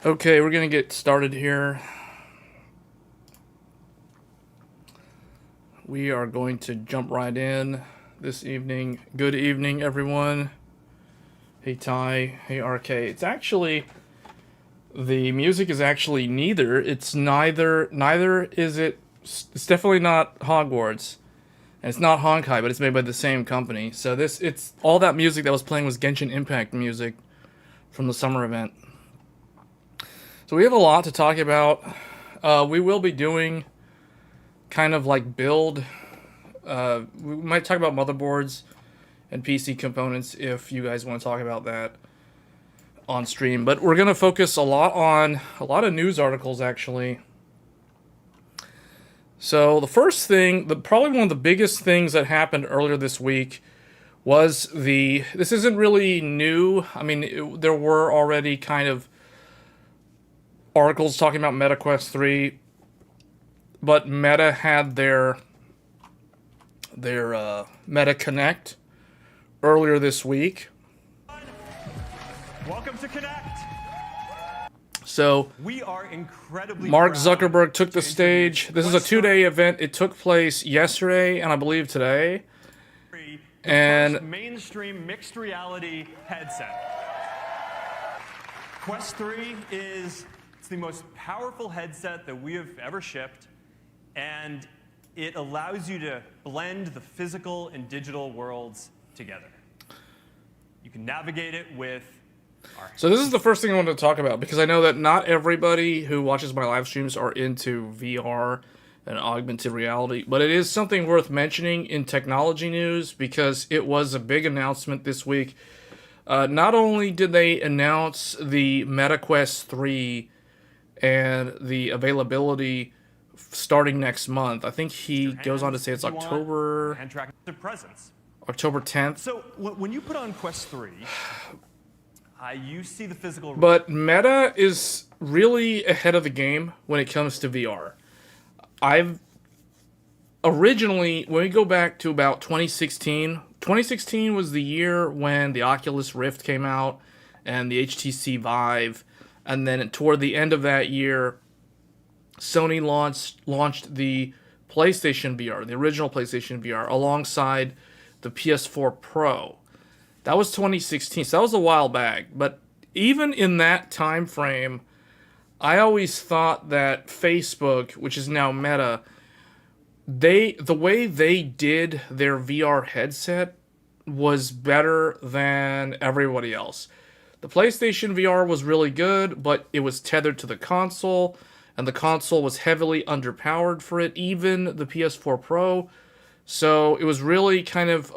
Okay, we're going to get started here. We are going to jump right in this evening. Good evening, everyone. Hey, Ty. Hey, RK. It's actually, the music is actually neither. It's neither is it, it's definitely not Hogwarts. And it's not Honkai, but it's made by the same company. So it's all that music that was playing was Genshin Impact music from the summer event. So we have a lot to talk about. We will be doing kind of like build. We might talk about motherboards and PC components if you guys want to talk about that on stream. But we're going to focus a lot on a lot of news articles, actually. So the first thing, probably one of the biggest things that happened earlier this week this isn't really new. I mean, there were already kind of articles talking about MetaQuest 3, but Meta had their Meta Connect earlier this week. Welcome to Connect. So we are incredibly Mark Zuckerberg took the stage. This is a 2-day event. It took place yesterday and I believe today. And mainstream mixed reality headset. Quest 3 is the most powerful headset that we have ever shipped, and it allows you to blend the physical and digital worlds together. You can navigate it with So this is the first thing I wanted to talk about, because I know that not everybody who watches my live streams are into VR and augmented reality, but it is something worth mentioning in technology news because it was a big announcement this week. Not only did they announce the MetaQuest 3 and the availability starting next month. I think he goes on to say it's October 10th. So when you put on Quest 3, you see the physical. But Meta is really ahead of the game when it comes to VR. Originally, when we go back to about 2016 was the year when the Oculus Rift came out and the HTC Vive, and then toward the end of that year, Sony launched the PlayStation VR, the original PlayStation VR, alongside the PS4 Pro. That was 2016, so that was a while back. But even in that time frame, I always thought that Facebook, which is now Meta, the way they did their VR headset was better than everybody else. The PlayStation VR was really good, but it was tethered to the console, and the console was heavily underpowered for it, even the PS4 Pro. So it was really kind of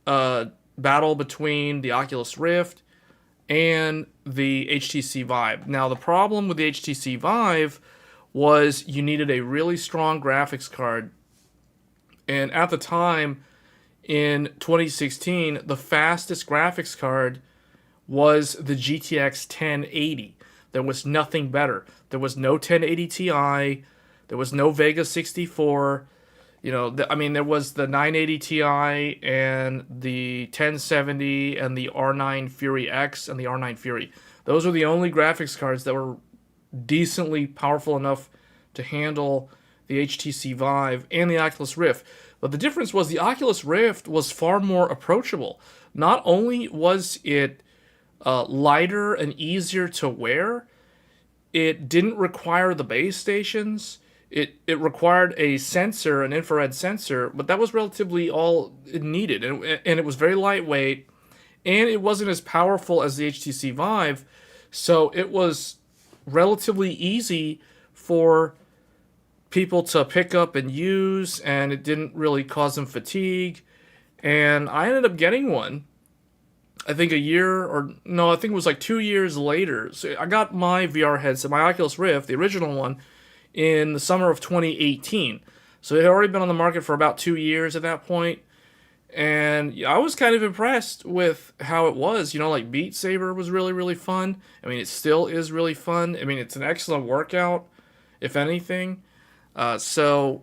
a battle between the Oculus Rift and the HTC Vive. Now, the problem with the HTC Vive was you needed a really strong graphics card. And at the time, in 2016, the fastest graphics card was the GTX 1080. There was nothing better. There was no 1080 Ti. There was no Vega 64. You know, there was the 980 Ti and the 1070 and the R9 Fury X and the R9 Fury. Those were the only graphics cards that were decently powerful enough to handle the HTC Vive and the Oculus Rift. But the difference was the Oculus Rift was far more approachable. Not only was it lighter and easier to wear, it didn't require the base stations. It required a sensor, an infrared sensor, but that was relatively all it needed. And it was very lightweight, and it wasn't as powerful as the HTC Vive, so it was relatively easy for people to pick up and use, and it didn't really cause them fatigue. And I ended up getting one, I think I think it was like 2 years later. So I got my VR headset, my Oculus Rift, the original one, in the summer of 2018. So it had already been on the market for about 2 years at that point. And I was kind of impressed with how it was. You know, like Beat Saber was really, really fun. I mean, it still is really fun. I mean, it's an excellent workout, if anything. So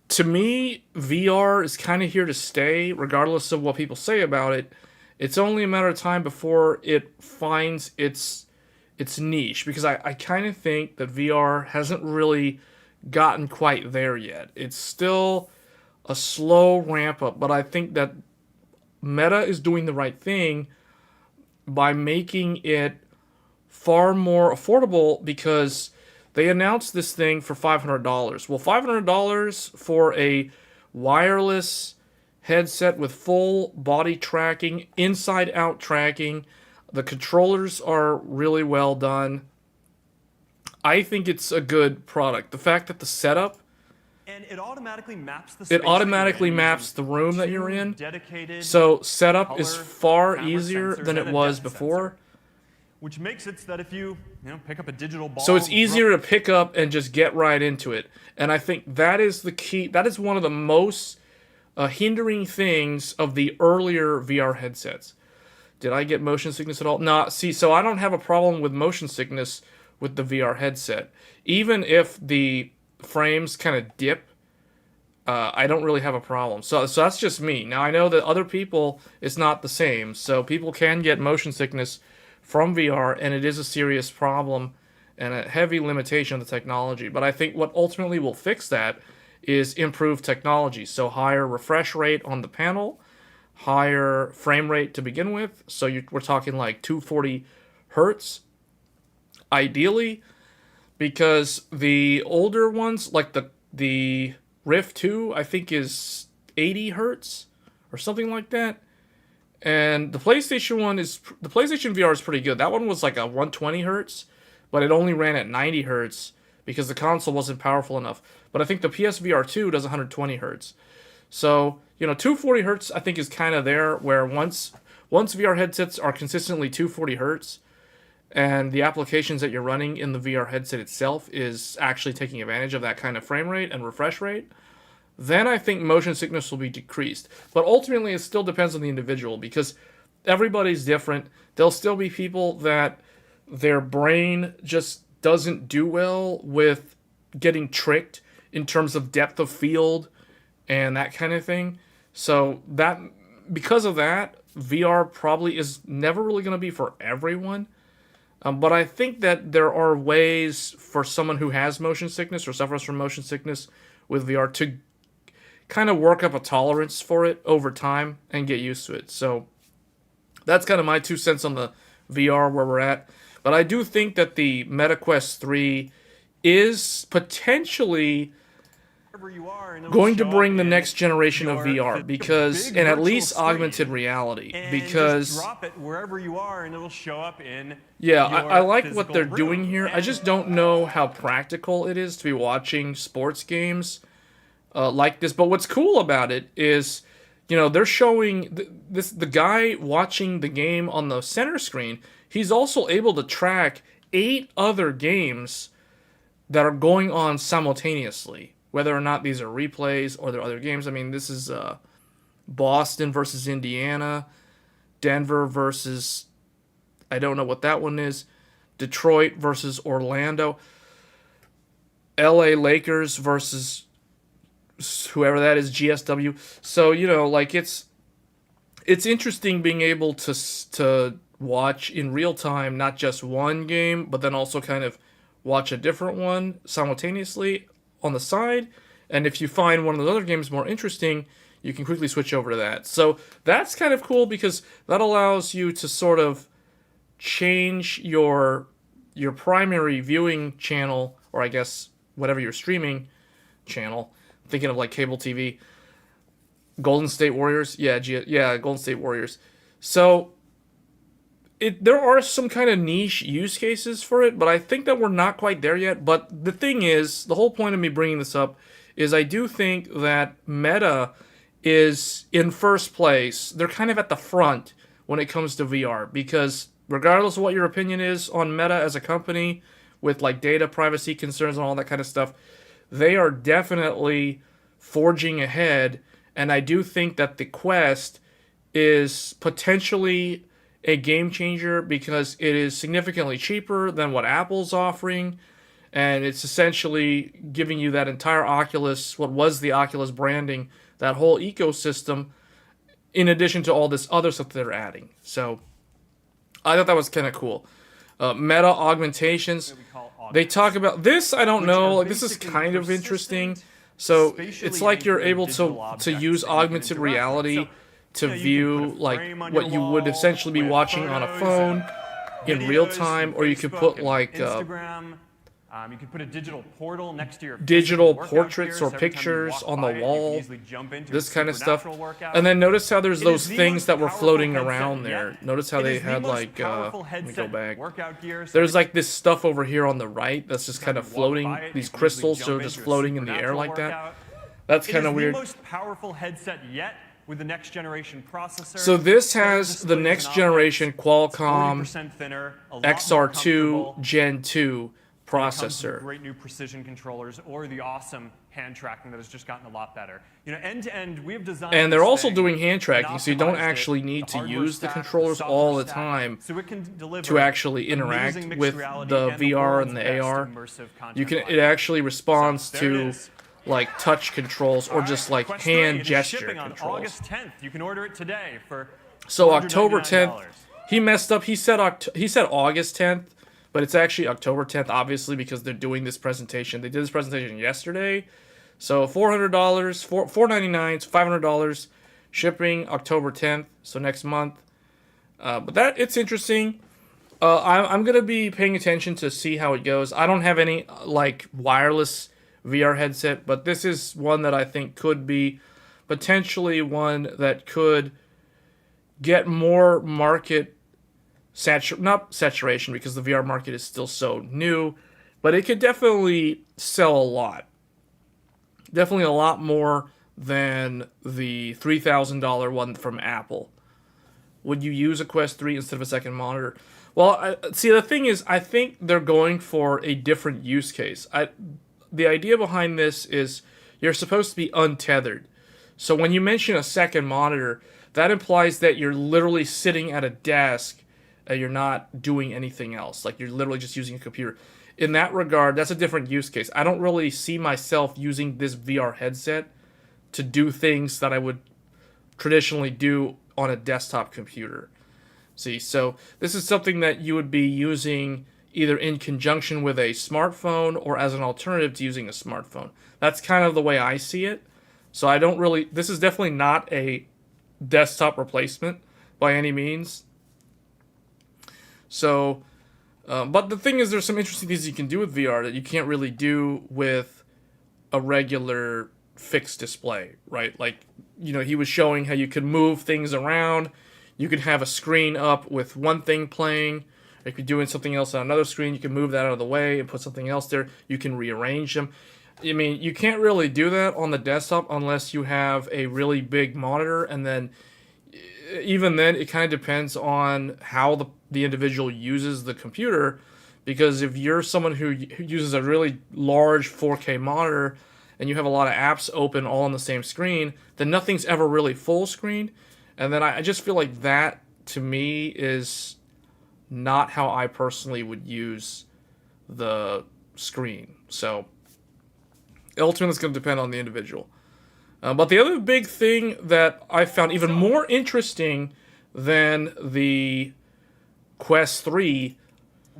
to me, VR is kind of here to stay, regardless of what people say about it. It's only a matter of time before it finds its niche, because I kind of think that VR hasn't really gotten quite there yet. It's still a slow ramp up, but I think that Meta is doing the right thing by making it far more affordable, because they announced this thing for $500. Well, $500 for a wireless headset with full body tracking, inside-out tracking. The controllers are really well done. I think it's a good product. The fact that the setup, and it automatically maps the room that you're in. So setup is far easier than it was before. Which makes it so that if you pick up a digital ball, so it's easier to pick up and just get right into it. And I think that is the key. That is one of the most hindering things of the earlier VR headsets. Did I get motion sickness at all? No, see, so I don't have a problem with motion sickness with the VR headset. Even if the frames kind of dip, I don't really have a problem. So that's just me. Now, I know that other people, it's not the same. So people can get motion sickness from VR, and it is a serious problem and a heavy limitation of the technology. But I think what ultimately will fix that is improved technology. So higher refresh rate on the panel, higher frame rate to begin with. So we're talking like 240 hertz, ideally, because the older ones, like the Rift 2, I think is 80 hertz or something like that. And the PlayStation VR is pretty good. That one was like a 120 hertz, but it only ran at 90 hertz because the console wasn't powerful enough. But I think the PSVR 2 does 120 hertz. So, 240 hertz I think is kind of there, where once VR headsets are consistently 240 hertz, and the applications that you're running in the VR headset itself is actually taking advantage of that kind of frame rate and refresh rate, then I think motion sickness will be decreased. But ultimately, it still depends on the individual, because everybody's different. There'll still be people that their brain just doesn't do well with getting tricked in terms of depth of field and that kind of thing. So because of that, VR probably is never really going to be for everyone. But I think that there are ways for someone who has motion sickness or suffers from motion sickness with VR to kind of work up a tolerance for it over time and get used to it. So that's kind of my 2 cents on the VR where we're at. But I do think that the MetaQuest 3 is potentially going to bring the next generation of VR, because, and at least augmented reality, because drop it wherever you are and it'll show up in I like what they're doing here. I just don't know how practical it is to be watching sports games like this. But what's cool about it is, they're showing the guy watching the game on the center screen. He's also able to track 8 other games that are going on simultaneously, whether or not these are replays or they're other games. I mean, this is Boston versus Indiana, Denver versus, I don't know what that one is, Detroit versus Orlando, LA Lakers versus whoever that is, GSW. So, it's interesting being able to watch in real time, not just one game, but then also kind of watch a different one simultaneously on the side. And if you find one of those other games more interesting, you can quickly switch over to that. So that's kind of cool, because that allows you to sort of change your primary viewing channel, or I guess whatever your streaming channel. Thinking of like cable TV, Golden State Warriors. Golden State Warriors. So there are some kind of niche use cases for it, but I think that we're not quite there yet. But the thing is, the whole point of me bringing this up is I do think that Meta is in first place. They're kind of at the front when it comes to VR, because regardless of what your opinion is on Meta as a company, with like data privacy concerns and all that kind of stuff, they are definitely forging ahead. And I do think that the Quest is potentially a game changer, because it is significantly cheaper than what Apple's offering, and it's essentially giving you that entire Oculus, what was the Oculus branding, that whole ecosystem, in addition to all this other stuff that they're adding. So I thought that was kind of cool. Meta augmentations, they talk about this. I don't know, like, this is kind of interesting. So it's like you're able to use augmented reality to view like what you would essentially be watching on a phone in real time, or you could put like Instagram. You could put a digital portal next to your digital portraits or pictures on the wall, this kind of stuff. And then notice how there's those things that were floating around there. Notice how they had like, let me go back. There's like this stuff over here on the right that's just kind of floating. These crystals, so just floating in the air like that. That's kind of weird. It is the most powerful headset yet, with the next generation processor. So this has the next generation Qualcomm XR2 Gen 2 when it comes to the processor. great new precision controllers or the awesome hand tracking that has just gotten a lot better. End to end, we have designed. And they're this also thing doing hand and tracking, so you don't optimized actually it, need the to hardware use the stack, controllers software all the stack, time so it can deliver to actually interact amazing mixed with reality the and VR and world's the best AR. immersive content You can. It platform. actually responds So, there it to is. like touch controls or just like Quest 3, hand it is gesture shipping on controls. August 10th. You can order it today for So October 10th, $499. he messed up. He said August 10th, but it's actually October 10th, obviously, because they're doing this presentation. They did this presentation yesterday. So $400, $499, so $500, shipping October 10th, so next month. But it's interesting. I'm gonna be paying attention to see how it goes. I don't have any like wireless VR headset, but this is one that I think could be potentially one that could get more market not saturation, because the VR market is still so new, but it could definitely sell a lot. Definitely a lot more than the $3,000 one from Apple. Would you use a Quest 3 instead of a second monitor? Well, see, the thing is, I think they're going for a different use case. The idea behind this is you're supposed to be untethered. So when you mention a second monitor, that implies that you're literally sitting at a desk and you're not doing anything else. Like, you're literally just using a computer. In that regard, that's a different use case. I don't really see myself using this VR headset to do things that I would traditionally do on a desktop computer. See, so this is something that you would be using either in conjunction with a smartphone or as an alternative to using a smartphone. That's kind of the way I see it. So I don't really, this is definitely not a desktop replacement by any means. So, but the thing is, there's some interesting things you can do with VR that you can't really do with a regular fixed display, right? Like, he was showing how you could move things around. You could have a screen up with one thing playing. If you're doing something else on another screen, you can move that out of the way and put something else there. You can rearrange them. I mean, you can't really do that on the desktop unless you have a really big monitor, and then even then, it kind of depends on how the individual uses the computer, because if you're someone who uses a really large 4K monitor and you have a lot of apps open all on the same screen, then nothing's ever really full screen. And then I just feel like that, to me, is not how I personally would use the screen. So ultimately, it's going to depend on the individual. But the other big thing that I found even more interesting than the Quest 3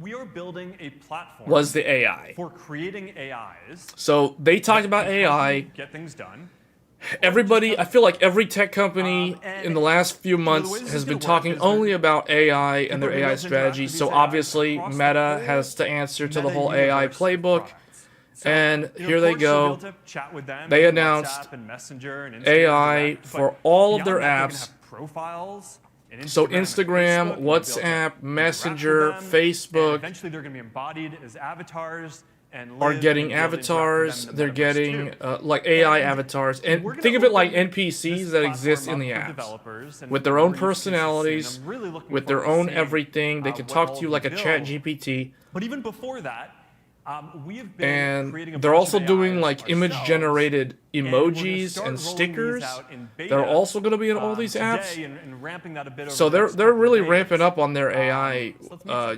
we are building a platform was the AI. for creating AIs. So they talked about that help AI. you get things done. Everybody, I feel like every tech company in the last few months has been talking only about AI and their AI strategy. So obviously, Meta has to answer to the whole AI playbook. And here they go. They announced AI for all of their apps. So Instagram, WhatsApp, Messenger, Facebook eventually they're going to be embodied as avatars and are getting avatars. They're getting like AI avatars, and think of it like NPCs that exist in the apps with their own personalities, with their own everything. They can talk to you like a chat GPT. But even before that, we have been And they're also doing like image-generated emojis and stickers. They're also going to be in all these apps. So they're really ramping up on their AI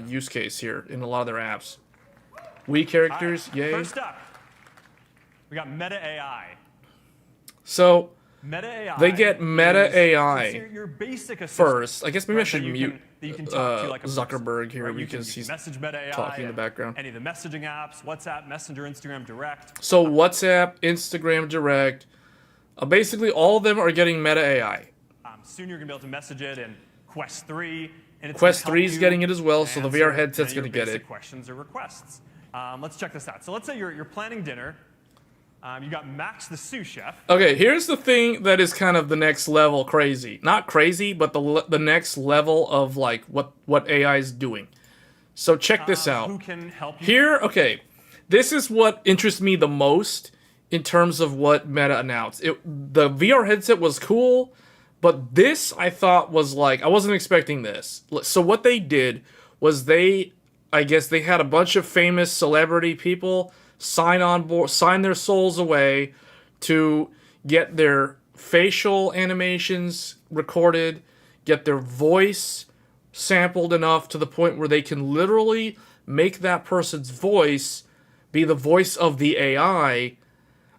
use case here in a lot of their apps. Wii characters, yay. First up, we got Meta AI. So Meta AI they get Meta AI your basic assistant, first. I guess maybe I should that mute you can talk to like a Zuckerberg here, right? because you he's can message Meta AI talking in the background. Any of the messaging apps, WhatsApp, Messenger, Instagram, Direct. So WhatsApp, Instagram, Direct, basically all of them are getting Meta AI. Soon you're going to be able to message it in Quest 3. And it's Quest gonna 3 help is you getting it as well, so the answer VR headset's your going to get basic it. questions or requests. Let's check this out. So let's say you're planning dinner. You got Max the sous chef. Okay, here's the thing that is kind of the next level crazy. Not crazy, but the next level of like what AI is doing. So check this out. Who can help you? Here, okay, this is what interests me the most in terms of what Meta announced. The VR headset was cool, but this I thought was like, I wasn't expecting this. So what they did was they I guess they had a bunch of famous celebrity people sign on board, sign their souls away to get their facial animations recorded, get their voice sampled enough to the point where they can literally make that person's voice be the voice of the AI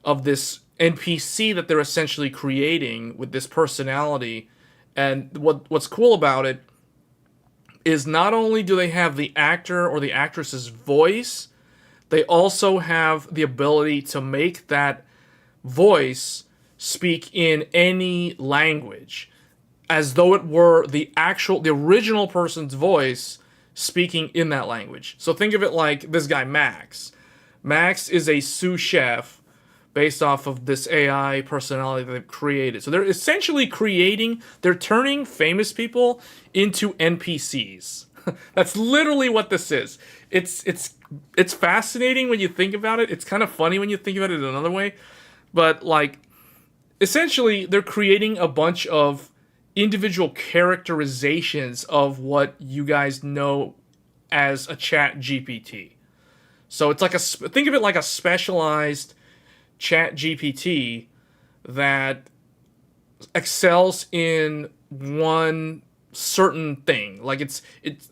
of this NPC that they're essentially creating with this personality. And what's cool about it is not only do they have the actor or the actress's voice, they also have the ability to make that voice speak in any language, as though it were the original person's voice speaking in that language. So think of it like this guy, Max. Max is a sous chef based off of this AI personality that they've created. So they're essentially they're turning famous people into NPCs. That's literally what this is. It's fascinating when you think about it. It's kind of funny when you think about it in another way. But like, essentially, they're creating a bunch of individual characterizations of what you guys know as a chat GPT. So it's like think of it like a specialized chat GPT that excels in one certain thing. Like it's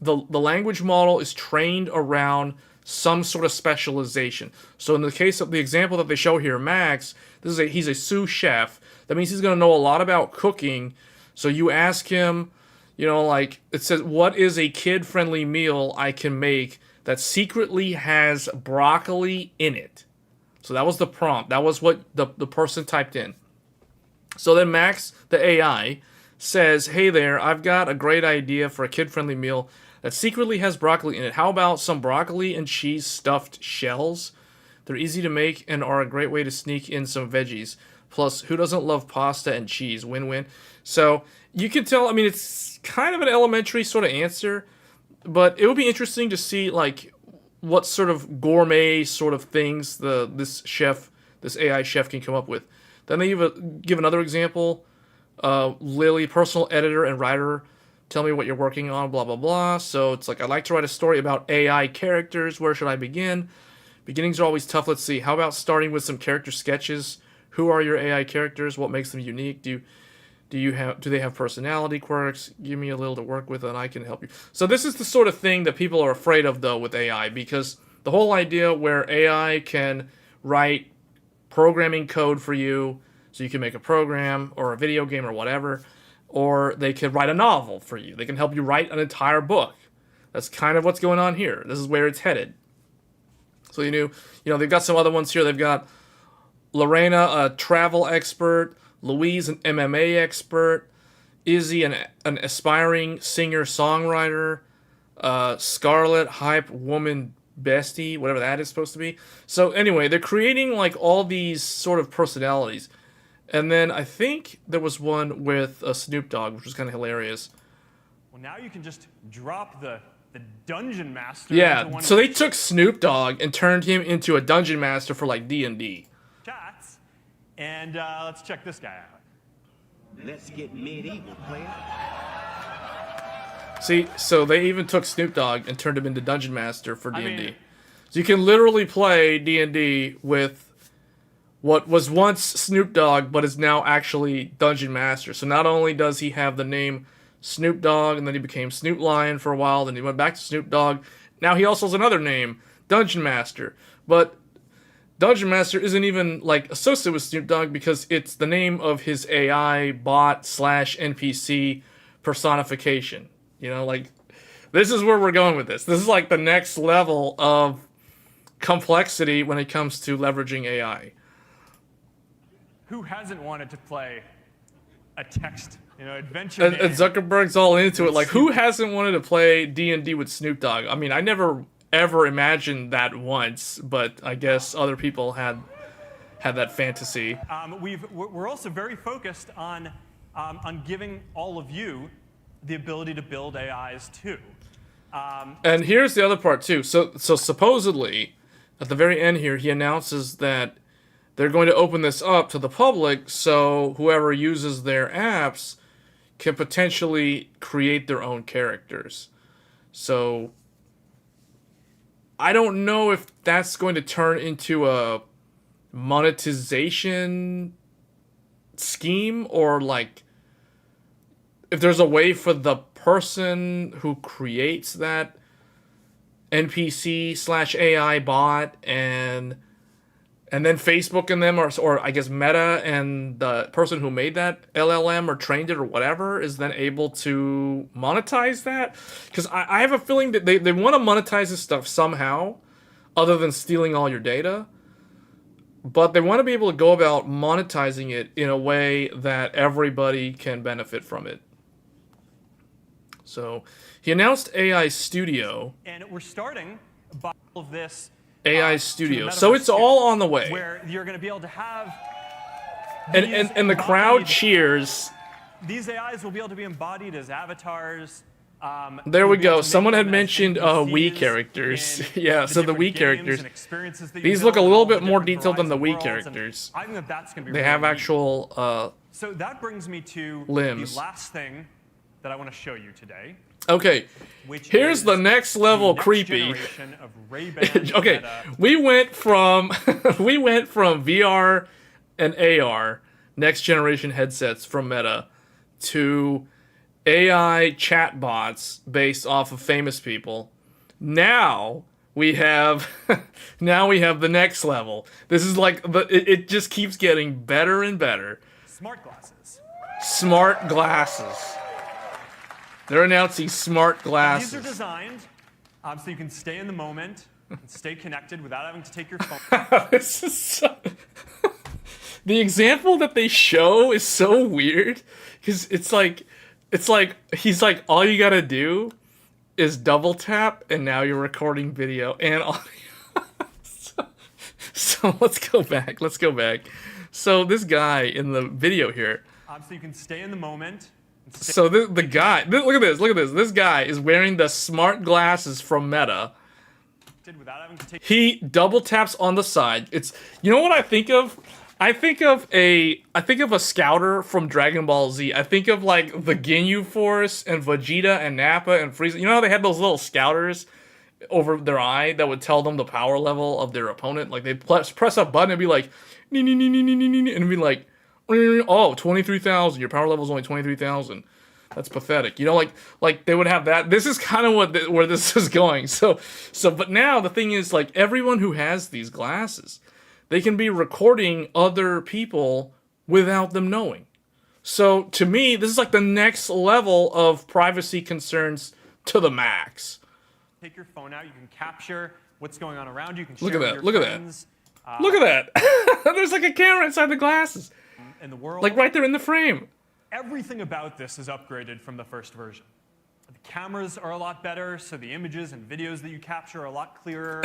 the language model is trained around some sort of specialization. So in the case of the example that they show here, Max, he's a sous chef. That means he's going to know a lot about cooking. So you ask him, like it says, what is a kid-friendly meal I can make that secretly has broccoli in it? So that was the prompt. That was what the person typed in. So then Max, the AI, says, hey there, I've got a great idea for a kid-friendly meal that secretly has broccoli in it. How about some broccoli and cheese stuffed shells? They're easy to make and are a great way to sneak in some veggies. Plus, who doesn't love pasta and cheese? Win-win. So you can tell, it's kind of an elementary sort of answer, but it would be interesting to see, like, what sort of gourmet sort of things this AI chef can come up with. Then they give another example. Lily, personal editor and writer, tell me what you're working on, blah, blah, blah. So it's like, I'd like to write a story about AI characters. Where should I begin? Beginnings are always tough. Let's see. How about starting with some character sketches? Who are your AI characters? What makes them unique? Do they have personality quirks? Give me a little to work with and I can help you. So this is the sort of thing that people are afraid of, though, with AI, because the whole idea where AI can write programming code for you, so you can make a program or a video game or whatever, or they can write a novel for you. They can help you write an entire book. That's kind of what's going on here. This is where it's headed. So they've got some other ones here. They've got Lorena, a travel expert, Louise, an MMA expert, Izzy, an aspiring singer-songwriter, Scarlett, hype woman bestie, whatever that is supposed to be. So anyway, they're creating like all these sort of personalities. And then I think there was one with Snoop Dogg, which was kind of hilarious. Well, now you can just drop the Dungeon Master. Yeah, so they took Snoop Dogg and turned him into a Dungeon Master for like D&D. Chats, and let's check this guy out. Let's get medieval, player. See, so they even took Snoop Dogg and turned him into Dungeon Master for D&D. So you can literally play D&D with what was once Snoop Dogg, but is now actually Dungeon Master. So not only does he have the name Snoop Dogg, and then he became Snoop Lion for a while, then he went back to Snoop Dogg. Now he also has another name, Dungeon Master. But Dungeon Master isn't even like associated with Snoop Dogg because it's the name of his AI bot / NPC personification. This is where we're going with this. This is like the next level of complexity when it comes to leveraging AI. Who hasn't wanted to play a text, adventure game? And Zuckerberg's all into it. Like, who hasn't wanted to play D&D with Snoop Dogg? I mean, I never ever imagined that once, but I guess other people had that fantasy. We're also very focused on giving all of you the ability to build AIs too. And here's the other part too. So supposedly, at the very end here, he announces that they're going to open this up to the public, so whoever uses their apps can potentially create their own characters. So I don't know if that's going to turn into a monetization scheme, or like if there's a way for the person who creates that NPC / AI bot and then Facebook and them, or I guess Meta and the person who made that LLM or trained it or whatever is then able to monetize that. Because I have a feeling that they want to monetize this stuff somehow other than stealing all your data. But they want to be able to go about monetizing it in a way that everybody can benefit from it. So he announced AI Studio. And we're starting by all of this AI Studio. So it's all on the way. Where you're going to be able to have and the crowd cheers. These AIs will be able to be embodied as avatars. There we go. Someone had mentioned Wii characters. Yeah, so the Wii characters. These look a little bit more detailed than the Wii characters. I think that's going to be they have actual so that brings me to limbs. The last thing that I want to show you today. Okay, here's the next level creepy. Okay, we went from VR and AR, next generation headsets from Meta, to AI chatbots based off of famous people. Now we have the next level. This is like it just keeps getting better and better. Smart glasses. Smart glasses. They're announcing smart glasses. These are designed so you can stay in the moment and stay connected without having to take your phone. This is so... The example that they show is so weird because it's like he's like, all you gotta do is double tap and now you're recording video and audio. So let's go back. So this guy in the video here. So you can stay in the moment. So the guy, look at this. This guy is wearing the smart glasses from Meta. He double taps on the side. It's, you know what I think of? I think of a scouter from Dragon Ball Z. I think of like the Ginyu Force and Vegeta and Nappa and Frieza. You know how they had those little scouters over their eye that would tell them the power level of their opponent? Like they'd press a button and be like, and it'd be like, oh, 23,000. Your power level is only 23,000. That's pathetic. You know, like they would have that. This is kind of where this is going. So, but now the thing is, like, everyone who has these glasses, they can be recording other people without them knowing. So to me, this is like the next level of privacy concerns to the max. Take your phone out. You can capture what's going on around you. You can look share at that. With Look your at friends. that. Look at that. There's like a camera inside the glasses. In the world, like right there in the frame. Everything about this is upgraded from the first version. The cameras are a lot better, so the images and videos that you capture are a lot clearer.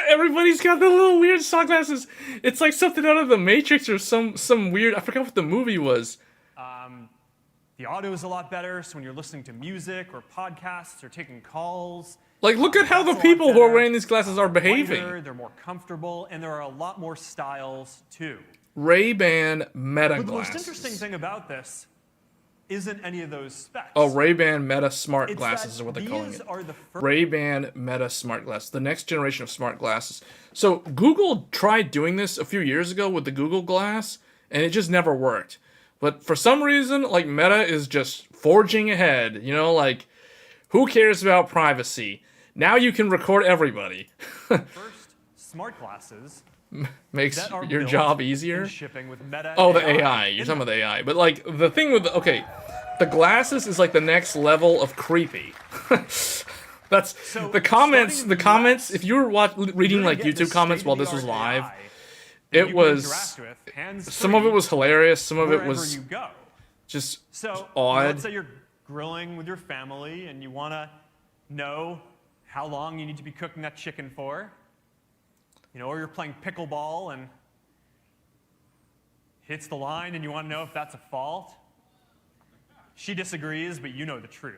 Everybody's got the little weird sunglasses. It's like something out of the Matrix or some weird, I forgot what the movie was. The audio is a lot better, so when you're listening to music or podcasts or taking calls. Like, look at how the people who are wearing these glasses are behaving. Lighter, they're more comfortable, and there are a lot more styles, too. Ray-Ban Meta but glasses. The most interesting thing about this isn't any of those specs. Oh, Ray-Ban Meta Smart Glasses is what they're calling it. Ray-Ban Meta Smart Glasses, the next generation of smart glasses. So Google tried doing this a few years ago with the Google Glass, and it just never worked. But for some reason, like, Meta is just forging ahead. You know, like, who cares about privacy? Now you can record everybody. First, smart glasses makes your job easier. Shipping with Meta oh, the AI. You're talking about the AI. But like the thing with the glasses is like the next level of creepy. That's so the comments. The comments. If you were reading like YouTube comments while this was live, it was some of it was hilarious. Some of it was just odd. Let's say you're grilling with your family and you want to know how long you need to be cooking that chicken for. You know, or you're playing pickleball and hits the line and you want to know if that's a fault. She disagrees, but you know the truth.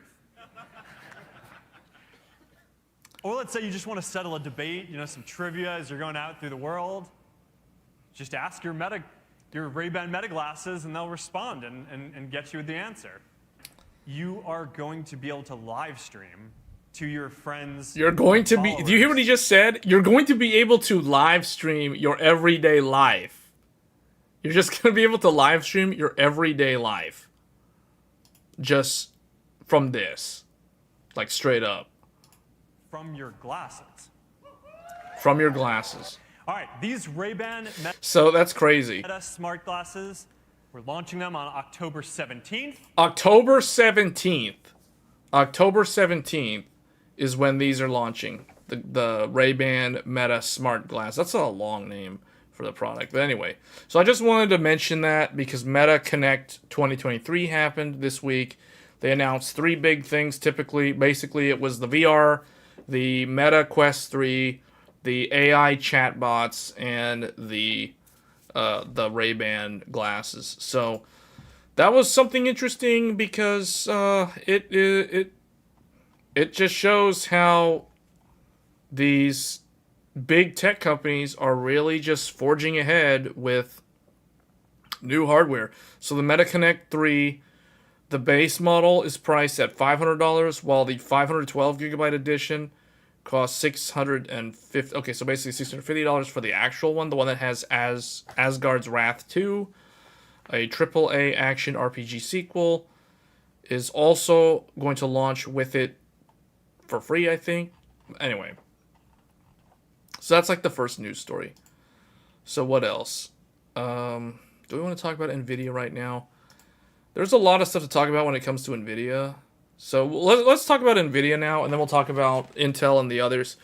Or let's say you just want to settle a debate, you know, some trivia as you're going out through the world. Just ask your Ray-Ban Meta glasses and they'll respond and get you with the answer. You are going to be able to live stream to your friends. You're going to be... followers. Do you hear what he just said? You're going to be able to live stream your everyday life. You're just going to be able to live stream your everyday life. Just from this. Like, straight up. From your glasses. From your glasses. All right, these Ray-Ban So, that's crazy. Meta smart glasses, we're launching them on October 17th. October 17th. October 17th is when these are launching. The Ray-Ban Meta Smart Glass. That's a long name for the product. But anyway, so I just wanted to mention that because Meta Connect 2023 happened this week. They announced 3 big things typically. Basically, it was the VR, the Meta Quest 3, the AI chatbots, and the Ray-Ban glasses. So that was something interesting because it just shows how these big tech companies are really just forging ahead with new hardware. So the Meta Connect 3, the base model is priced at $500, while the 512 gigabyte edition costs $650. Okay, so basically $650 for the actual one, the one that has Asgard's Wrath 2, a AAA action RPG sequel, is also going to launch with it for free, I think. Anyway, so that's like the first news story. So what else? Do we want to talk about Nvidia right now? There's a lot of stuff to talk about when it comes to Nvidia. So let's talk about Nvidia now, and then we'll talk about Intel and the others.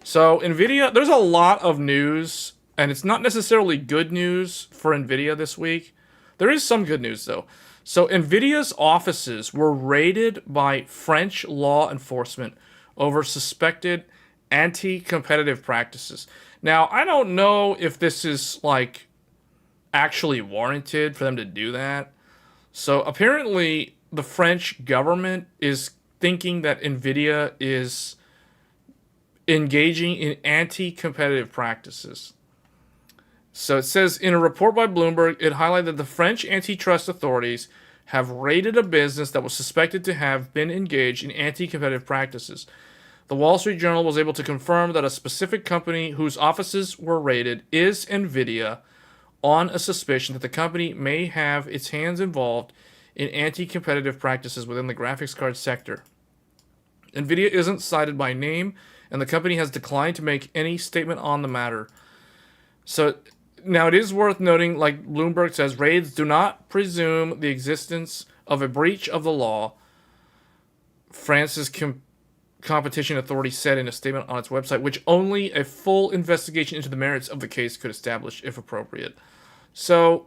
So Nvidia, there's a lot of news, and it's not necessarily good news for Nvidia this week. There is some good news, though. So Nvidia's offices were raided by French law enforcement over suspected anti-competitive practices. Now, I don't know if this is, like, actually warranted for them to do that. So apparently the French government is thinking that Nvidia is engaging in anti-competitive practices. So it says, in a report by Bloomberg, it highlighted that the French antitrust authorities have raided a business that was suspected to have been engaged in anti-competitive practices. The Wall Street Journal was able to confirm that a specific company whose offices were raided is Nvidia, on a suspicion that the company may have its hands involved in anti-competitive practices within the graphics card sector. Nvidia isn't cited by name, and the company has declined to make any statement on the matter. So, now it is worth noting, like Bloomberg says, raids do not presume the existence of a breach of the law. France's competition authority said in a statement on its website, which only a full investigation into the merits of the case could establish, if appropriate. So,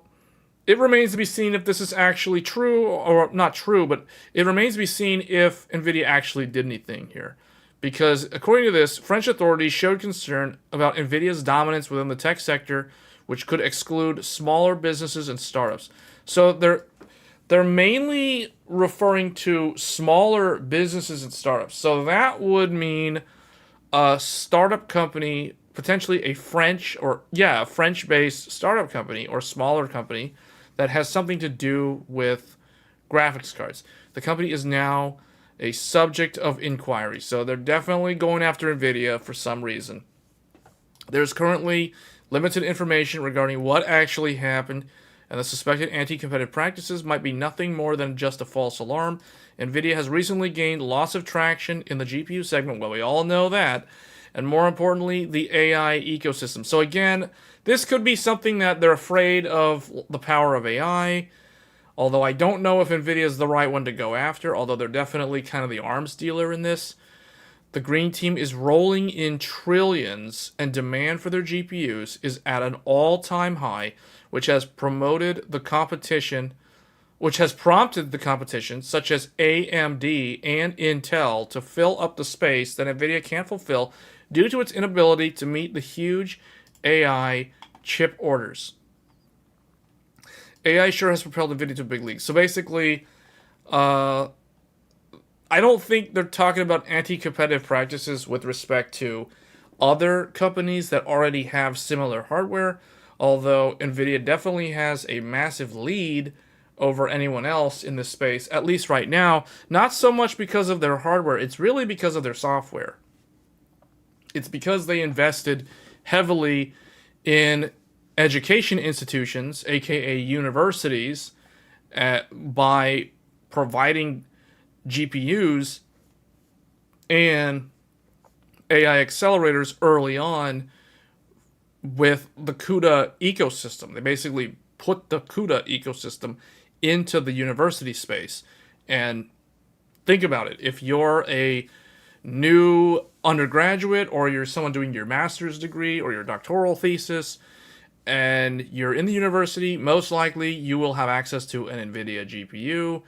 it remains to be seen if this is actually true, or not true, but it remains to be seen if Nvidia actually did anything here. Because, according to this, French authorities showed concern about Nvidia's dominance within the tech sector, which could exclude smaller businesses and startups. So, they're mainly referring to smaller businesses and startups. So that would mean a startup company, potentially a French-based startup company or smaller company that has something to do with graphics cards. The company is now a subject of inquiry. So they're definitely going after Nvidia for some reason. There's currently limited information regarding what actually happened, and the suspected anti-competitive practices might be nothing more than just a false alarm. Nvidia has recently gained lots of traction in the GPU segment, well, we all know that, and more importantly, the AI ecosystem. So again, this could be something that they're afraid of the power of AI, although I don't know if Nvidia is the right one to go after, although they're definitely kind of the arms dealer in this. The green team is rolling in trillions, and demand for their GPUs is at an all-time high, which has prompted the competition, such as AMD and Intel, to fill up the space that Nvidia can't fulfill due to its inability to meet the huge AI chip orders. AI sure has propelled Nvidia to big leagues. So basically, I don't think they're talking about anti-competitive practices with respect to other companies that already have similar hardware, although Nvidia definitely has a massive lead over anyone else in this space, at least right now. Not so much because of their hardware, it's really because of their software. It's because they invested heavily in education institutions, aka universities, by providing GPUs and AI accelerators early on with the CUDA ecosystem. They basically put the CUDA ecosystem into the university space. And think about it. If you're a new undergraduate, or you're someone doing your master's degree or your doctoral thesis, and you're in the university, most likely you will have access to an Nvidia GPU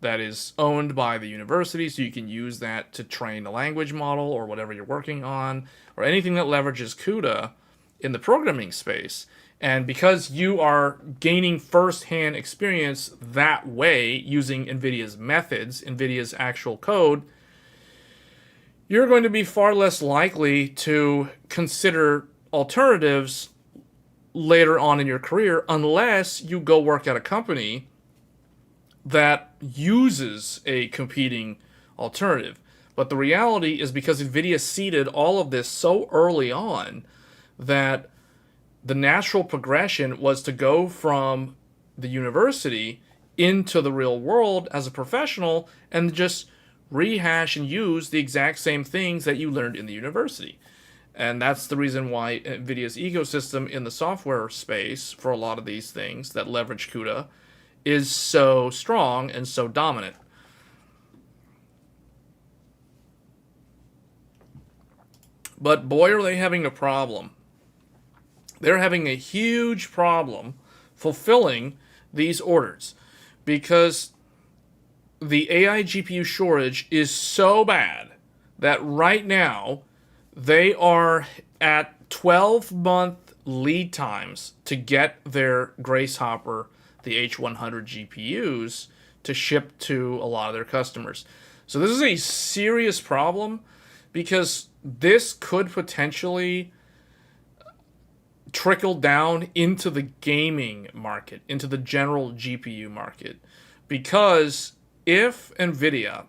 that is owned by the university, so you can use that to train a language model or whatever you're working on, or anything that leverages CUDA in the programming space. And because you are gaining first-hand experience that way using Nvidia's methods, Nvidia's actual code, you're going to be far less likely to consider alternatives later on in your career unless you go work at a company that uses a competing alternative. But the reality is, because Nvidia seeded all of this so early on, that the natural progression was to go from the university into the real world as a professional and just rehash and use the exact same things that you learned in the university. And that's the reason why NVIDIA's ecosystem in the software space for a lot of these things that leverage CUDA is so strong and so dominant. But boy, are they having a problem. They're having a huge problem fulfilling these orders, because the AI GPU shortage is so bad that right now they are at 12-month lead times to get their Grace Hopper, the H100 GPUs, to ship to a lot of their customers. So this is a serious problem, because this could potentially trickle down into the gaming market, into the general GPU market. Because if NVIDIA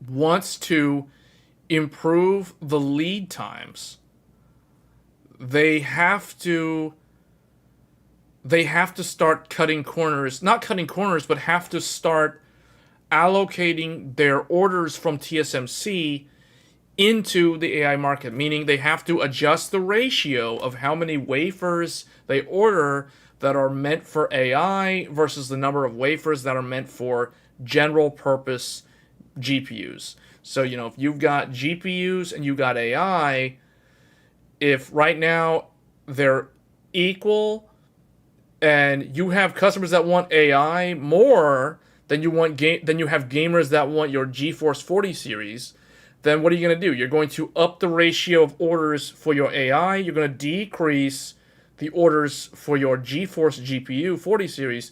wants to improve the lead times, they have to start cutting corners, not cutting corners, but have to start allocating their orders from TSMC into the AI market, meaning they have to adjust the ratio of how many wafers they order that are meant for AI versus the number of wafers that are meant for general purpose GPUs. So, if you've got GPUs and you've got AI, if right now they're equal and you have customers that want AI more than you have gamers that want your GeForce 40 series, then what are you going to do? You're going to up the ratio of orders for your AI. You're going to decrease the orders for your GeForce GPU 40 series.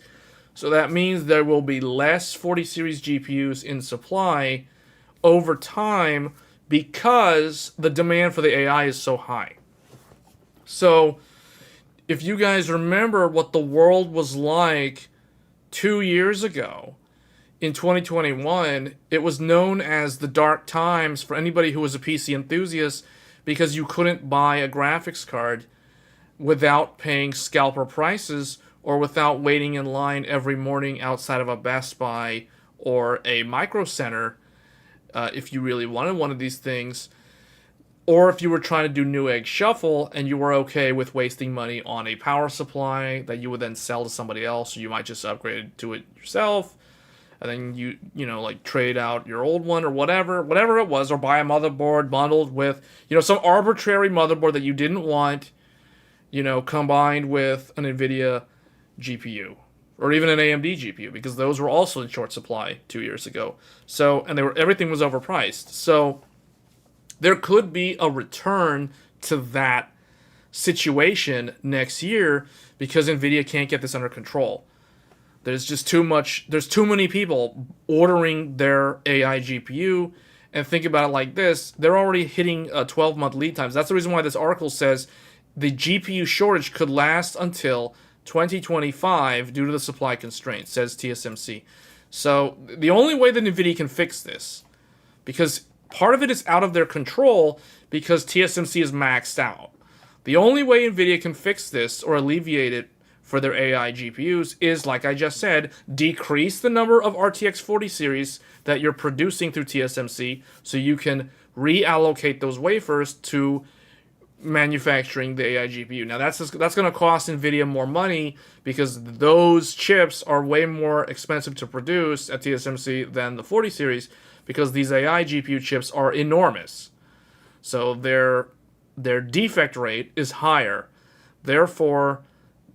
So that means there will be less 40 series GPUs in supply over time, because the demand for the AI is so high. So if you guys remember what the world was like 2 years ago, in 2021, it was known as the dark times for anybody who was a PC enthusiast, because you couldn't buy a graphics card without paying scalper prices or without waiting in line every morning outside of a Best Buy or a Micro Center if you really wanted one of these things, or if you were trying to do Newegg Shuffle and you were okay with wasting money on a power supply that you would then sell to somebody else, or you might just upgrade to it yourself, and then you trade out your old one or whatever it was, or buy a motherboard bundled with, some arbitrary motherboard that you didn't want, combined with an Nvidia GPU or even an AMD GPU, because those were also in short supply 2 years ago. So, and everything was overpriced. So there could be a return to that situation next year, because Nvidia can't get this under control. There's just too many people ordering their AI GPU. And think about it like this, they're already hitting 12-month lead times. That's the reason why this article says the GPU shortage could last until 2025 due to the supply constraints, says TSMC. So the only way that Nvidia can fix this, because part of it is out of their control because TSMC is maxed out. The only way Nvidia can fix this or alleviate it for their AI GPUs is, like I just said, decrease the number of RTX 40 series that you're producing through TSMC so you can reallocate those wafers to manufacturing the AI GPU. Now that's going to cost Nvidia more money because those chips are way more expensive to produce at TSMC than the 40 series because these AI GPU chips are enormous. So their defect rate is higher. Therefore,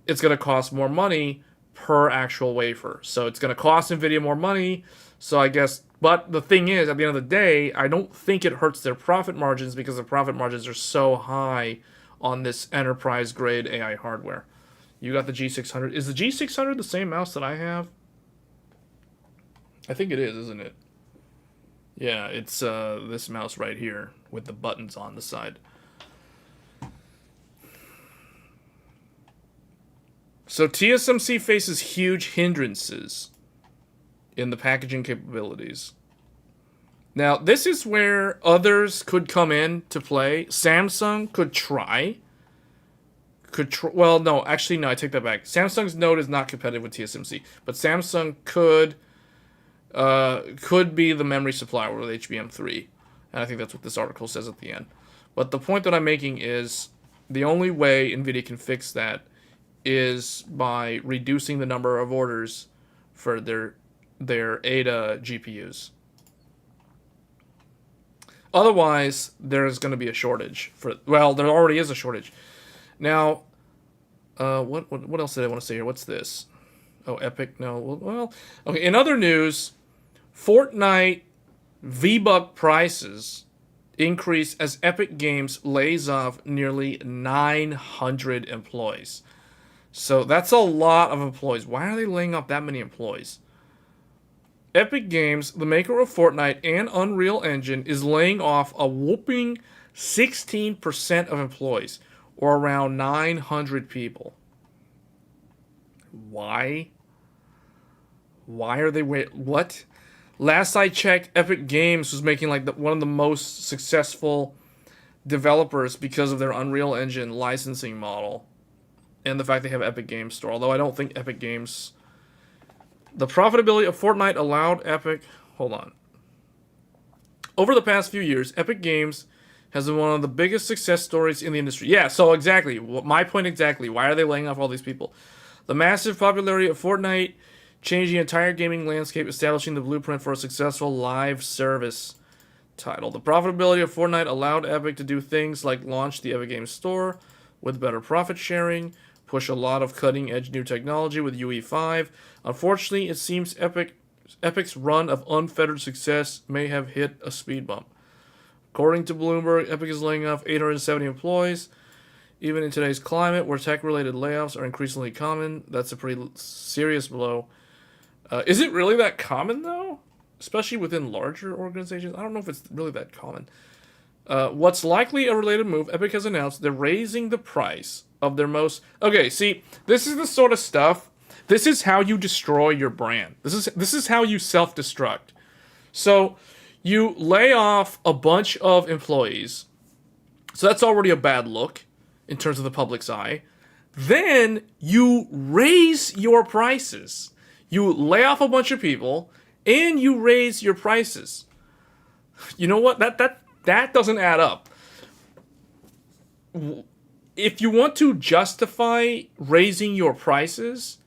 it's going to cost more money per actual wafer. So it's going to cost Nvidia more money. So I guess, but the thing is, at the end of the day, I don't think it hurts their profit margins because the profit margins are so high on this enterprise-grade AI hardware. You got the G600. Is the G600 the same mouse that I have? I think it is, isn't it? Yeah, it's this mouse right here with the buttons on the side. So TSMC faces huge hindrances in the packaging capabilities. Now, this is where others could come in to play. Samsung could try. Well, no, actually, no, I take that back. Samsung's node is not competitive with TSMC, but Samsung could be the memory supplier with HBM3. And I think that's what this article says at the end. But the point that I'm making is the only way NVIDIA can fix that is by reducing the number of orders for their Ada GPUs. Otherwise, there's going to be a shortage. Well, there already is a shortage. Now, what else did I want to say here? What's this? Oh, Epic? No. Well, okay. In other news, Fortnite V-Buck prices increase as Epic Games lays off nearly 900 employees. So that's a lot of employees. Why are they laying off that many employees? Epic Games, the maker of Fortnite and Unreal Engine, is laying off a whopping 16% of employees, or around 900 people. Why? Why are they what? Last I checked, Epic Games was making like one of the most successful developers because of their Unreal Engine licensing model and the fact they have Epic Games Store. Although I don't think Epic Games... The profitability of Fortnite allowed Epic... Hold on. Over the past few years, Epic Games has been one of the biggest success stories in the industry. Yeah, so exactly. My point exactly. Why are they laying off all these people? The massive popularity of Fortnite changed the entire gaming landscape, establishing the blueprint for a successful live service title. The profitability of Fortnite allowed Epic to do things like launch the Epic Games Store with better profit sharing, push a lot of cutting-edge new technology with UE5. Unfortunately, it seems Epic's run of unfettered success may have hit a speed bump. According to Bloomberg, Epic is laying off 870 employees. Even in today's climate, where tech-related layoffs are increasingly common, that's a pretty serious blow. Is it really that common, though? Especially within larger organizations? I don't know if it's really that common. What's likely a related move, Epic has announced they're raising the price of their most... Okay, see, this is the sort of stuff... This is how you destroy your brand. This is how you self-destruct. So, you lay off a bunch of employees. So that's already a bad look in terms of the public's eye. Then, you raise your prices. You lay off a bunch of people, and you raise your prices. You know what? That doesn't add up. If you want to justify raising your prices,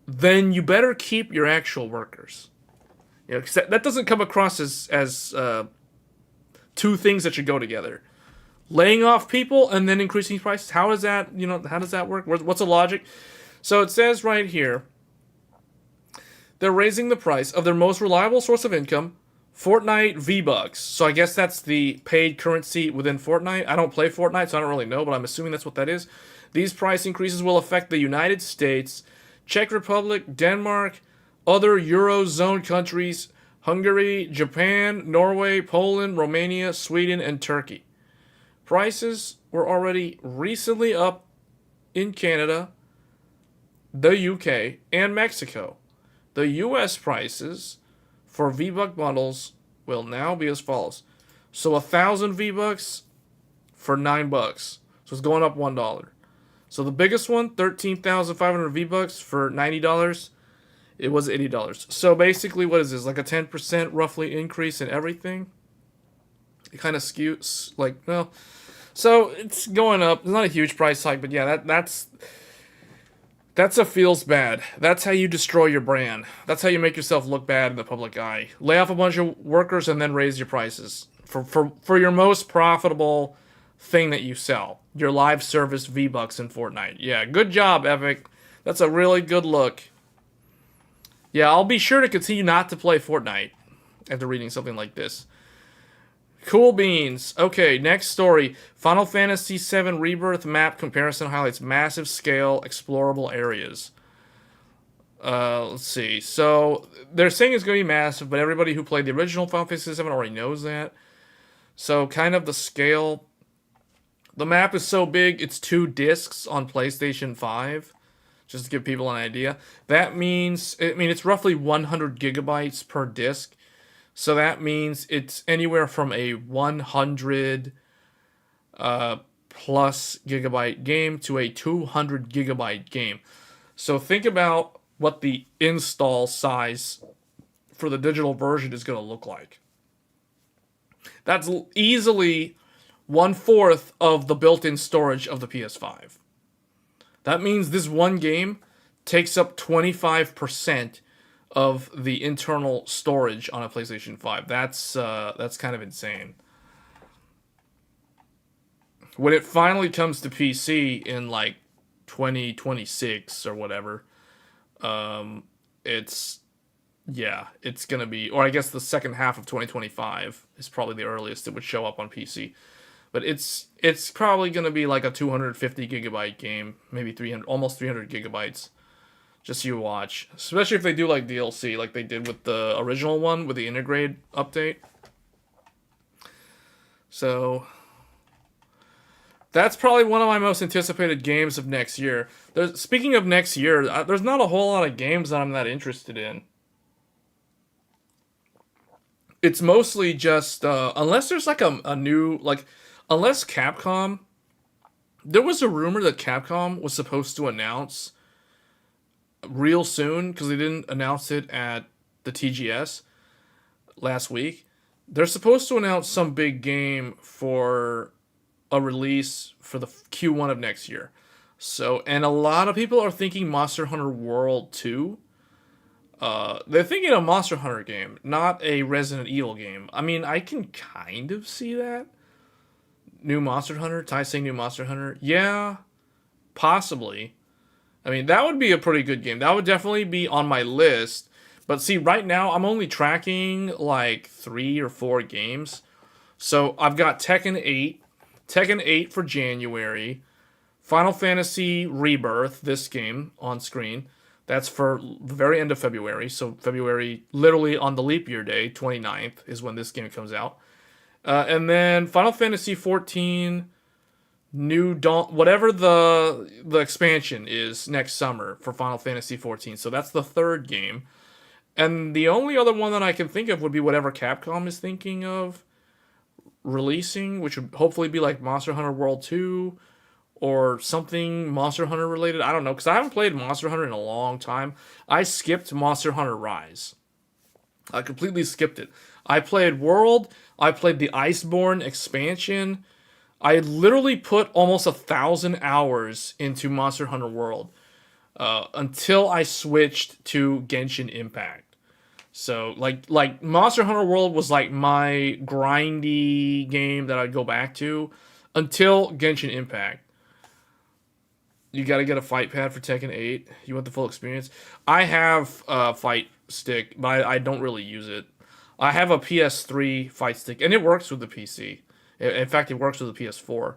then you better keep your actual workers. You know, 'cause that doesn't come across as two things that should go together. Laying off people and then increasing prices. How does that work? What's the logic? So it says right here, they're raising the price of their most reliable source of income, Fortnite V-Bucks. So I guess that's the paid currency within Fortnite. I don't play Fortnite, so I don't really know, but I'm assuming that's what that is. These price increases will affect the United States, Czech Republic, Denmark, other Eurozone countries, Hungary, Japan, Norway, Poland, Romania, Sweden, and Turkey. Prices were already recently up in Canada, the UK, and Mexico. The US prices for V-Buck bundles will now be as follows. So 1,000 V-Bucks for $9. So it's going up $1. So the biggest one, 13,500 V-Bucks for $90. It was $80. So basically, what is this? Like a 10% roughly increase in everything? It kind of skews, like, well, so it's going up. It's not a huge price hike, but yeah, that's a feels bad. That's how you destroy your brand. That's how you make yourself look bad in the public eye. Lay off a bunch of workers and then raise your prices for your most profitable thing that you sell. Your live service V-Bucks in Fortnite. Yeah, good job, Epic. That's a really good look. Yeah, I'll be sure to continue not to play Fortnite after reading something like this. Cool beans. Okay, next story. Final Fantasy VII Rebirth map comparison highlights massive scale explorable areas. Let's see. So, they're saying it's going to be massive, but everybody who played the original Final Fantasy VII already knows that. So, kind of the scale. The map is so big, it's 2 discs on PlayStation 5. Just to give people an idea. That means, it's roughly 100 gigabytes per disc. So that means it's anywhere from a 100 plus gigabyte game to a 200 gigabyte game. So think about what the install size for the digital version is going to look like. That's easily 1/4 of the built-in storage of the PS5. That means this one game takes up 25% of the internal storage on a PlayStation 5. That's kind of insane. When it finally comes to PC in like 2026 or whatever, it's gonna be, or I guess the second half of 2025 is probably the earliest it would show up on PC. But it's probably going to be like a 250 gigabyte game, maybe 300, almost 300 gigabytes. Just you watch. Especially if they do like DLC, like they did with the original one, with the Integrate update. So, that's probably one of my most anticipated games of next year. Speaking of next year, there's not a whole lot of games that I'm that interested in. It's mostly just, unless there's like a new, like, unless Capcom, there was a rumor that Capcom was supposed to announce real soon, because they didn't announce it at the TGS last week. They're supposed to announce some big game for a release for the Q1 of next year. So, and a lot of people are thinking Monster Hunter World 2. They're thinking a Monster Hunter game, not a Resident Evil game. I mean, I can kind of see that. New Monster Hunter? Ty saying new Monster Hunter? Yeah, possibly. I mean, that would be a pretty good game. That would definitely be on my list. But see, right now, I'm only tracking like 3 or 4 games. So I've got Tekken 8 for January, Final Fantasy Rebirth, this game on screen. That's for the very end of February. So February, literally on the leap year day, 29th, is when this game comes out. And then Final Fantasy 14, New Dawn, whatever the expansion is next summer for Final Fantasy 14. So that's the 3rd game. And the only other one that I can think of would be whatever Capcom is thinking of releasing, which would hopefully be like Monster Hunter World 2 or something Monster Hunter related. I don't know, because I haven't played Monster Hunter in a long time. I skipped Monster Hunter Rise. I completely skipped it. I played World. I played the Iceborne expansion. I literally put almost 1,000 hours into Monster Hunter World until I switched to Genshin Impact. So, like Monster Hunter World was like my grindy game that I'd go back to until Genshin Impact. You gotta get a fight pad for Tekken 8. You want the full experience? I have a fight stick, but I don't really use it. I have a PS3 fight stick, and it works with the PC. In fact, it works with the PS4.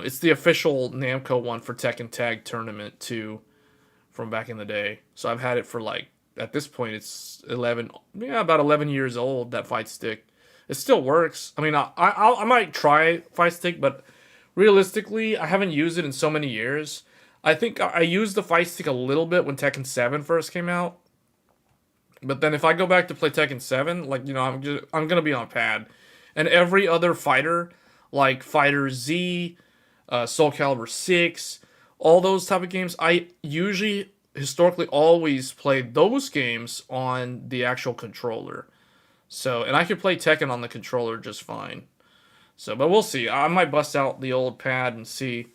It's the official Namco one for Tekken Tag Tournament 2 from back in the day. So I've had it for like, at this point, it's about 11 years old, that fight stick. It still works. I mean, I might try fight stick, but realistically, I haven't used it in so many years. I think I used the fight stick a little bit when Tekken 7 first came out. But then if I go back to play Tekken 7, like, I'm going to be on pad. And every other fighter, like Fighter Z, Soul Calibur 6, all those type of games, I usually, historically, always played those games on the actual controller. So, and I could play Tekken on the controller just fine. So, but we'll see. I might bust out the old pad and see,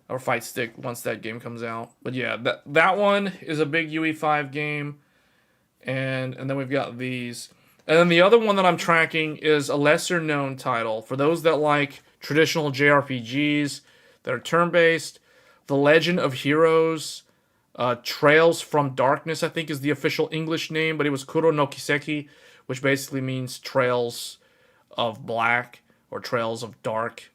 or fight stick once that game comes out. But yeah, that one is a big UE5 game. And then we've got these. And then the other one that I'm tracking is a lesser known title. For those that like traditional JRPGs that are turn-based, The Legend of Heroes, Trails from Darkness, I think is the official English name, but it was Kuro no Kiseki, which basically means Trails of Black or Trails of Dark.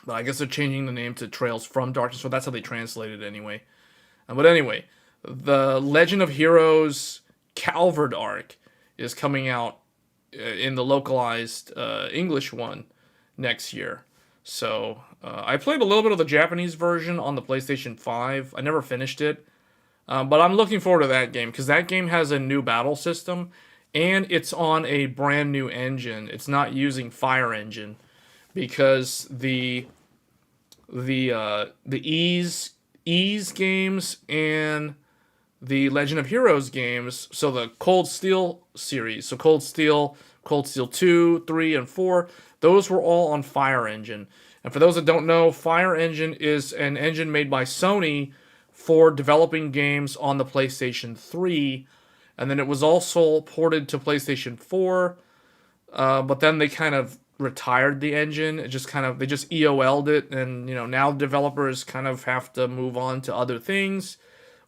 But I guess they're changing the name to Trails from Darkness, so that's how they translate it anyway. But anyway, The Legend of Heroes Calvard Arc is coming out in the localized English one next year. So I played a little bit of the Japanese version on the PlayStation 5. I never finished it. But I'm looking forward to that game because that game has a new battle system and it's on a brand new engine. It's not using Fire Engine because the Ease games and the Legend of Heroes games, so the Cold Steel series, so Cold Steel 2, 3, and 4, those were all on Fire Engine. And for those that don't know, Fire Engine is an engine made by Sony for developing games on the PlayStation 3, and then it was also ported to PlayStation 4, but then they kind of retired the engine. They just EOL'd it, and now developers kind of have to move on to other things,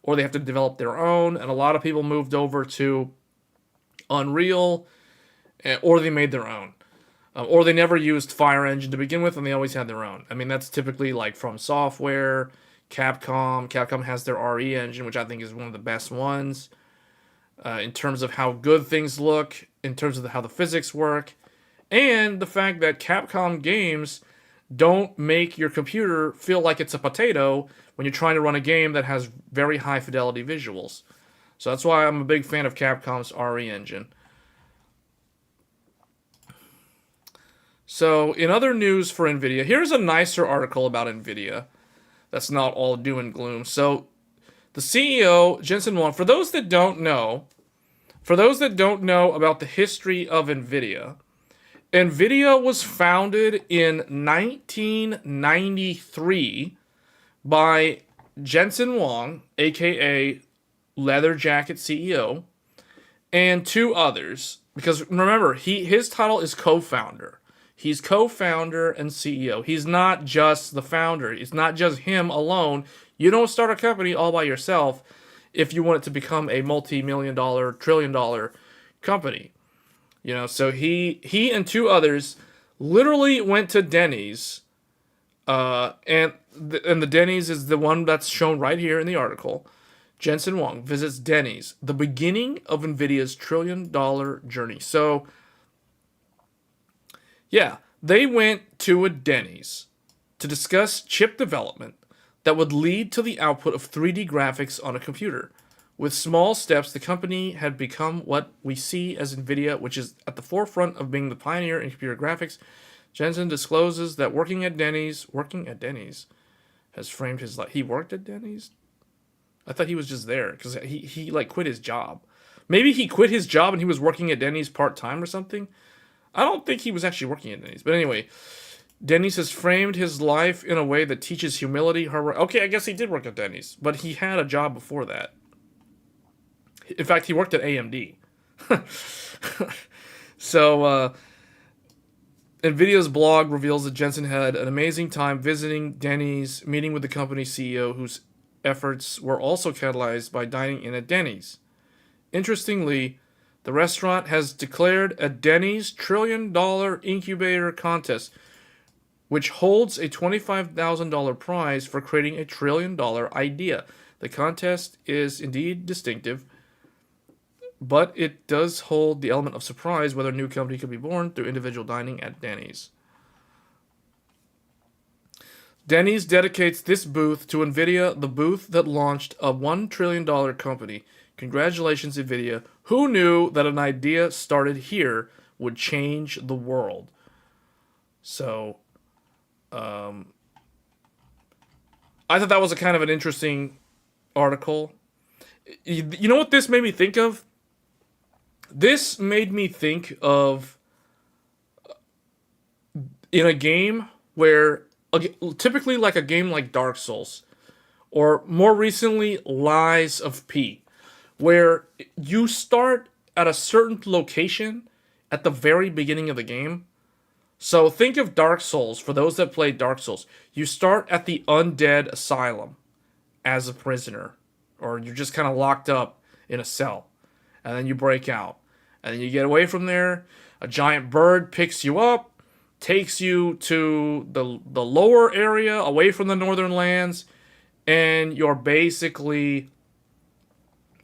or they have to develop their own, and a lot of people moved over to Unreal, or they made their own. Or they never used Fire Engine to begin with, and they always had their own. I mean, that's typically like From Software, Capcom. Capcom has their RE engine, which I think is one of the best ones. In terms of how good things look, in terms of how the physics work, and the fact that Capcom games don't make your computer feel like it's a potato when you're trying to run a game that has very high fidelity visuals. So that's why I'm a big fan of Capcom's RE engine. So in other news for Nvidia, here's a nicer article about Nvidia that's not all doom and gloom. So the CEO, Jensen Huang, for those that don't know about the history of Nvidia, Nvidia was founded in 1993 by Jensen Huang, aka Leather Jacket CEO, and two others. Because remember, his title is co-founder. He's co-founder and CEO. He's not just the founder. It's not just him alone. You don't start a company all by yourself if you want it to become a multi-million-dollar, trillion-dollar company. So he and two others literally went to Denny's, and the Denny's is the one that's shown right here in the article. Jensen Huang visits Denny's, the beginning of Nvidia's trillion-dollar journey. So, yeah, they went to a Denny's to discuss chip development that would lead to the output of 3D graphics on a computer. With small steps, the company had become what we see as Nvidia, which is at the forefront of being the pioneer in computer graphics. Jensen discloses that working at Denny's has framed his life. He worked at Denny's? I thought he was just there because he quit his job. Maybe he quit his job and he was working at Denny's part-time or something. I don't think he was actually working at Denny's. But anyway, Denny's has framed his life in a way that teaches humility, hard work. Okay, I guess he did work at Denny's, but he had a job before that. In fact, he worked at AMD. So, Nvidia's blog reveals that Jensen had an amazing time visiting Denny's, meeting with the company's CEO, whose efforts were also catalyzed by dining in at Denny's. Interestingly, the restaurant has declared a Denny's $1 trillion incubator contest, which holds a $25,000 prize for creating a $1 trillion idea. The contest is indeed distinctive, but it does hold the element of surprise whether a new company could be born through individual dining at Denny's. Denny's dedicates this booth to Nvidia, the booth that launched a $1 trillion company. Congratulations, Nvidia. Who knew that an idea started here would change the world? So, I thought that was a kind of an interesting article. You know what this made me think of? This made me think of in a game where, typically like a game like Dark Souls, or more recently Lies of P, where you start at a certain location at the very beginning of the game. So think of Dark Souls, for those that play Dark Souls. You start at the undead asylum as a prisoner, or you're just kind of locked up in a cell, and then you break out, and then you get away from there. A giant bird picks you up, takes you to the lower area, away from the northern lands, and you're basically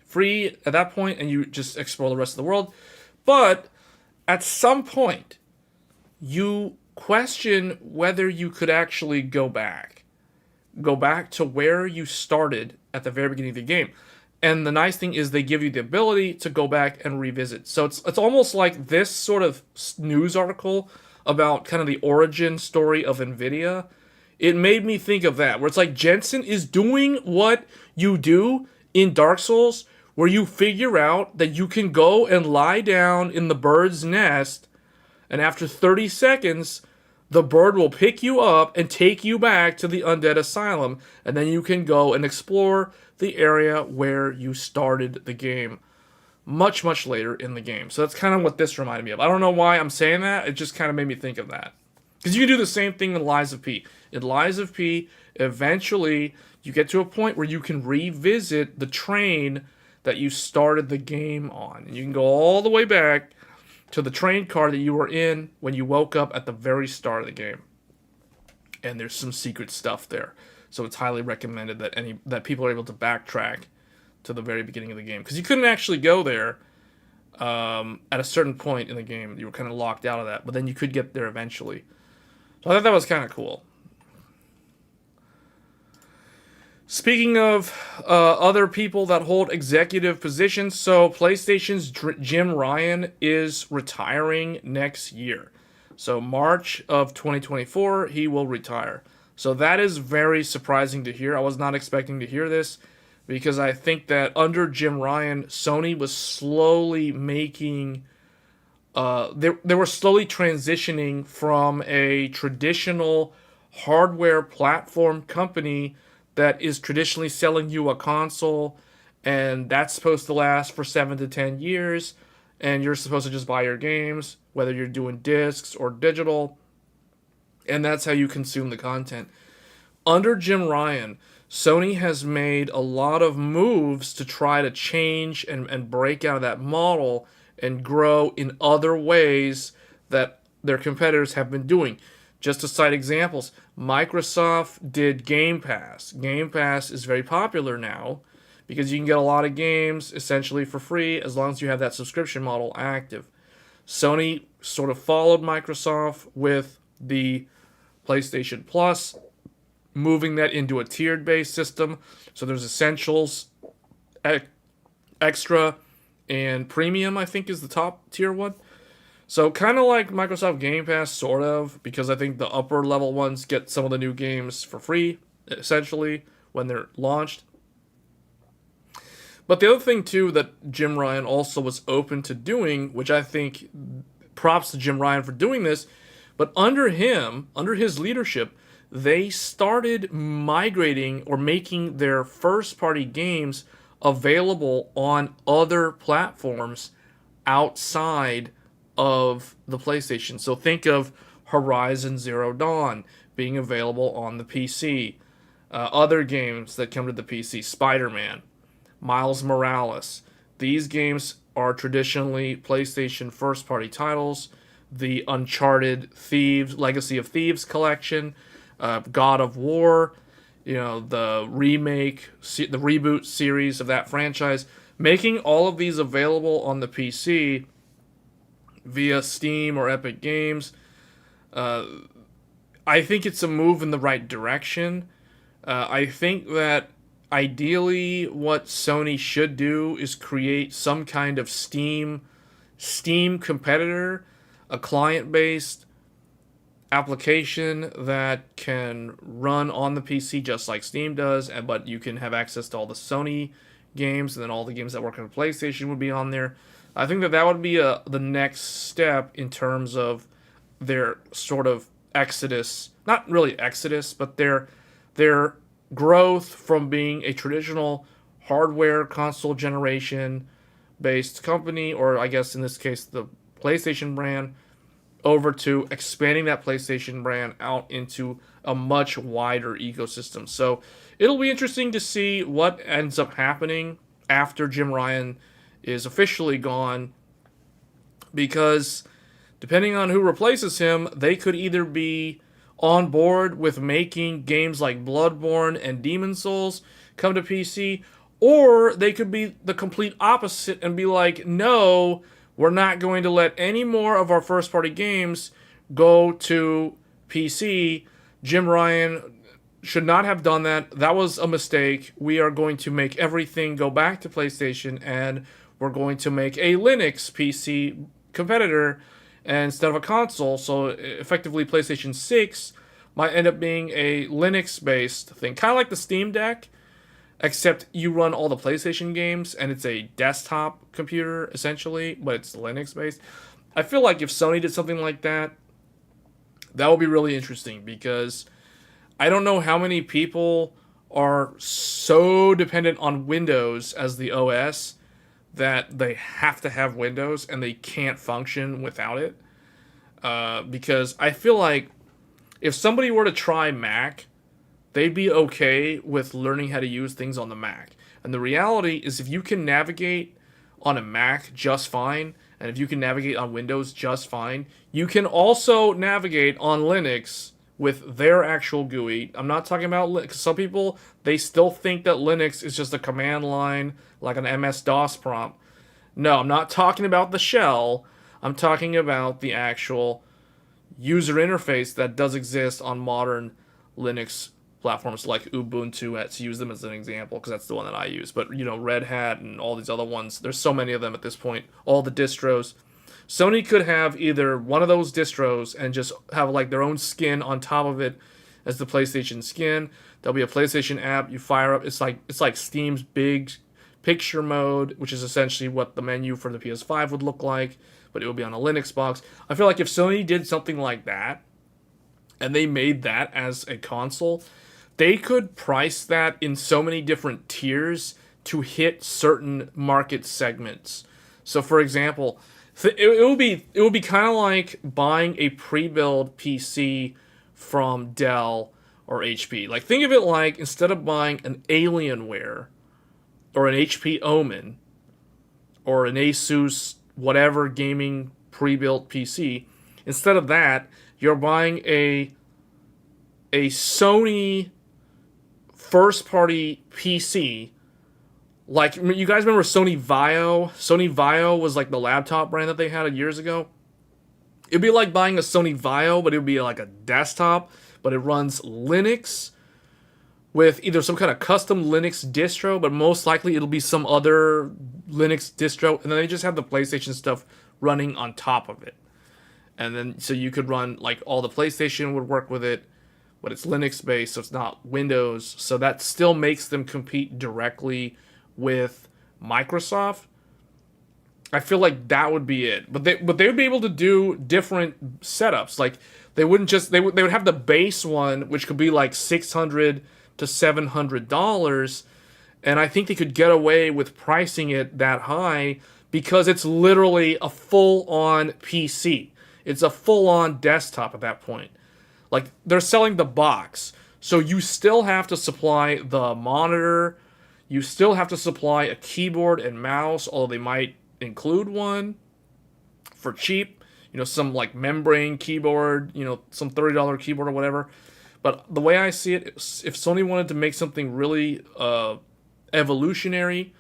free at that point, and you just explore the rest of the world. But at some point, you question whether you could actually go back to where you started at the very beginning of the game. And the nice thing is they give you the ability to go back and revisit. So it's almost like this sort of news article about kind of the origin story of Nvidia. It made me think of that, where it's like Jensen is doing what you do in Dark Souls, where you figure out that you can go and lie down in the bird's nest, and after 30 seconds, the bird will pick you up and take you back to the undead asylum, and then you can go and explore the area where you started the game much, much later in the game. So that's kind of what this reminded me of. I don't know why I'm saying that. It just kind of made me think of that. Because you can do the same thing in Lies of P. In Lies of P, eventually, you get to a point where you can revisit the train that you started the game on. And you can go all the way back to the train car that you were in when you woke up at the very start of the game. And there's some secret stuff there. So it's highly recommended that people are able to backtrack to the very beginning of the game. Because you couldn't actually go there at a certain point in the game. You were kind of locked out of that. But then you could get there eventually. So I thought that was kind of cool. Speaking of other people that hold executive positions, so PlayStation's Jim Ryan is retiring next year. So March of 2024, he will retire. So that is very surprising to hear. I was not expecting to hear this, because I think that under Jim Ryan, Sony was slowly making... They were slowly transitioning from a traditional hardware platform company that is traditionally selling you a console, and that's supposed to last for 7 to 10 years, and you're supposed to just buy your games, whether you're doing discs or digital, and that's how you consume the content. Under Jim Ryan, Sony has made a lot of moves to try to change and break out of that model and grow in other ways that their competitors have been doing. Just to cite examples, Microsoft did Game Pass. Game Pass is very popular now because you can get a lot of games essentially for free as long as you have that subscription model active. Sony sort of followed Microsoft with the PlayStation Plus, moving that into a tiered-based system. So there's Essentials, Extra, and Premium, I think, is the top tier one. So kind of like Microsoft Game Pass, sort of, because I think the upper level ones get some of the new games for free, essentially, when they're launched. But the other thing, too, that Jim Ryan also was open to doing, which I think props to Jim Ryan for doing this, but under him, under his leadership, they started migrating or making their first-party games available on other platforms outside of the PlayStation. So think of Horizon Zero Dawn being available on the PC. Other games that come to the PC, Spider-Man, Miles Morales. These games are traditionally PlayStation first-party titles. The Uncharted Legacy of Thieves collection, God of War, the reboot series of that franchise, making all of these available on the PC via Steam or Epic Games. I I think it's a move in the right direction. I think that ideally what Sony should do is create some kind of Steam competitor, a client-based application that can run on the PC just like Steam does, but you can have access to all the Sony games, and then all the games that work on PlayStation would be on there. I think that would be the next step in terms of their sort of exodus, not really exodus, but their growth from being a traditional hardware console generation based company, or I guess in this case the PlayStation brand, over to expanding that PlayStation brand out into a much wider ecosystem. So it'll be interesting to see what ends up happening after Jim Ryan is officially gone, because depending on who replaces him, they could either be on board with making games like Bloodborne and Demon Souls come to PC, or they could be the complete opposite and be like, no, we're not going to let any more of our first-party games go to PC. Jim Ryan should not have done that. That was a mistake. We are going to make everything go back to PlayStation, and we're going to make a Linux PC competitor instead of a console. So effectively, PlayStation 6 might end up being a Linux-based thing, kind of like the Steam Deck, except you run all the PlayStation games, and it's a desktop computer, essentially, but it's Linux-based. I feel like if Sony did something like that, that would be really interesting, because I don't know how many people are so dependent on Windows as the OS that they have to have Windows and they can't function without it. Because I feel like if somebody were to try Mac, they'd be okay with learning how to use things on the Mac. And the reality is, if you can navigate on a Mac just fine, and if you can navigate on Windows just fine, you can also navigate on Linux with their actual GUI. I'm not talking about Linux. Some people, they still think that Linux is just a command line, like an MS-DOS prompt. No, I'm not talking about the shell. I'm talking about the actual user interface that does exist on modern Linux platforms like Ubuntu. Let's use them as an example, because that's the one that I use. But, Red Hat and all these other ones, there's so many of them at this point, all the distros. Sony could have either one of those distros and just have like their own skin on top of it as the PlayStation skin. There'll be a PlayStation app you fire up. It's like Steam's big picture mode, which is essentially what the menu for the PS5 would look like, but it would be on a Linux box. I feel like if Sony did something like that, and they made that as a console, they could price that in so many different tiers to hit certain market segments. So, for example, it would be kind of like buying a pre-built PC from Dell or HP. Like, think of it like, instead of buying an Alienware or an HP Omen or an Asus whatever gaming pre-built PC, instead of that, you're buying a Sony first-party PC. Like, you guys remember Sony Vaio? Sony Vaio was like the laptop brand that they had years ago. It'd be like buying a Sony Vaio, but it would be like a desktop, but it runs Linux with either some kind of custom Linux distro, but most likely it'll be some other Linux distro, and then they just have the PlayStation stuff running on top of it. And then, so you could run, like, all the PlayStation would work with it, but it's Linux-based, so it's not Windows. So that still makes them compete directly with Microsoft. I feel like that would be it. But they would be able to do different setups. Like, they wouldn't just... They would have the base one, which could be like $600 to $700, and I think they could get away with pricing it that high because it's literally a full-on PC. It's a full-on desktop at that point. Like, they're selling the box, so you still have to supply the monitor, you still have to supply a keyboard and mouse, although they might include one for cheap, some like membrane keyboard, some $30 keyboard or whatever. But the way I see it, if Sony wanted to make something really evolutionary,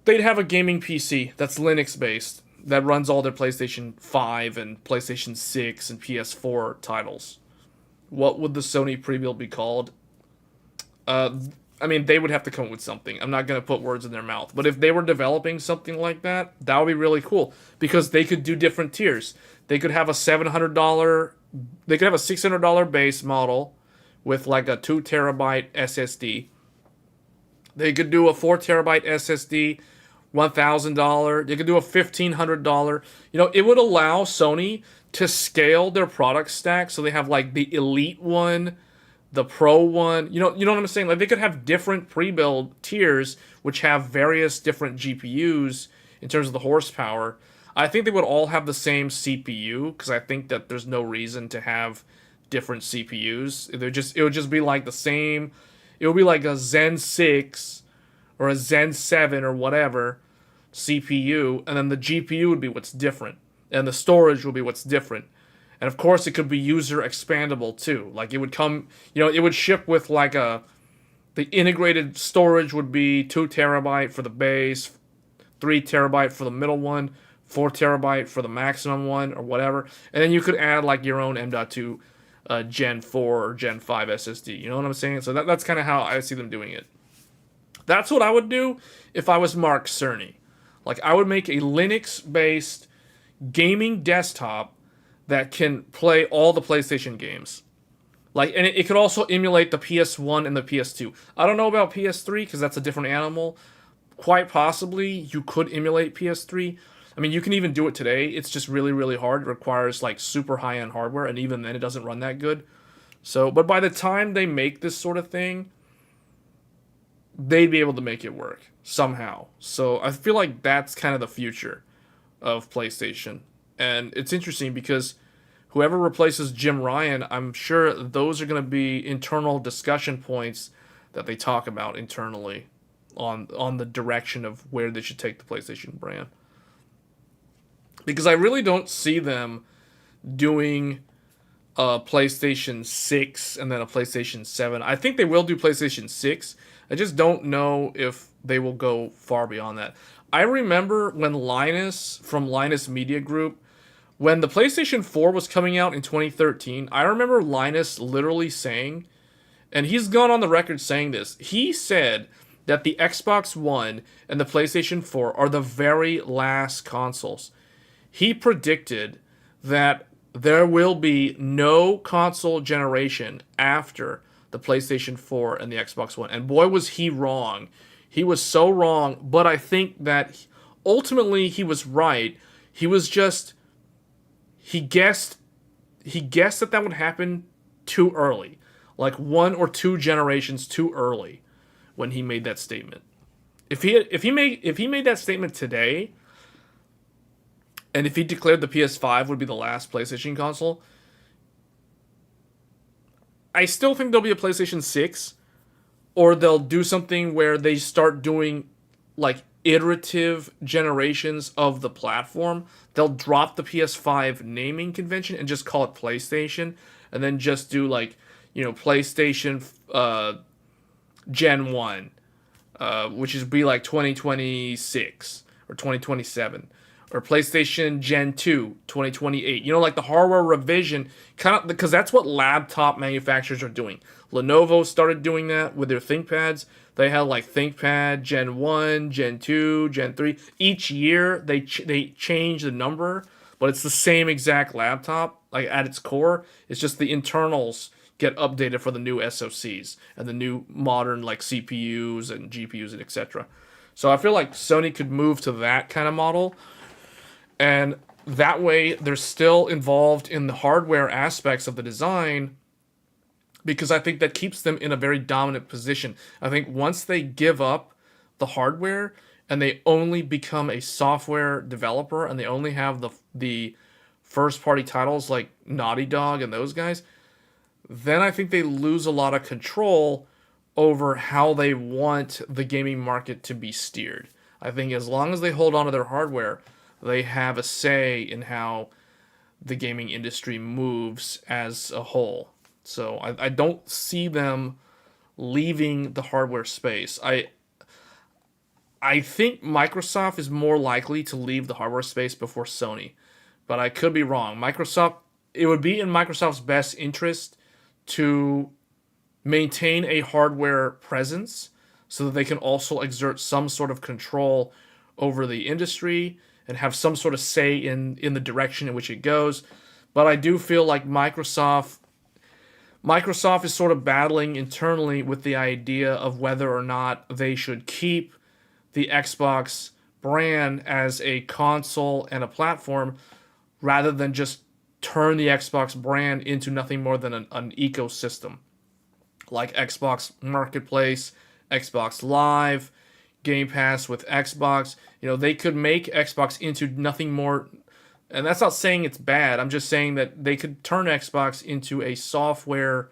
they'd have a gaming PC that's Linux-based, that runs all their PlayStation 5 and PlayStation 6 and PS4 titles. what would the Sony pre-build be called? I mean, they would have to come up with something. I'm not going to put words in their mouth. But if they were developing something like that, that would be really cool. Because they could do different tiers. They could have a $700... They could have a $600 base model with like a 2 terabyte SSD. They could do a 4 terabyte SSD, $1,000. They could do a $1,500. You know, it would allow Sony to scale their product stack. So they have like the Elite one, the Pro one, you know what I'm saying? Like they could have different pre-build tiers which have various different GPUs in terms of the horsepower. I think they would all have the same CPU because I think that there's no reason to have different CPUs. It would just be like the same. It would be like a Zen 6 or a Zen 7 or whatever CPU, and then the GPU would be what's different, and the storage would be what's different. And of course, it could be user expandable too. Like it would come, it would ship with like the integrated storage would be 2 terabyte for the base, 3 terabyte for the middle one, 4 terabyte for the maximum one or whatever. And then you could add like your own M.2 Gen 4 or Gen 5 SSD. You know what I'm saying? So that's kind of how I see them doing it. That's what I would do if I was Mark Cerny. Like I would make a Linux-based gaming desktop that can play all the PlayStation games. Like, and it could also emulate the PS1 and the PS2. I don't know about PS3 because that's a different animal. Quite possibly, you could emulate PS3. I mean, you can even do it today. It's just really, really hard. It requires like super high-end hardware, and even then, it doesn't run that good. So, but by the time they make this sort of thing, they'd be able to make it work somehow. So I feel like that's kind of the future of PlayStation. And it's interesting because whoever replaces Jim Ryan, I'm sure those are going to be internal discussion points that they talk about internally on the direction of where they should take the PlayStation brand. Because I really don't see them doing a PlayStation 6 and then a PlayStation 7. I think they will do PlayStation 6. I just don't know if they will go far beyond that. I remember when Linus from Linus Media Group, when the PlayStation 4 was coming out in 2013, I remember Linus literally saying, and he's gone on the record saying this, he said that the Xbox One and the PlayStation 4 are the very last consoles. He predicted that there will be no console generation after the PlayStation 4 and the Xbox One. And boy, was he wrong. He was so wrong, but I think that ultimately he was right. He was just... He guessed that would happen too early. Like 1 or 2 generations too early when he made that statement. If he made that statement today, and if he declared the PS5 would be the last PlayStation console, I still think there'll be a PlayStation 6, or they'll do something where they start doing like iterative generations of the platform. They'll drop the PS5 naming convention and just call it PlayStation, and then just do like, PlayStation Gen 1, which is be like 2026 or 2027. Or PlayStation Gen 2, 2028. Like the hardware revision, kind of, because that's what laptop manufacturers are doing. Lenovo started doing that with their ThinkPads. They had like ThinkPad Gen 1, Gen 2, Gen 3. Each year, they change the number, but it's the same exact laptop, like at its core. It's just the internals get updated for the new SoCs and the new modern like CPUs and GPUs and etc. So I feel like Sony could move to that kind of model. And that way, they're still involved in the hardware aspects of the design, because I think that keeps them in a very dominant position. I think once they give up the hardware and they only become a software developer and they only have the first-party titles like Naughty Dog and those guys, then I think they lose a lot of control over how they want the gaming market to be steered. I think as long as they hold on to their hardware, they have a say in how the gaming industry moves as a whole. So I don't see them leaving the hardware space. I think Microsoft is more likely to leave the hardware space before Sony, but I could be wrong. It would be in Microsoft's best interest to maintain a hardware presence so that they can also exert some sort of control over the industry and have some sort of say in the direction in which it goes. But I do feel like Microsoft is sort of battling internally with the idea of whether or not they should keep the Xbox brand as a console and a platform rather than just turn the Xbox brand into nothing more than an ecosystem like Xbox Marketplace, Xbox Live, Game Pass with Xbox. You know, they could make Xbox into nothing more, and that's not saying it's bad. I'm just saying that they could turn Xbox into a software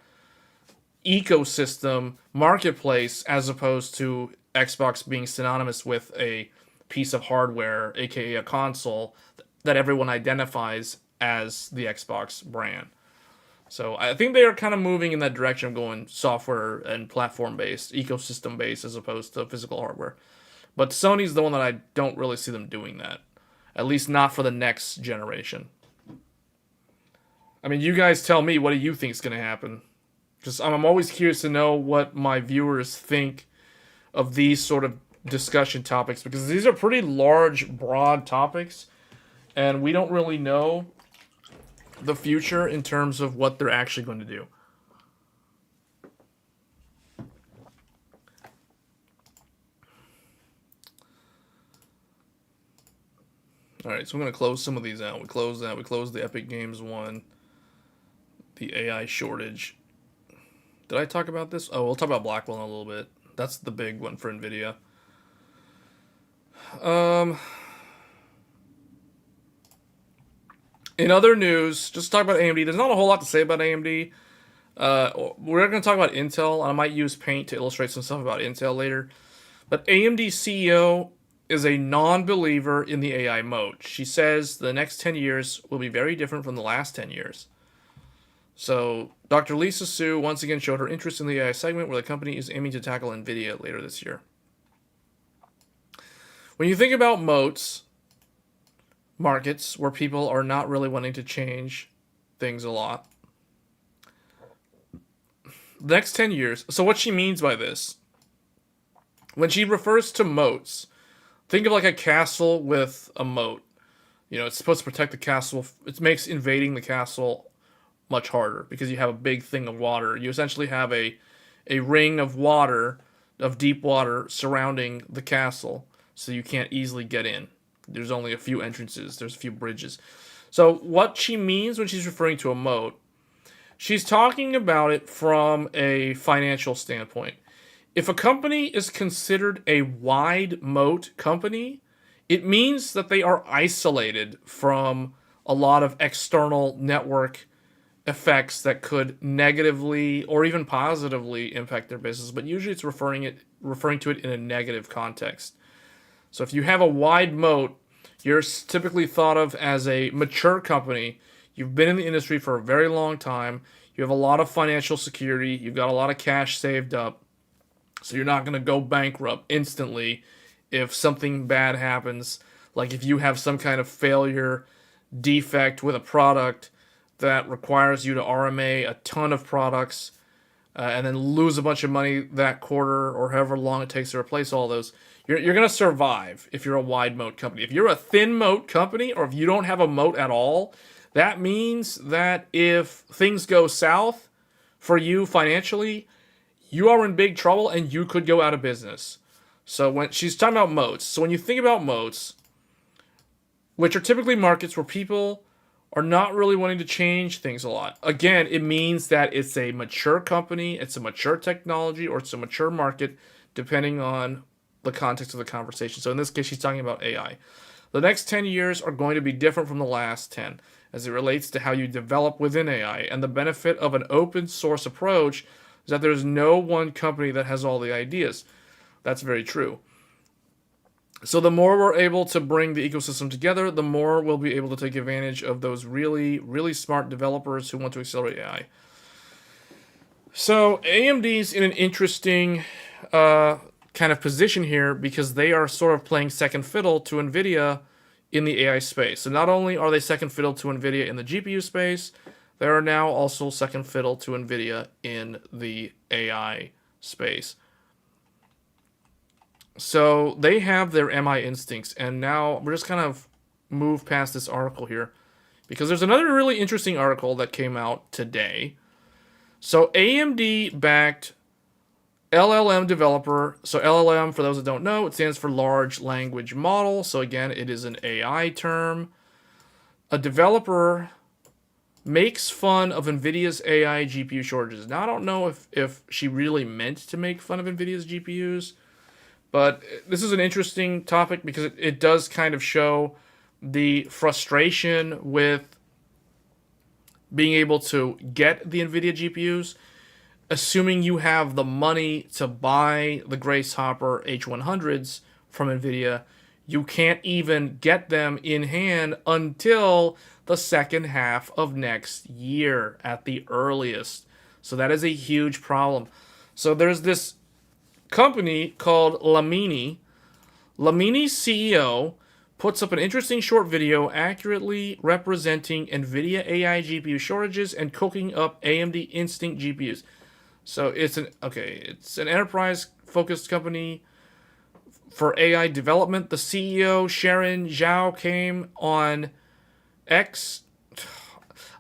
ecosystem marketplace as opposed to Xbox being synonymous with a piece of hardware, aka a console, that everyone identifies as the Xbox brand. So I think they are kind of moving in that direction of going software and platform-based, ecosystem-based, as opposed to physical hardware. But Sony's the one that I don't really see them doing that. At least not for the next generation. I mean, you guys tell me, what do you think is going to happen? Because I'm always curious to know what my viewers think of these sort of discussion topics, because these are pretty large, broad topics, and we don't really know the future in terms of what they're actually going to do. Alright, so we're going to close some of these out. We closed that. We closed the Epic Games one. The AI shortage. Did I talk about this? Oh, we'll talk about Blackwell in a little bit. That's the big one for Nvidia. In other news, just talk about AMD. There's not a whole lot to say about AMD. We're going to talk about Intel, and I might use Paint to illustrate some stuff about Intel later. But AMD CEO is a non-believer in the AI mode. She says the next 10 years will be very different from the last 10 years. So Dr. Lisa Su once again showed her interest in the AI segment, where the company is aiming to tackle Nvidia later this year. When you think about moats, markets where people are not really wanting to change things a lot, the next 10 years, so what she means by this, when she refers to moats, think of like a castle with a moat. You know, it's supposed to protect the castle. It makes invading the castle much harder because you have a big thing of water. You essentially have a ring of water, of deep water, surrounding the castle, so you can't easily get in. There's only a few entrances. There's a few bridges. So what she means when she's referring to a moat, she's talking about it from a financial standpoint. If a company is considered a wide moat company, it means that they are isolated from a lot of external network effects that could negatively or even positively impact their business, but usually it's referring to it in a negative context. So if you have a wide moat, you're typically thought of as a mature company. You've been in the industry for a very long time. You have a lot of financial security. You've got a lot of cash saved up. So you're not going to go bankrupt instantly if something bad happens. Like if you have some kind of failure, defect with a product that requires you to RMA a ton of products and then lose a bunch of money that quarter or however long it takes to replace all those. You're going to survive if you're a wide moat company. If you're a thin moat company, or if you don't have a moat at all, that means that if things go south for you financially, you are in big trouble and you could go out of business. So when she's talking about moats, so when you think about moats, which are typically markets where people are not really wanting to change things a lot. Again, it means that it's a mature company, it's a mature technology, or it's a mature market, depending on the context of the conversation. So in this case, she's talking about AI. The next 10 years are going to be different from the last 10 as it relates to how you develop within AI. And the benefit of an open source approach is that there's no one company that has all the ideas. That's very true. So the more we're able to bring the ecosystem together, the more we'll be able to take advantage of those really, really smart developers who want to accelerate AI. So AMD's in an interesting kind of position here because they are sort of playing second fiddle to Nvidia in the AI space. So not only are they second fiddle to Nvidia in the GPU space, They are now also second fiddle to Nvidia in the AI space. So they have their MI instincts, and now we're just kind of move past this article here because there's another really interesting article that came out today. So AMD backed LLM developer. So LLM, for those that don't know, it stands for large language model. So again, it is an AI term. A developer makes fun of NVIDIA's AI GPU shortages. Now, I don't know if she really meant to make fun of NVIDIA's GPUs, but this is an interesting topic because it does kind of show the frustration with being able to get the NVIDIA GPUs, assuming you have the money to buy the Grace Hopper H100s from NVIDIA. You can't even get them in hand until the second half of next year at the earliest. So that is a huge problem. So there's this company called Lamini. Lamini's CEO puts up an interesting short video accurately representing NVIDIA AI GPU shortages and cooking up AMD Instinct GPUs. So it's an enterprise-focused company for AI development. The CEO, Sharon Zhao, came on X.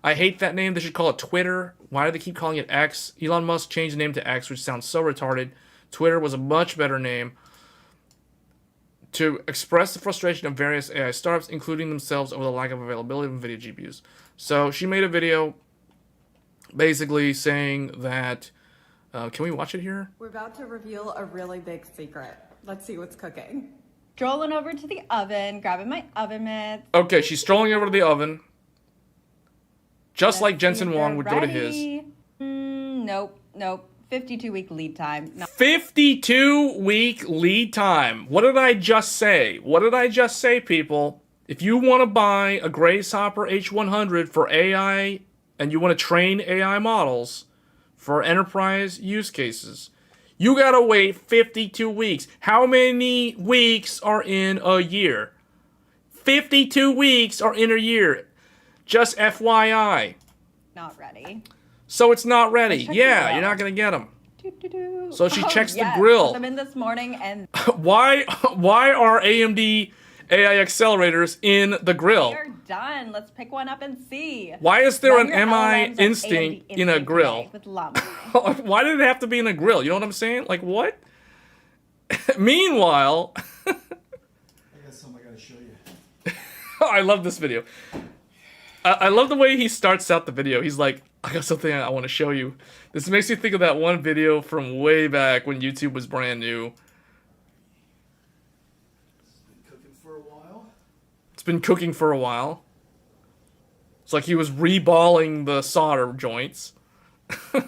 I hate that name. They should call it Twitter. Why do they keep calling it X? Elon Musk changed the name to X, which sounds so retarded. Twitter was a much better name. To express the frustration of various AI startups, including themselves, over the lack of availability of NVIDIA GPUs. So she made a video basically saying that... can we watch it here? We're about to reveal a really big secret. Let's see what's cooking. Strolling over to the oven, grabbing my oven mitts. Okay, she's strolling over to the oven. Just like Jensen Huang would go to his. Nope. 52-week lead time. No. 52-week lead time. What did I just say? People? If you want to buy a Grace Hopper H100 for AI and you want to train AI models for enterprise use cases, you gotta wait 52 weeks. How many weeks are in a year? 52 weeks are in a year. Just FYI. Not ready. So it's not ready. Yeah, you're you're not gonna get them. Doo-doo-doo. So she checks the Yes, grill. put them in this morning and Why are AMD AI accelerators in the grill? they're done. Let's pick one up and see. Why is there Run an your MI LLMs on instinct AMD in a Instinct grill? today with Llama. Why did it have to be in a grill? You know what I'm saying? Like, what? Meanwhile... I got something I gotta show you. I love this video. I love the way he starts out the video. He's like, I got something I want to show you. This makes me think of that one video from way back when YouTube was brand new. It's been cooking for a while. It's like he was reballing the solder joints. Okay,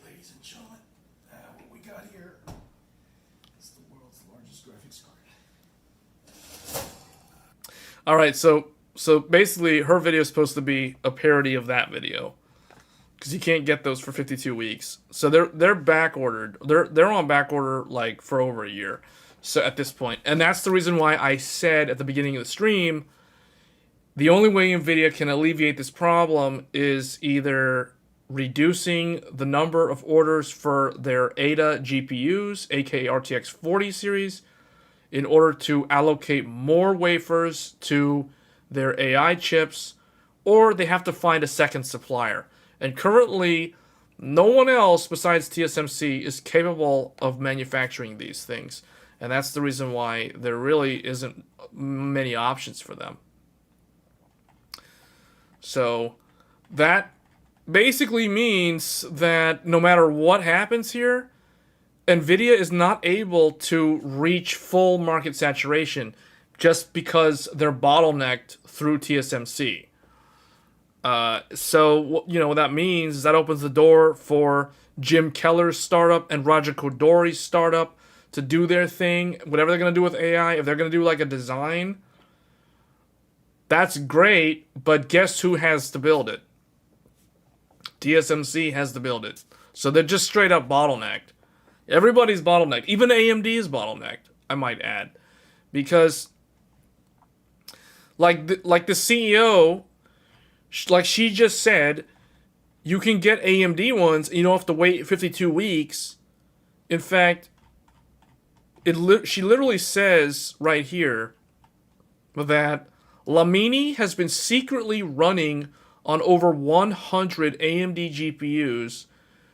ladies and gentlemen, what we got here is the world's largest graphics card. All right, so basically her video is supposed to be a parody of that video because you can't get those for 52 weeks. So they're back ordered. They're on back order like for over a year. So at this point, and that's the reason why I said at the beginning of the stream, the only way Nvidia can alleviate this problem is either reducing the number of orders for their Ada GPUs, aka RTX 40 series, in order to allocate more wafers to their AI chips, or they have to find a second supplier. And currently, no one else besides TSMC is capable of manufacturing these things. And that's the reason why there really isn't many options for them. So that basically means that no matter what happens here, Nvidia is not able to reach full market saturation just because they're bottlenecked through TSMC. So, you know, what that means is that opens the door for Jim Keller's startup and Roger Kodori's startup to do their thing. Whatever they're going to do with AI, if they're going to do like a design, that's great, but guess who has to build it? TSMC has to build it. So they're just straight up bottlenecked. Everybody's bottlenecked. Even AMD is bottlenecked, I might add. Because Like the CEO, like she just said, you can get AMD ones and you don't have to wait 52 weeks. In fact, she literally says right here that Lamini has been secretly running on over 100 AMD GPUs.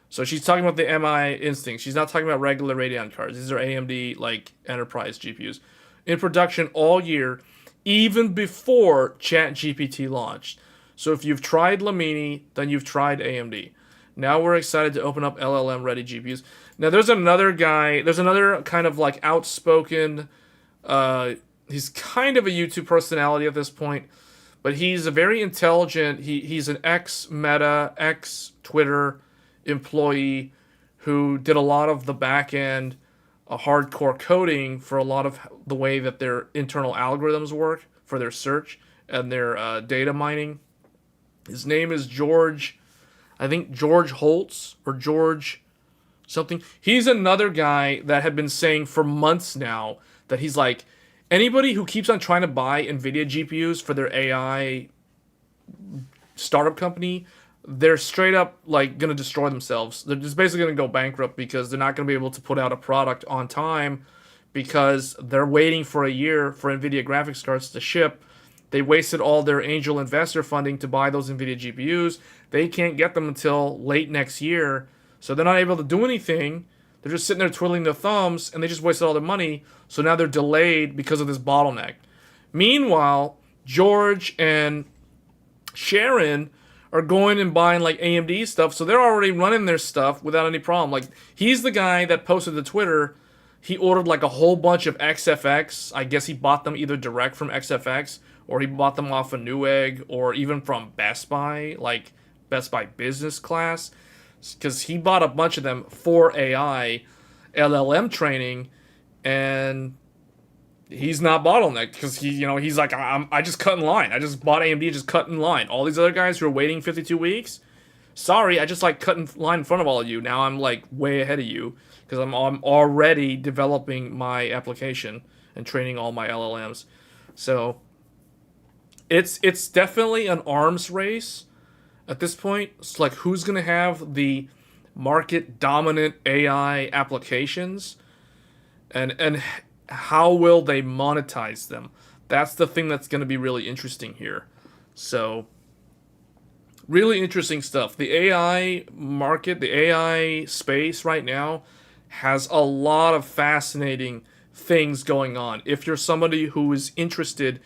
So she's talking about the MI Instinct. She's not talking about regular Radeon cards. These are AMD like enterprise GPUs in production all year, even before ChatGPT launched. So if you've tried Lamini, then you've tried AMD. Now we're excited to open up LLM ready GPUs. Now there's another guy. There's another kind of like outspoken. He's kind of a YouTube personality at this point, but he's a very intelligent. He's an ex-Meta, ex-Twitter employee who did a lot of the back end, hardcore coding for a lot of the way that their internal algorithms work for their search and their data mining. His name is George, I think George Holtz or George something. He's another guy that had been saying for months now that he's like, anybody who keeps on trying to buy Nvidia GPUs for their AI startup company, they're straight up like going to destroy themselves. They're just basically going to go bankrupt because they're not going to be able to put out a product on time because they're waiting for a year for Nvidia graphics cards to ship. They wasted all their angel investor funding to buy those Nvidia GPUs. They can't get them until late next year, so they're not able to do anything. They're just sitting there twiddling their thumbs, and they just wasted all their money, so now they're delayed because of this bottleneck. Meanwhile, George and Sharon are going and buying like AMD stuff, so they're already running their stuff without any problem. Like, he's the guy that posted to Twitter, he ordered like a whole bunch of XFX. I guess he bought them either direct from XFX, or he bought them off of Newegg, or even from Best Buy, like Best Buy Business Class, because he bought a bunch of them for AI, LLM training, and he's not bottlenecked because he's like, I just cut in line. I just bought AMD, just cut in line. All these other guys who are waiting 52 weeks, sorry, I just like cut in line in front of all of you. Now I'm like way ahead of you because I'm already developing my application and training all my LLMs. So it's definitely an arms race at this point. It's like, who's going to have the market dominant AI applications, and how will they monetize them? That's the thing that's going to be really interesting here. So really interesting stuff. The AI market, the AI space right now has a lot of fascinating things going on. If you're somebody who is interested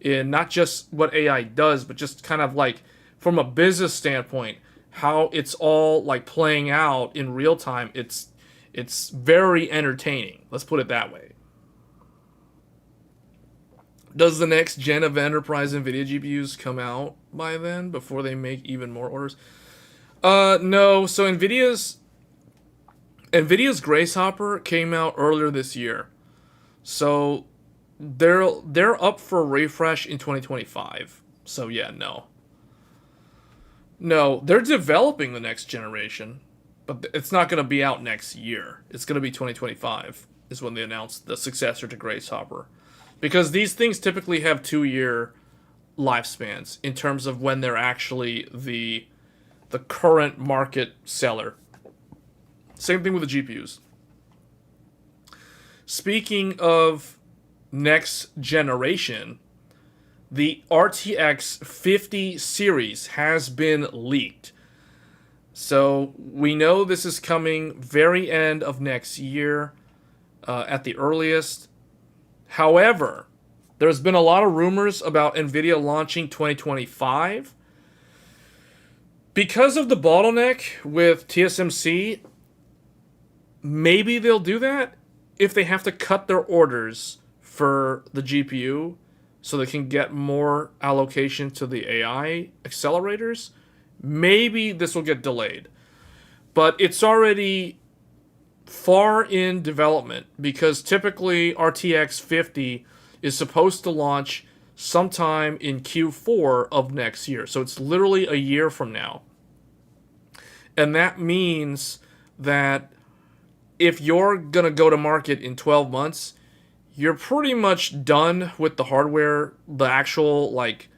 in not just what AI does, but just kind of like from a business standpoint, how it's all like playing out in real time, it's very entertaining. Let's put it that way. Does the next gen of enterprise Nvidia GPUs come out by then, before they make even more orders? No. So Nvidia's Grace Hopper came out earlier this year. So they're up for a refresh in 2025. So yeah, no. No, they're developing the next generation, but it's not going to be out next year. It's going to be 2025 is when they announce the successor to Grace Hopper. Because these things typically have 2-year lifespans in terms of when they're actually the current market seller. Same thing with the GPUs. Speaking of next generation, the RTX 50 series has been leaked. So we know this is coming very end of next year at the earliest. However, there's been a lot of rumors about Nvidia launching 2025. Because of the bottleneck with TSMC, maybe they'll do that if they have to cut their orders for the GPU so they can get more allocation to the AI accelerators. Maybe this will get delayed. But it's already far in development, because typically RTX 50 is supposed to launch sometime in Q4 of next year. So it's literally a year from now. And that means that if you're going to go to market in 12 months, you're pretty much done with the hardware, the actual, like,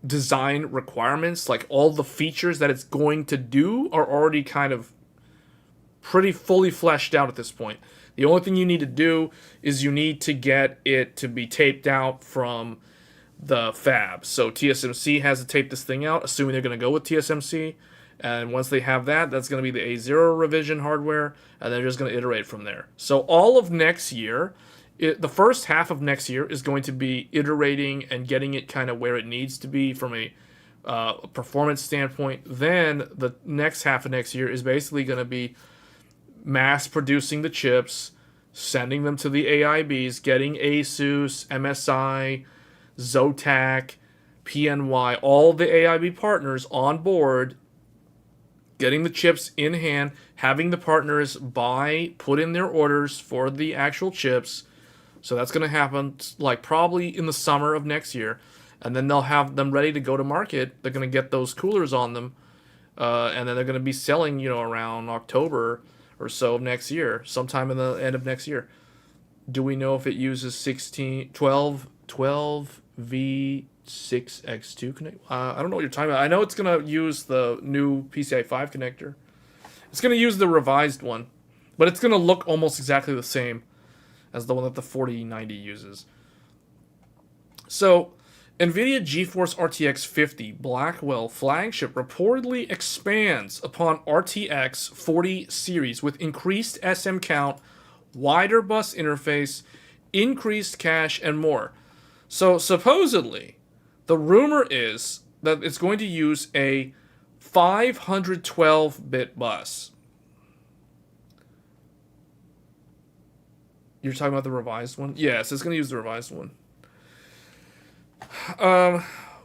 design requirements. Like, all the features that it's going to do are already kind of pretty fully fleshed out at this point. The only thing you need to do is you need to get it to be taped out from the fab. So TSMC has to tape this thing out, assuming they're going to go with TSMC. And once they have that, that's going to be the A0 revision hardware, and they're just going to iterate from there. So all of next year, the first half of next year is going to be iterating and getting it kind of where it needs to be from a performance standpoint. Then the next half of next year is basically going to be mass producing the chips, sending them to the AIBs, getting ASUS, MSI, Zotac, PNY, all the AIB partners on board, getting the chips in hand, having the partners put in their orders for the actual chips. So that's going to happen like probably in the summer of next year. And then they'll have them ready to go to market. They're going to get those coolers on them. And then they're going to be selling, around October or so of next year, sometime in the end of next year. Do we know if it uses 12 V6X2 connect? I don't know what you're talking about. I know it's going to use the new PCI 5 connector. It's going to use the revised one, but it's going to look almost exactly the same as the one that the 4090 uses. So, Nvidia GeForce RTX 50 Blackwell flagship reportedly expands upon RTX 40 series with increased SM count, wider bus interface, increased cache, and more. So supposedly, the rumor is that it's going to use a 512-bit bus. You're talking about the revised one? Yes, it's going to use the revised one.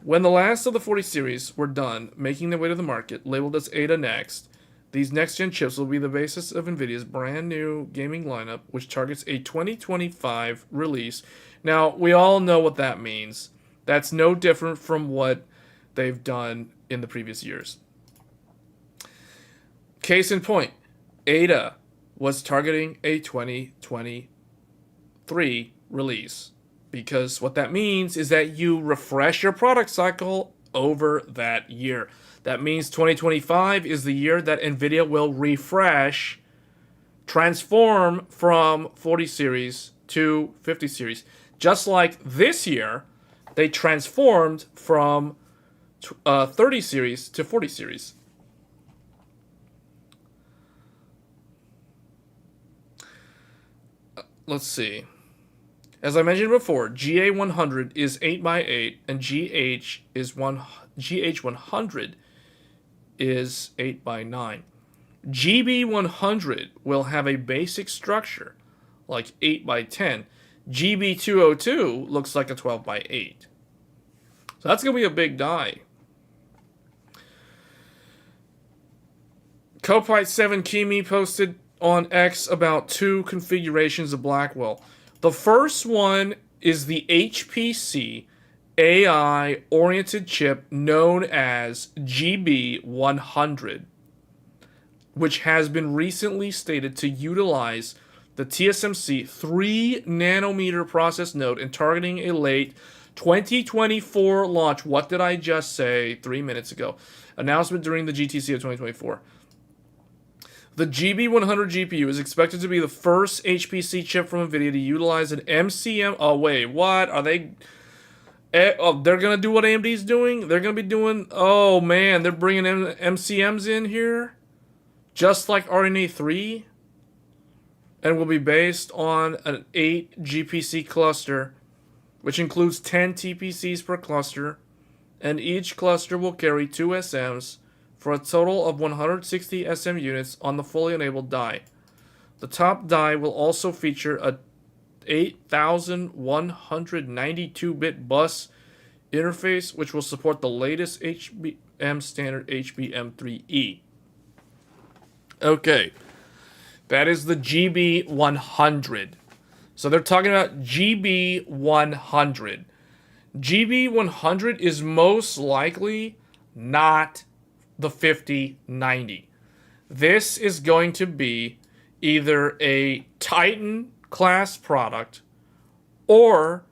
When the last of the 40 series were done, making their way to the market, labeled as Ada Next, these next-gen chips will be the basis of Nvidia's brand new gaming lineup, which targets a 2025 release. Now, we all know what that means. That's no different from what they've done in the previous years. Case in point, Ada was targeting a 2023 release. Because what that means is that you refresh your product cycle over that year. That means 2025 is the year that Nvidia will refresh, transform from 40 series to 50 series. Just like this year, they transformed from 30 series to 40 series. Let's see. As I mentioned before, GA100 is 8x8 and GH100 is 8x9. GB100 will have a basic structure like 8x10. GB202 looks like a 12x8. So that's going to be a big die. Copite7Kimi posted on X about two configurations of Blackwell. The first one is the HPC AI-oriented chip known as GB100, which has been recently stated to utilize the TSMC 3nm process node and targeting a late 2024 launch. What did I just say 3 minutes ago? Announcement during the GTC of 2024. The GB100 GPU is expected to be the first HPC chip from Nvidia to utilize an MCM. Oh, wait, what? Are they... they're going to do what AMD's doing? They're going to be doing... Oh, man, they're bringing MCMs in here? Just like RNA 3? And will be based on an 8 GPC cluster, which includes 10 TPCs per cluster, and each cluster will carry 2 SMs, for a total of 160 SM units on the fully enabled die. The top die will also feature a 8192-bit bus interface, which will support the latest HBM standard HBM3E. Okay, that is the GB100. So they're talking about GB100. GB100 is most likely not the 5090. This is going to be either a Titan class product, or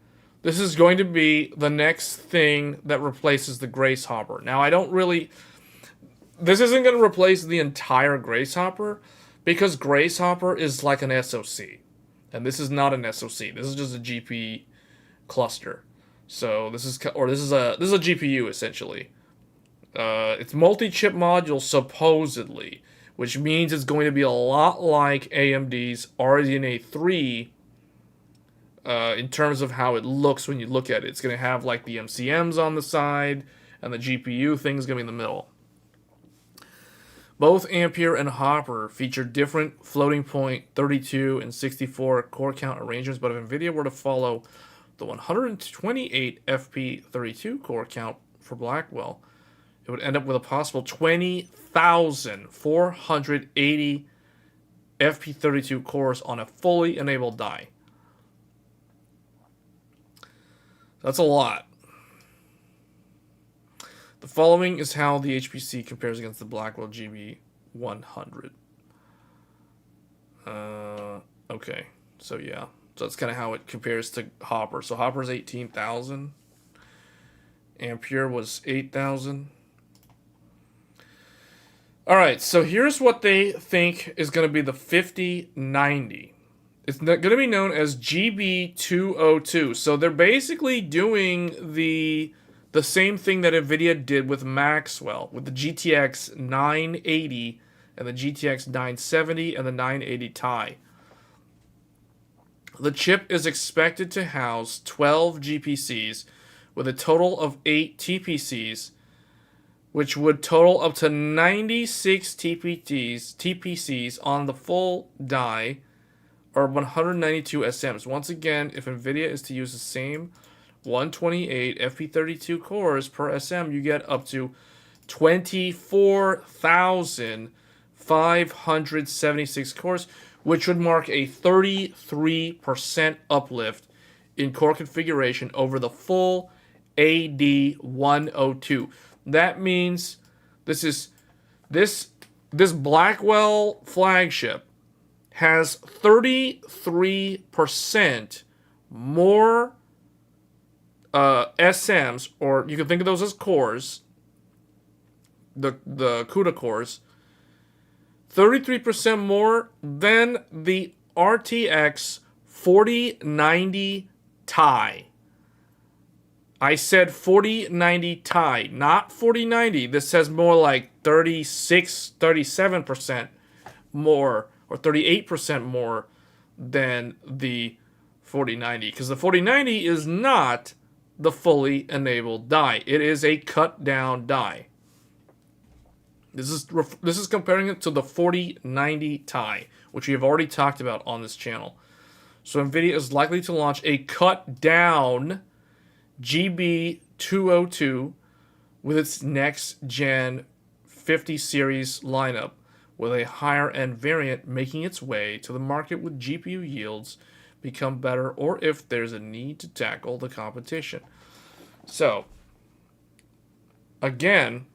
this is going to be the next thing that replaces the Grace Hopper. Now, I don't really... This isn't going to replace the entire Grace Hopper, because Grace Hopper is like an SoC. And this is not an SoC. This is just a GP cluster. So this is a GPU, essentially. It's multi-chip module, supposedly, which means it's going to be a lot like AMD's RDNA 3 in terms of how it looks when you look at it. It's going to have like the MCMs on the side, and the GPU thing's going to be in the middle. Both Ampere and Hopper feature different floating point 32 and 64 core count arrangements, but if Nvidia were to follow the 128 FP32 core count for Blackwell, it would end up with a possible 20,480 FP32 cores on a fully enabled die. That's a lot. The following is how the HPC compares against the Blackwell GB100. Okay, so yeah. So that's kind of how it compares to Hopper. So Hopper's 18,000. Ampere was 8,000. Alright, so here's what they think is going to be the 5090. It's going to be known as GB202. So they're basically doing the same thing that Nvidia did with Maxwell, with the GTX 980 and the GTX 970 and the 980 Ti. The chip is expected to house 12 GPCs with a total of 8 TPCs, which would total up to 96 TPCs on the full die, or 192 SMs. Once again, if Nvidia is to use the same 128 FP32 cores per SM, you get up to 24,576 cores, which would mark a 33% uplift in core configuration over the full AD102. That means this Blackwell flagship has 33% more SMs, or you can think of those as cores, the CUDA cores, 33% more than the RTX 4090 Ti. I said 4090 Ti, not 4090. This says more like 37% more, or 38% more than the 4090, because the 4090 is not the fully enabled die. It is a cut down die. This is comparing it to the 4090 Ti, which we have already talked about on this channel. So Nvidia is likely to launch a cut down GB202 with its next gen 50 series lineup, with a higher end variant making its way to the market with GPU yields become better, or if there's a need to tackle the competition. So, again,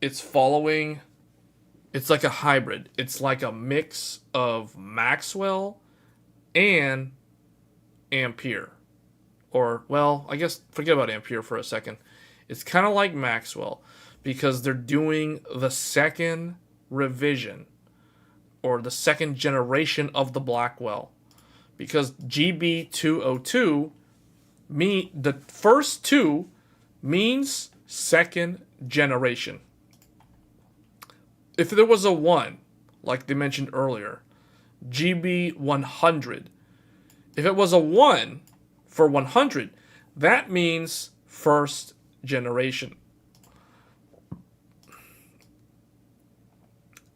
it's like a hybrid. It's like a mix of Maxwell and Ampere. Or, well, I guess forget about Ampere for a second. It's kind of like Maxwell, because they're doing the second revision, or the second generation of the Blackwell. Because GB202, the first two means second generation. If there was a 1, like they mentioned earlier, GB100, if it was a 1 for 100, that means first generation.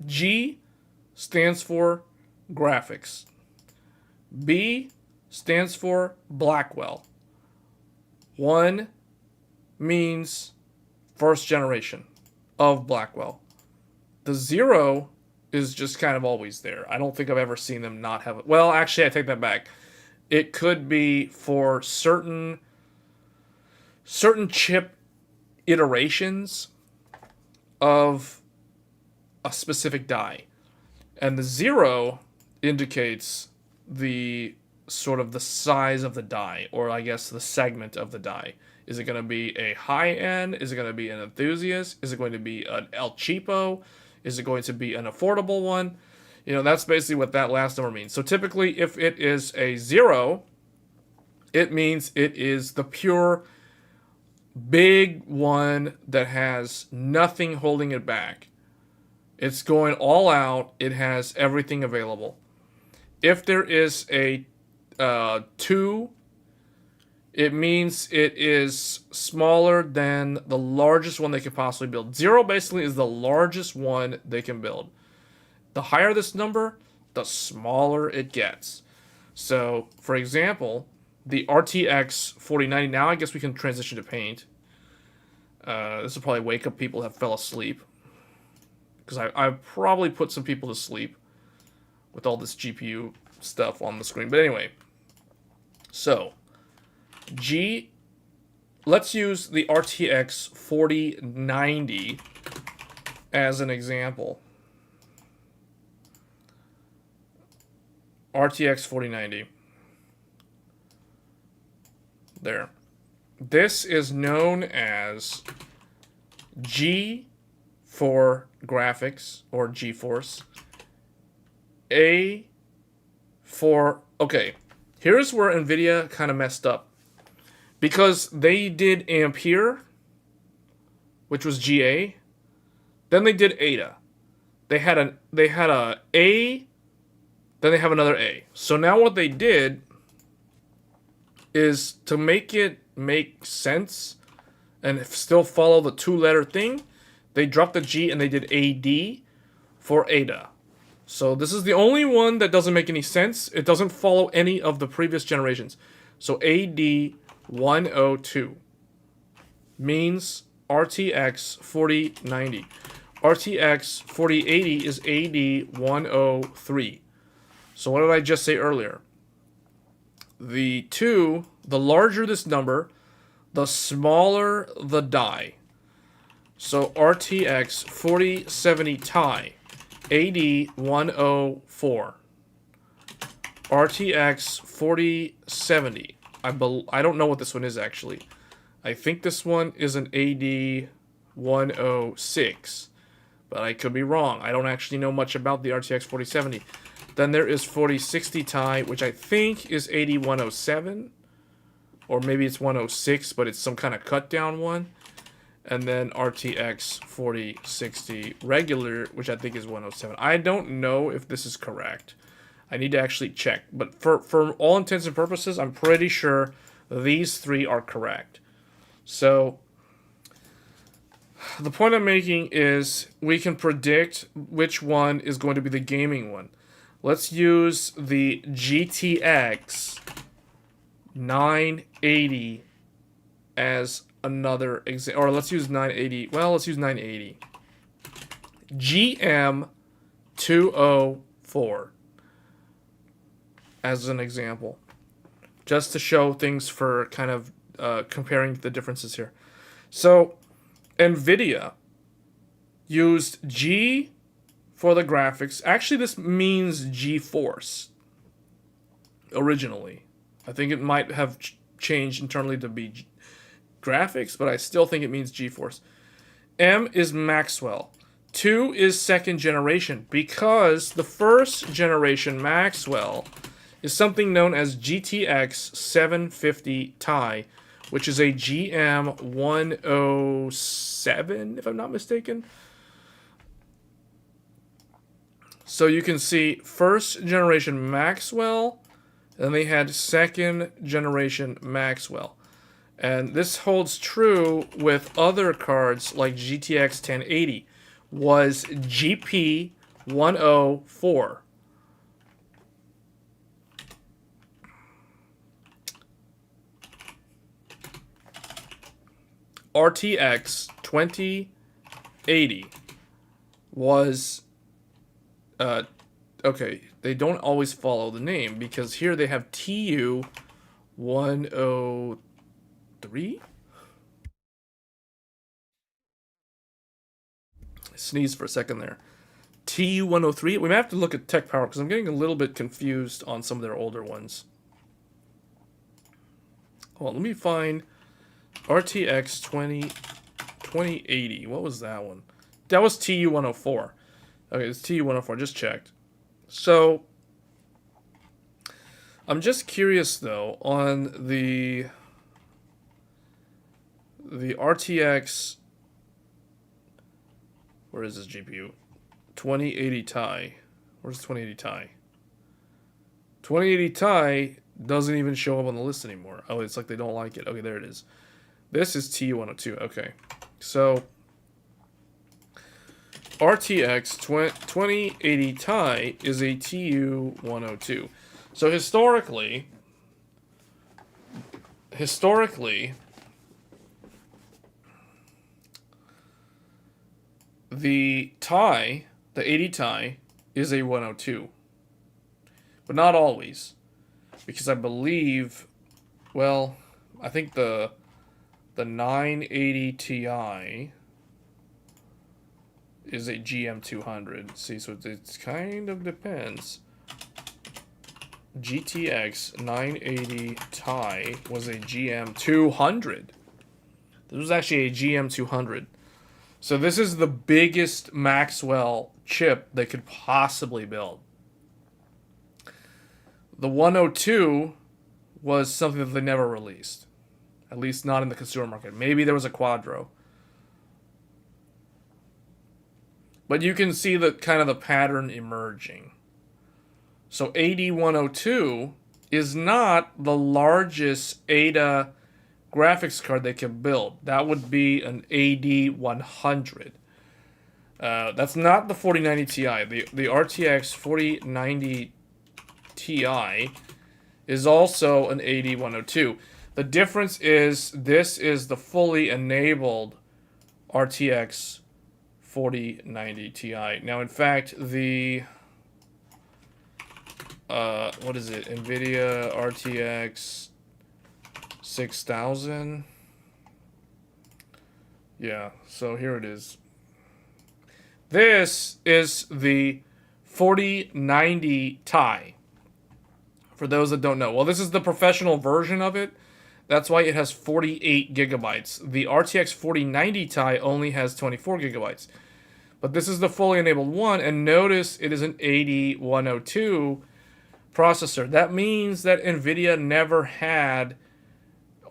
G stands for graphics. B stands for Blackwell. 1 means first generation of Blackwell. The 0 is just kind of always there. I don't think I've ever seen them not have it. Well, actually, I take that back. It could be for certain chip iterations of a specific die. And the 0 indicates the sort of the size of the die, or I guess the segment of the die. Is it going to be a high end? Is it going to be an enthusiast? Is it going to be an El Cheapo? Is it going to be an affordable one? You know, that's basically what that last number means. So typically, if it is a 0, it means it is the pure big one that has nothing holding it back. It's going all out. It has everything available. If there is a 2, it means it is smaller than the largest one they could possibly build. 0 basically is the largest one they can build. The higher this number, the smaller it gets. So, for example, the RTX 4090, now I guess we can transition to paint. This will probably wake up people that fell asleep. Because I probably put some people to sleep with all this GPU stuff on the screen. But anyway, so let's use the RTX 4090 as an example. RTX 4090. There. This is known as G for graphics, or GeForce. A for... Okay, here's where Nvidia kind of messed up. Because they did Ampere, which was GA. Then they did Ada. They had a A, then they have another A. So now what they did is to make it make sense and still follow the 2-letter thing, they dropped the G and they did AD for Ada. So this is the only one that doesn't make any sense. It doesn't follow any of the previous generations. So AD 102 means RTX 4090. RTX 4080 is AD 103. So what did I just say earlier? The 2, the larger this number, the smaller the die. So RTX 4070 Ti, AD 104. RTX 4070. I don't know what this one is actually. I think this one is an AD 106. But I could be wrong. I don't actually know much about the RTX 4070. Then there is 4060 Ti, which I think is AD 107. Or maybe it's 106, but it's some kind of cut down one. And then RTX 4060 regular, which I think is 107. I don't know if this is correct. I need to actually check. But for all intents and purposes, I'm pretty sure these 3 are correct. So the point I'm making is we can predict which one is going to be the gaming one. Let's use the GTX 980 as another example. Or let's use 980. Well, let's use 980. GM 204 as an example. Just to show things for kind of comparing the differences here. So Nvidia used G for the graphics. Actually, this means GeForce originally. I think it might have changed internally to be graphics, but I still think it means GeForce. M is Maxwell. 2 is second generation, because the first generation Maxwell is something known as GTX 750 Ti, which is a GM 107, if I'm not mistaken. So you can see first generation Maxwell, and they had second generation Maxwell. And this holds true with other cards like GTX 1080, was GP 104. RTX 2080 was okay, they don't always follow the name, because here they have TU 103. Sneeze for a second there. TU103. We may have to look at Tech Power because I'm getting a little bit confused on some of their older ones. Hold on, let me find RTX 2080. What was that one? That was TU104. Okay, it's TU104. Just checked. So, I'm just curious though on the RTX. Where is this GPU? 2080 Ti. Where's 2080 Ti? 2080 Ti doesn't even show up on the list anymore. Oh, it's like they don't like it. Okay, there it is. This is TU102. Okay, so RTX 2080 Ti is a TU102. So historically, the Ti, the 80 Ti, is a 102. But not always. Because I believe, well, I think the 980 Ti is a GM200. See, so it kind of depends. GTX 980 Ti was a GM200. This was actually a GM200. So this is the biggest Maxwell chip they could possibly build. The 102 was something that they never released. At least not in the consumer market. Maybe there was a Quadro. But you can see the kind of the pattern emerging. So AD102 is not the largest ADA graphics card they can build. That would be an AD100. That's not the 4090 Ti. The RTX 4090 Ti is also an AD102. The difference is this is the fully enabled RTX 4090 Ti. Now, in fact, the what is it? Nvidia RTX 6000. Yeah, so here it is. This is the 4090 Ti. For those that don't know. Well, this is the professional version of it. That's why it has 48 gigabytes. The RTX 4090 Ti only has 24 gigabytes. But this is the fully enabled one, and notice it is an AD102 processor. That means that Nvidia never had,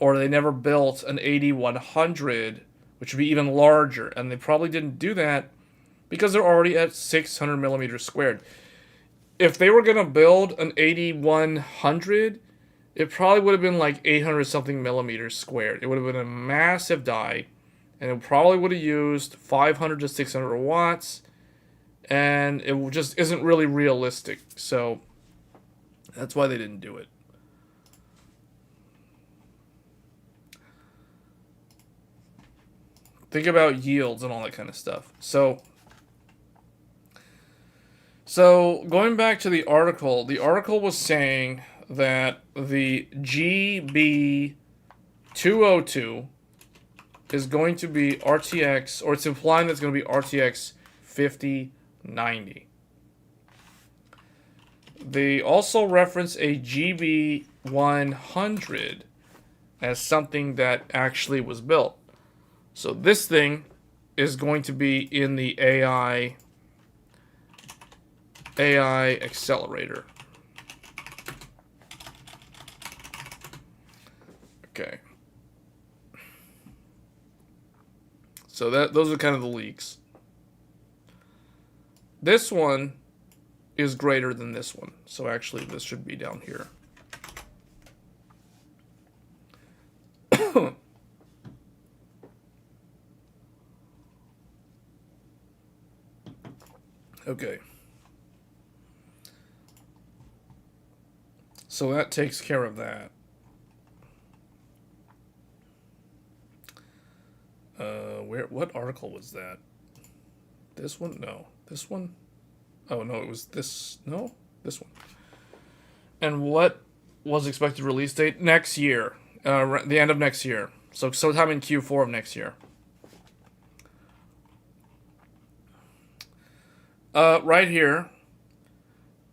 or they never built an AD100, which would be even larger, and they probably didn't do that because they're already at 600 millimeters squared. If they were going to build an AD100, it probably would have been like 800 something millimeters squared. It would have been a massive die, and it probably would have used 500 to 600 watts, and it just isn't really realistic. So that's why they didn't do it. Think about yields and all that kind of stuff. So going back to the article was saying that the GB202 is going to be RTX, or it's implying that it's going to be RTX 5090. They also reference a GB100 as something that actually was built. So this thing is going to be in the AI accelerator. Okay. So those are kind of the leaks. This one is greater than this one. So actually this should be down here. Okay. So that takes care of that. What article was that? This one? No. This one? Oh, no, it was this. No? This one. And what was expected release date? Next year. The end of next year. So sometime in Q4 of next year. Right here.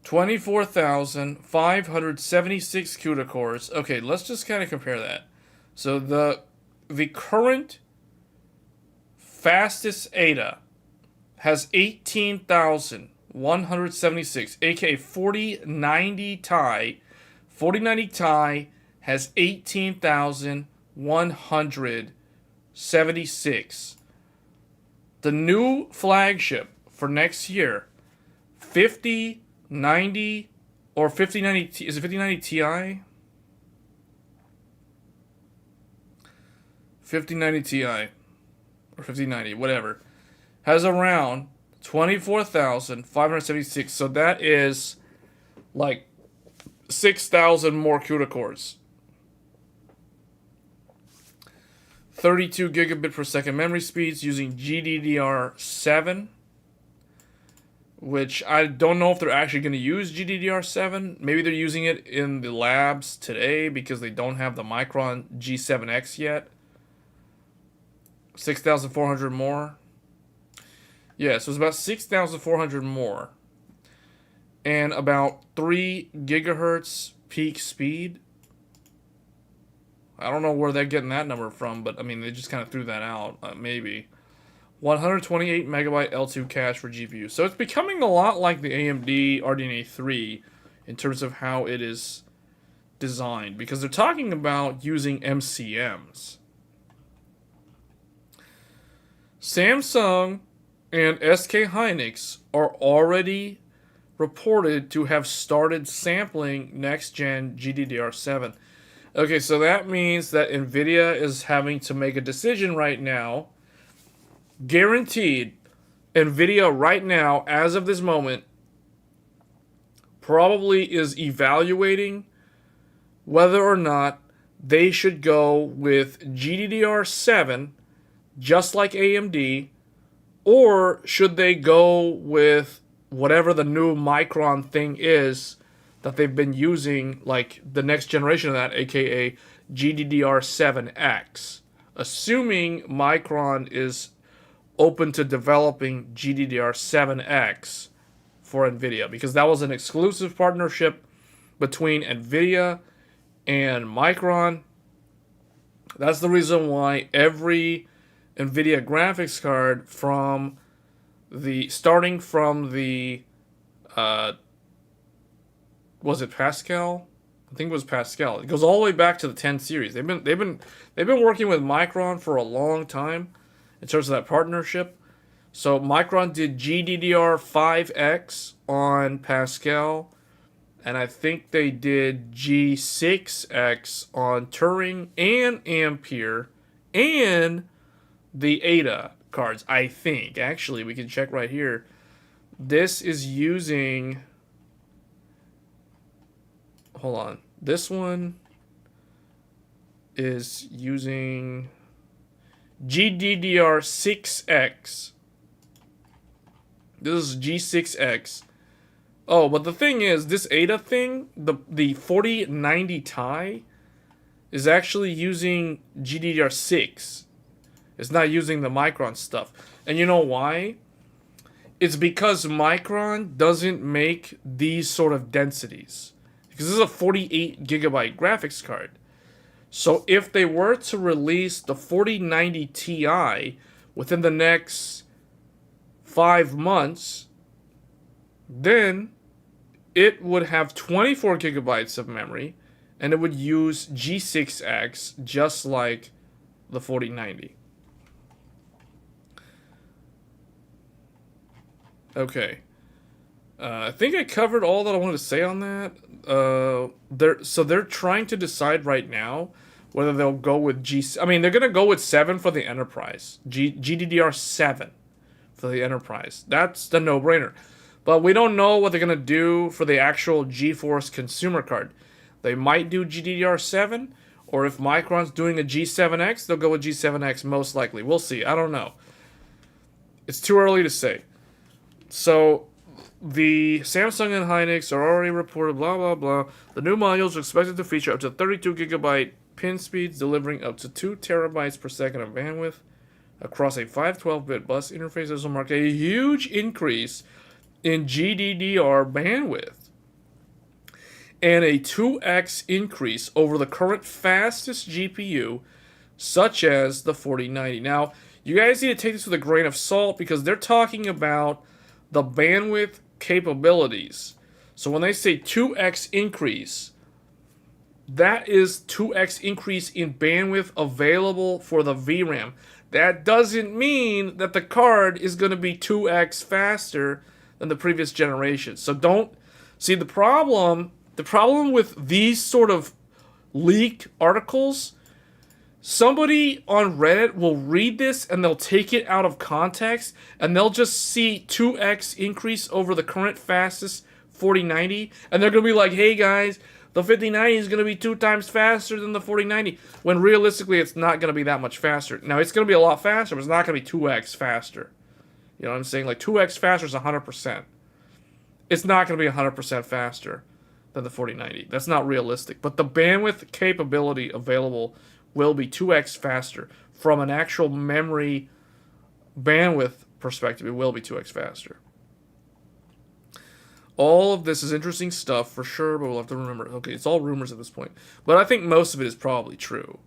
24,576 CUDA cores. Okay, let's just kind of compare that. So the current fastest Ada has 18,176, aka 4090 Ti. 4090 Ti has 18,176. The new flagship for next year, 5090 or 5090, is it 5090 Ti? 5090 Ti or 5090, whatever, has around 24,576. So that is like 6,000 more CUDA cores. 32 gigabit per second memory speeds using GDDR7, which I don't know if they're actually going to use GDDR7. Maybe they're using it in the labs today because they don't have the Micron G7X yet. 6,400 more. Yeah, so it's about 6,400 more. And about 3 gigahertz peak speed. I don't know where they're getting that number from, but I mean, they just kind of threw that out. Maybe. 128 megabyte L2 cache for GPU. So it's becoming a lot like the AMD RDNA 3 in terms of how it is designed, because they're talking about using MCMs. Samsung and SK Hynix are already reported to have started sampling next-gen GDDR7. Okay, so that means that Nvidia is having to make a decision right now. Guaranteed, Nvidia right now, as of this moment, probably is evaluating whether or not they should go with GDDR7, just like AMD, or should they go with whatever the new Micron thing is that they've been using, like the next generation of that, aka GDDR7X. Assuming Micron is open to developing GDDR7X for Nvidia, because that was an exclusive partnership between Nvidia and Micron. That's the reason why every Nvidia graphics card from the starting from the was it Pascal? I think it was Pascal. It goes all the way back to the 10 series. They've been working with Micron for a long time in terms of that partnership. So Micron did GDDR5X on Pascal, and I think they did G6X on Turing and Ampere and the Ada cards, I think. Actually, we can check right here. This is using... Hold on. This one is using GDDR6X. This is G6X. Oh, but the thing is, this Ada thing, the 4090 Ti, is actually using GDDR6. It's not using the Micron stuff. And you know why? It's because Micron doesn't make these sort of densities. Because this is a 48 gigabyte graphics card. So if they were to release the 4090 Ti within the next 5 months, then it would have 24 gigabytes of memory, and it would use G6X just like the 4090. Okay. I think I covered all that I wanted to say on that. They're trying to decide right now whether they'll go with they're gonna go with 7 for the enterprise. GDDR7 for the enterprise. That's the no-brainer. But we don't know what they're gonna do for the actual GeForce consumer card. They might do GDDR7, or if Micron's doing a G7X, they'll go with G7X most likely. We'll see. I don't know. It's too early to say. So the Samsung and Hynix are already reported, blah, blah, blah. The new modules are expected to feature up to 32 gigabyte pin speeds, delivering up to 2 terabytes per second of bandwidth across a 512-bit bus interface. This will mark a huge increase in GDDR bandwidth and a 2x increase over the current fastest GPU, such as the 4090. Now, you guys need to take this with a grain of salt because they're talking about the bandwidth capabilities. So when they say 2x increase, that is 2x increase in bandwidth available for the VRAM. That doesn't mean that the card is going to be 2x faster than the previous generation. So don't see the problem. The problem with these sort of leaked articles, somebody on Reddit will read this and they'll take it out of context and they'll just see 2x increase over the current fastest 4090 and they're going to be like, hey guys, the 5090 is going to be 2 times faster than the 4090, when realistically it's not going to be that much faster. Now it's going to be a lot faster, but it's not going to be 2x faster. You know what I'm saying? Like 2x faster is 100%. It's not going to be 100% faster than the 4090. That's not realistic. But the bandwidth capability available will be 2x faster. From an actual memory bandwidth perspective, it will be 2x faster. All of this is interesting stuff for sure, but we'll have to remember. Okay, it's all rumors at this point. But I think most of it is probably true.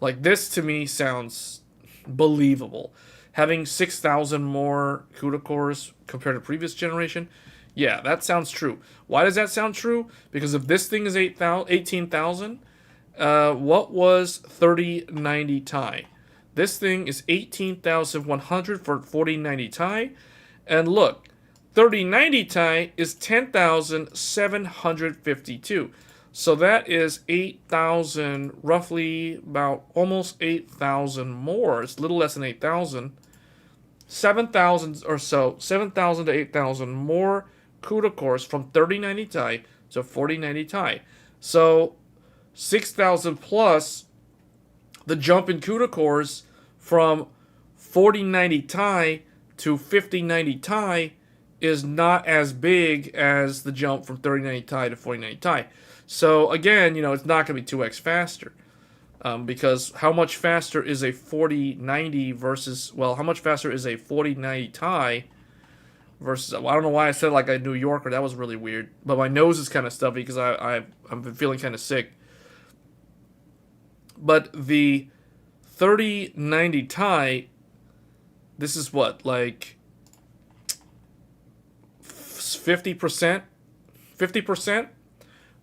Like, this to me sounds believable. Having 6,000 more CUDA cores compared to previous generation, yeah, that sounds true. Why does that sound true? Because if this thing is 18,000, what was 3090 Ti? This thing is 18,100 for 4090 Ti. And look, 3090 Ti is 10,752. So that is 8,000, roughly about almost 8,000 more. It's a little less than 8,000. 7,000 or so, 7,000 to 8,000 more CUDA cores from 3090 Ti to 4090 Ti. So 6,000 plus the jump in CUDA cores from 4090 Ti to 5090 Ti is not as big as the jump from 3090 Ti to 4090 Ti. So again, you know, it's not going to be 2x faster. Because how much faster is a 4090 versus, well, how much faster is a 4090 Ti versus, well, I don't know why I said like a New Yorker. That was really weird. But my nose is kind of stuffy because I've been feeling kind of sick. But the 3090 Ti, this is what, like 50%? 50%?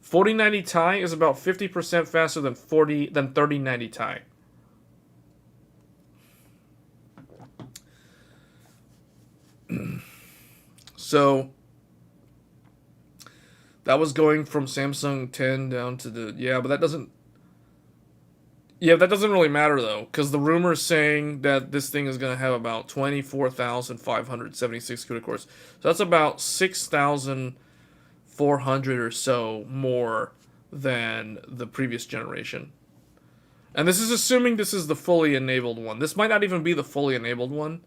4090 Ti is about 50% faster than 3090 Ti. So that was going from Samsung 10 down to the, but that doesn't really matter though, because the rumor is saying that this thing is going to have about 24,576 CUDA cores. So that's about 6,400 or so more than the previous generation. And this is assuming this is the fully enabled one. This might not even be the fully enabled one.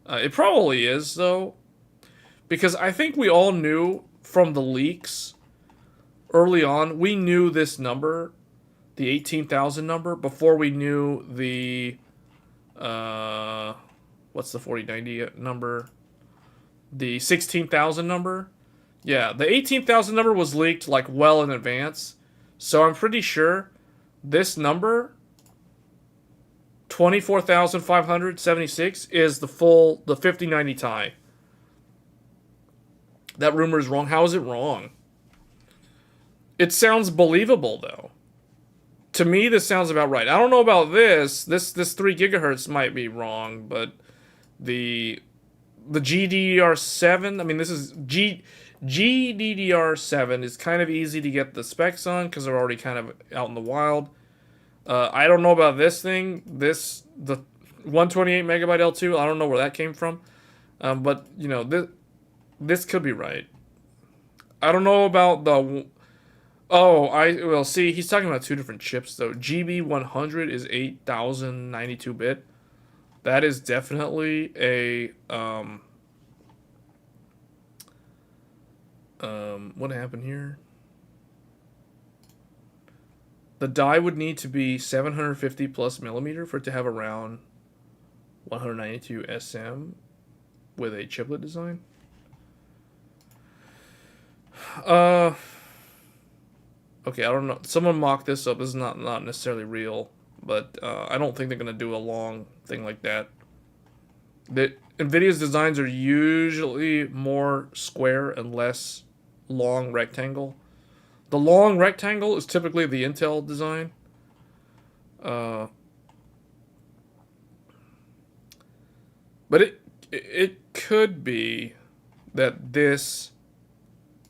It probably is, though. Because I think we all knew from the leaks early on, we knew this number, the 18,000 number, before we knew the, what's the 4090 number? The 16,000 number? Yeah, the 18,000 number was leaked like well in advance. So I'm pretty sure this number, 24,576, is the 5090 Ti. That rumor is wrong. How is it wrong? It sounds believable though. To me, this sounds about right. I don't know about this. This 3 gigahertz might be wrong, but the GDDR7, I mean, this is GDDR7 is kind of easy to get the specs on because they're already kind of out in the wild. I don't know about this thing. The 128 megabyte L2, I don't know where that came from. But, you know, this could be right. I don't know about the... Oh, well, see, he's talking about 2 different chips, though. GB100 is 8,092-bit. That is definitely a... what happened here? The die would need to be 750 plus millimeter for it to have around 192 SM with a chiplet design. Okay, I don't know. Someone mocked this up. This is not necessarily real, but I don't think they're gonna do a long thing like that. Nvidia's designs are usually more square and less long rectangle. The long rectangle is typically the Intel design. But it could be that this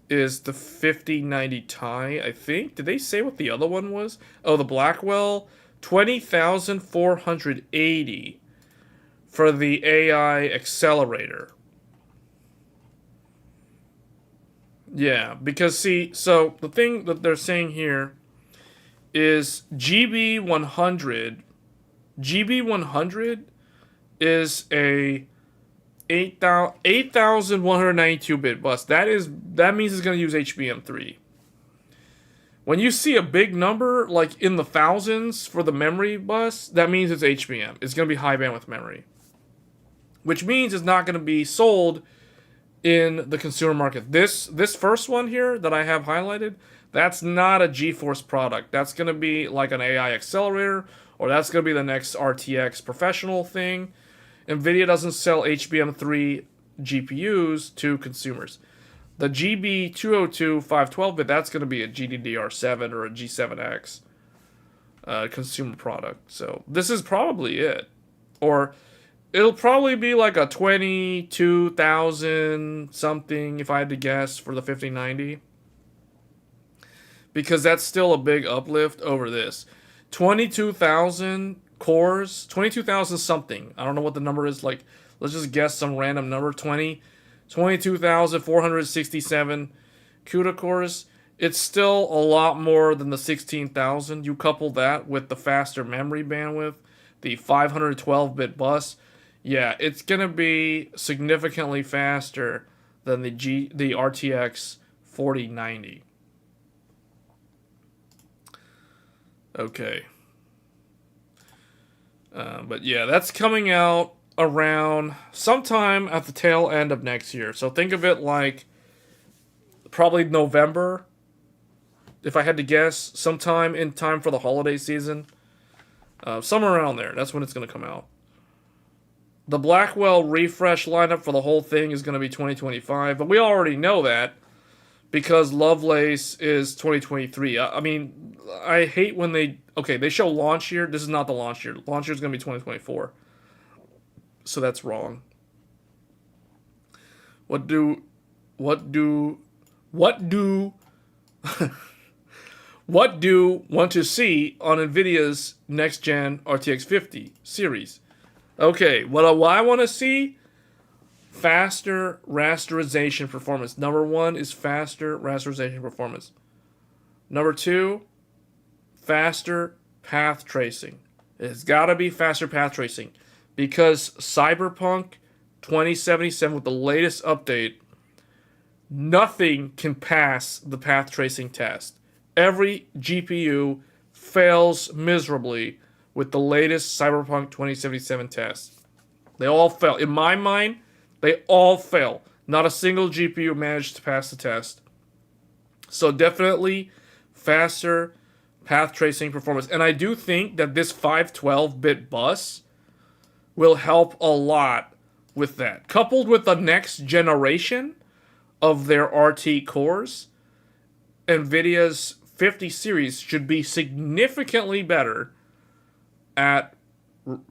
is the 5090 Ti, I think. Did they say what the other one was? Oh, the Blackwell 20,480 for the AI accelerator. Yeah, because see, so the thing that they're saying here is GB100 is a 8,192-bit bus. That means it's going to use HBM3. When you see a big number like in the thousands for the memory bus, that means it's HBM. It's going to be high bandwidth memory, which means it's not going to be sold in the consumer market. This first one here that I have highlighted, that's not a GeForce product. That's going to be like an AI accelerator, or that's going to be the next RTX professional thing. Nvidia doesn't sell HBM3 GPUs to consumers. The GB202 512-bit, that's going to be a GDDR7 or a G7X consumer product. So this is probably it. Or it'll probably be like a 22,000 something, if I had to guess, for the 5090. Because that's still a big uplift over this. 22,000 cores, 22,000 something. I don't know what the number is. Like, let's just guess some random number. 22,467 CUDA cores. It's still a lot more than the 16,000. You couple that with the faster memory bandwidth, the 512-bit bus. Yeah, it's gonna be significantly faster than the RTX 4090. Okay. But yeah, that's coming out around sometime at the tail end of next year. So think of it like probably November, if I had to guess, sometime in time for the holiday season. Somewhere around there. That's when it's going to come out. The Blackwell refresh lineup for the whole thing is going to be 2025, but we already know that because Lovelace is 2023. I mean, I hate when they show launch year. This is not the launch year. Launch year is going to be 2024. So that's wrong. What do want to see on Nvidia's next gen RTX 50 series? Okay, what I want to see, faster rasterization performance. Number one is faster rasterization performance. Number two, faster path tracing. It's got to be faster path tracing because Cyberpunk 2077 with the latest update, nothing can pass the path tracing test. Every GPU fails miserably with the latest Cyberpunk 2077 test. They all fail. In my mind, they all fail. Not a single GPU managed to pass the test. So definitely faster path tracing performance. And I do think that this 512-bit bus will help a lot with that. Coupled with the next generation of their RT cores, Nvidia's 50 series should be significantly better at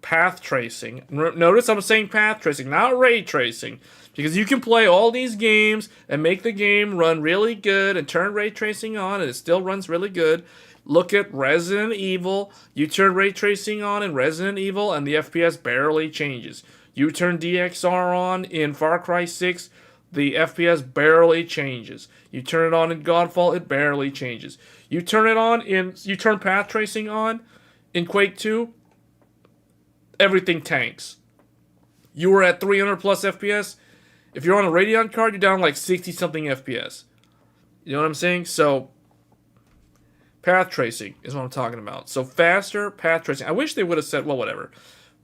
path tracing. Notice I'm saying path tracing, not ray tracing, because you can play all these games and make the game run really good and turn ray tracing on and it still runs really good. Look at Resident Evil. You turn ray tracing on in Resident Evil and the FPS barely changes. You turn DXR on in Far Cry 6, the FPS barely changes. You turn it on in Godfall, it barely changes. You turn path tracing on in Quake 2, everything tanks. You were at 300 plus FPS. If you're on a Radeon card, you're down like 60 something FPS. You know what I'm saying? So path tracing is what I'm talking about. So faster path tracing. I wish they would have said, well, whatever.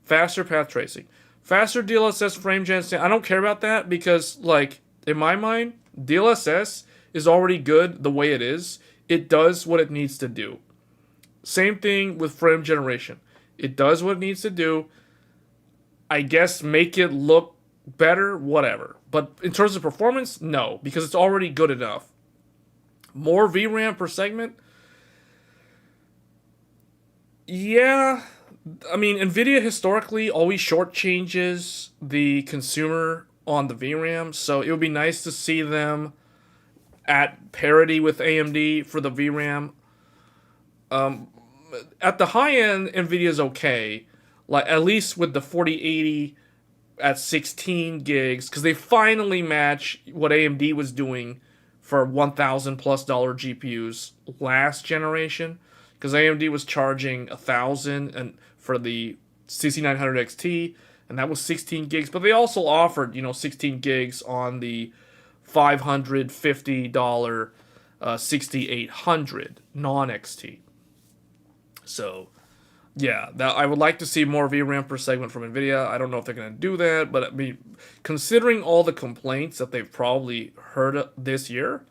Faster path tracing. Faster DLSS frame gen. I don't care about that because, like, in my mind, DLSS is already good the way it is. It does what it needs to do. Same thing with frame generation. It does what it needs to do. I guess make it look better, whatever. But in terms of performance, no, because it's already good enough. More VRAM per segment? Yeah. I mean, Nvidia historically always shortchanges the consumer on the VRAM, so it would be nice to see them at parity with AMD for the VRAM. At the high end, Nvidia's okay. Like, at least with the 4080 at 16 gigs, because they finally match what AMD was doing for $1,000+ GPUs last generation. Because AMD was charging $1,000 and for the CC900 XT, and that was 16 gigs. But they also offered, 16 gigs on the $550 6800 non-XT. So, yeah, I would like to see more VRAM per segment from Nvidia. I don't know if they're going to do that, but I mean, considering all the complaints that they've probably heard this year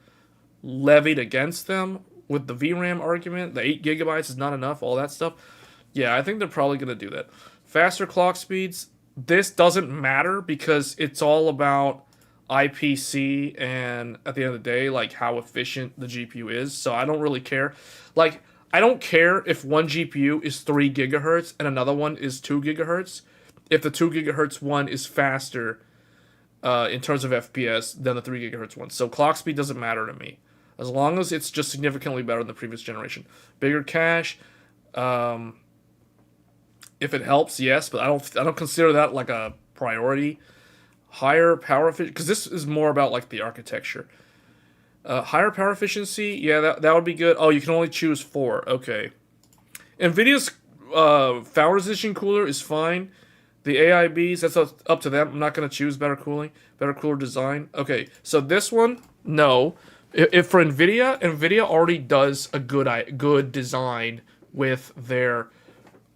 levied against them with the VRAM argument, the 8 gigabytes is not enough, all that stuff. Yeah, I think they're probably going to do that. Faster clock speeds, this doesn't matter because it's all about IPC and at the end of the day, like how efficient the GPU is. So I don't really care. Like, I don't care if one GPU is 3 gigahertz and another one is 2 gigahertz. If the 2 gigahertz one is faster in terms of FPS than the 3 gigahertz one. So clock speed doesn't matter to me. As long as it's just significantly better than the previous generation. Bigger cache, if it helps, yes, but I don't consider that like a priority. Higher power efficiency, because this is more about like the architecture. Higher power efficiency, yeah, that would be good. Oh, you can only choose 4. Okay. Nvidia's Founders Edition cooler is fine. The AIBs, that's up to them. I'm not going to choose better cooling, better cooler design. Okay, so this one, no. If for Nvidia already does a good design with their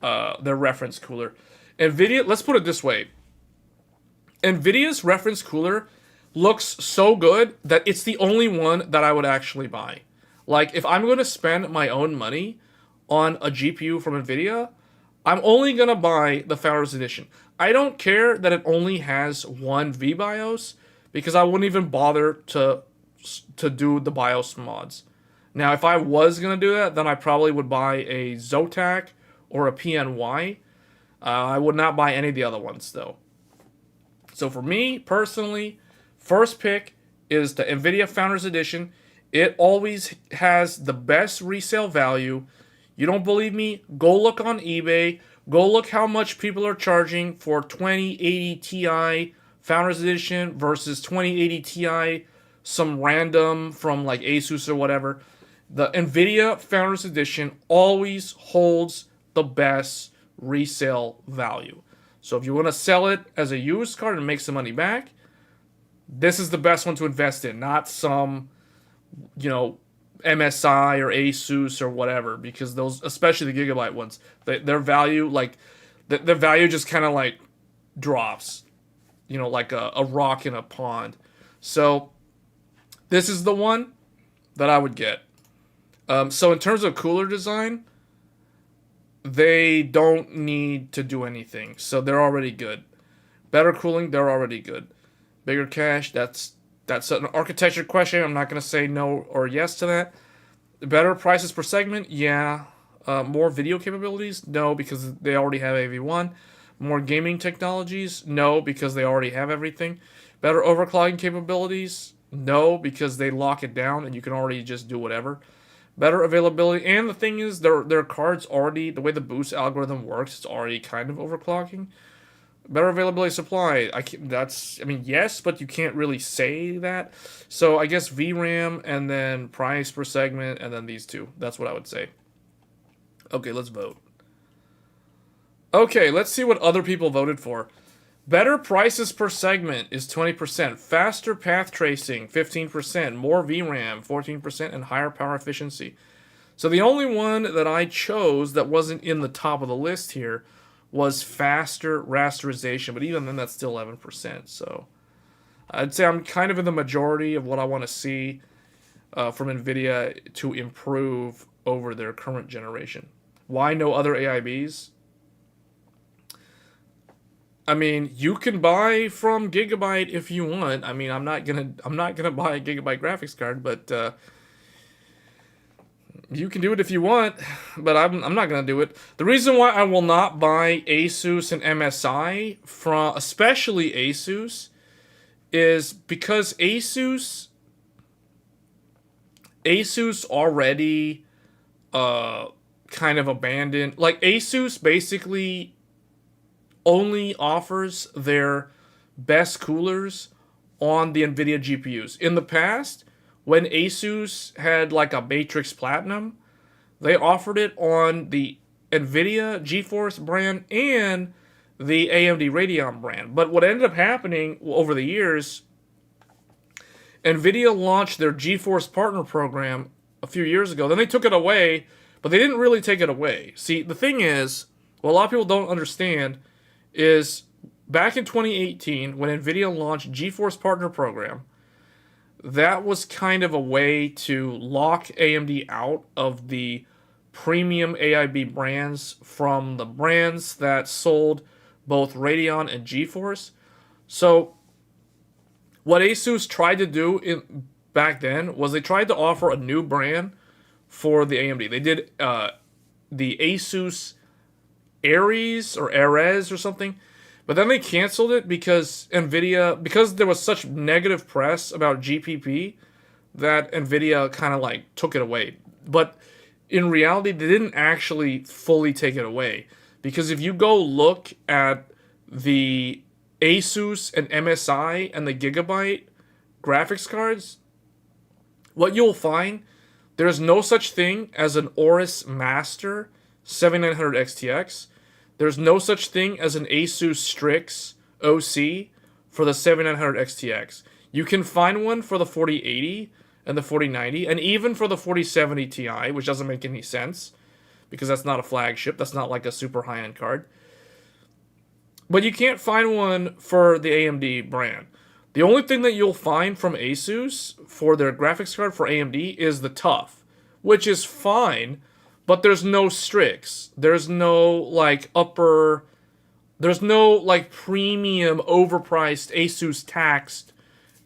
reference cooler. Nvidia, let's put it this way. Nvidia's reference cooler looks so good that it's the only one that I would actually buy. Like, if I'm going to spend my own money on a GPU from Nvidia, I'm only going to buy the Founders Edition. I don't care that it only has one VBIOS, because I wouldn't even bother to do the BIOS mods. Now, if I was going to do that, then I probably would buy a Zotac or a PNY. I would not buy any of the other ones, though. So for me, personally, first pick is the Nvidia Founders Edition. It always has the best resale value. You don't believe me? Go look on eBay. Go look how much people are charging for 2080 Ti Founders Edition versus 2080 Ti, some random from like Asus or whatever. The Nvidia Founders Edition always holds the best resale value. So if you want to sell it as a used card and make some money back, this is the best one to invest in, not some, MSI or Asus or whatever, because those, especially the Gigabyte ones, their value, their value just kind of like drops, like a rock in a pond. So this is the one that I would get. So in terms of cooler design, they don't need to do anything. So they're already good. Better cooling, they're already good. Bigger cache, that's an architecture question. I'm not going to say no or yes to that. Better prices per segment, yeah. More video capabilities, no, because they already have AV1. More gaming technologies, no, because they already have everything. Better overclocking capabilities, no, because they lock it down and you can already just do whatever. Better availability, and the thing is, their cards already, the way the boost algorithm works, it's already kind of overclocking. Better availability supply, yes, but you can't really say that. So I guess VRAM, and then price per segment, and then these two. That's what I would say. Okay, let's vote. Okay, let's see what other people voted for. Better prices per segment is 20%. Faster path tracing, 15%. More VRAM, 14%. And higher power efficiency. So the only one that I chose that wasn't in the top of the list here was faster rasterization. But even then, that's still 11%. So I'd say I'm kind of in the majority of what I want to see. from Nvidia to improve over their current generation. Why no other AIBs? I mean, you can buy from Gigabyte if you want. I mean, I'm not gonna buy a Gigabyte graphics card, but you can do it if you want. But I'm not gonna do it. The reason why I will not buy Asus and MSI from, especially Asus, is because Asus already kind of abandoned. Like, Asus basically only offers their best coolers on the Nvidia GPUs. In the past, when Asus had like a Matrix Platinum, they offered it on the Nvidia GeForce brand and the AMD Radeon brand. But what ended up happening over the years, Nvidia launched their GeForce Partner Program a few years ago. Then they took it away, but they didn't really take it away. See, the thing is, what a lot of people don't understand is back in 2018, when Nvidia launched GeForce Partner Program, that was kind of a way to lock AMD out of the premium AIB brands from the brands that sold both Radeon and GeForce. So what Asus tried to do back then was they tried to offer a new brand for the AMD. They did the Asus Ares or Ares or something, but then they canceled it because because there was such negative press about GPP, that Nvidia kind of like took it away. But in reality, they didn't actually fully take it away, because if you go look at the Asus and MSI and the Gigabyte graphics cards, what you'll find, there's no such thing as an Aorus Master 7900 XTX. There's no such thing as an Asus Strix OC for the 7900 XTX. You can find one for the 4080 and the 4090, and even for the 4070 Ti, which doesn't make any sense, because that's not a flagship. That's not like a super high-end card. But you can't find one for the AMD brand. The only thing that you'll find from Asus for their graphics card for AMD is the TUF, which is fine, but there's no Strix. There's no like there's no like premium overpriced Asus taxed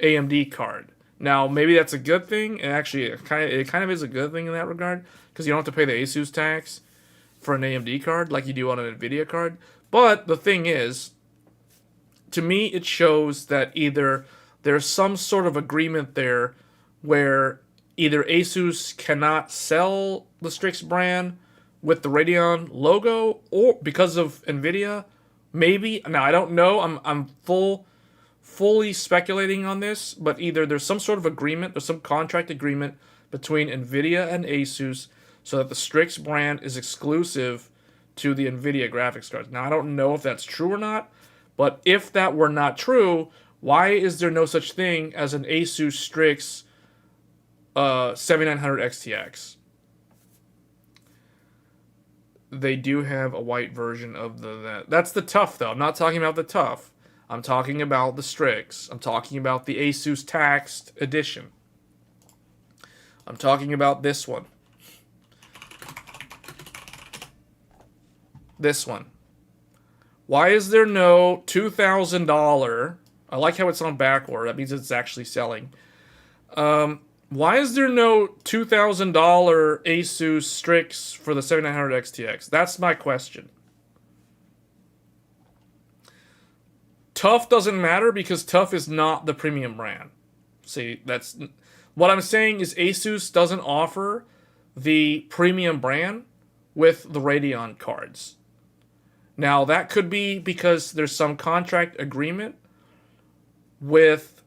AMD card. Now, maybe that's a good thing, and actually it kind of is a good thing in that regard, because you don't have to pay the Asus tax for an AMD card like you do on an Nvidia card. But the thing is, to me, it shows that either there's some sort of agreement there where either Asus cannot sell the Strix brand with the Radeon logo, or because of Nvidia, maybe. Now, I don't know. I'm fully speculating on this, but either there's some sort of agreement, there's some contract agreement between Nvidia and Asus so that the Strix brand is exclusive to the Nvidia graphics cards. Now, I don't know if that's true or not, but if that were not true, why is there no such thing as an Asus Strix 7900 XTX? They do have a white version of that. That's the TUF, though. I'm not talking about the TUF. I'm talking about the Strix. I'm talking about the Asus taxed edition. I'm talking about this one. This one. Why is there no $2,000? I like how it's on backward. That means it's actually selling. Why is there no $2,000 Asus Strix for the 7900 XTX? That's my question. TUF doesn't matter because TUF is not the premium brand. See, that's what I'm saying is Asus doesn't offer the premium brand with the Radeon cards. Now, that could be because there's some contract agreement with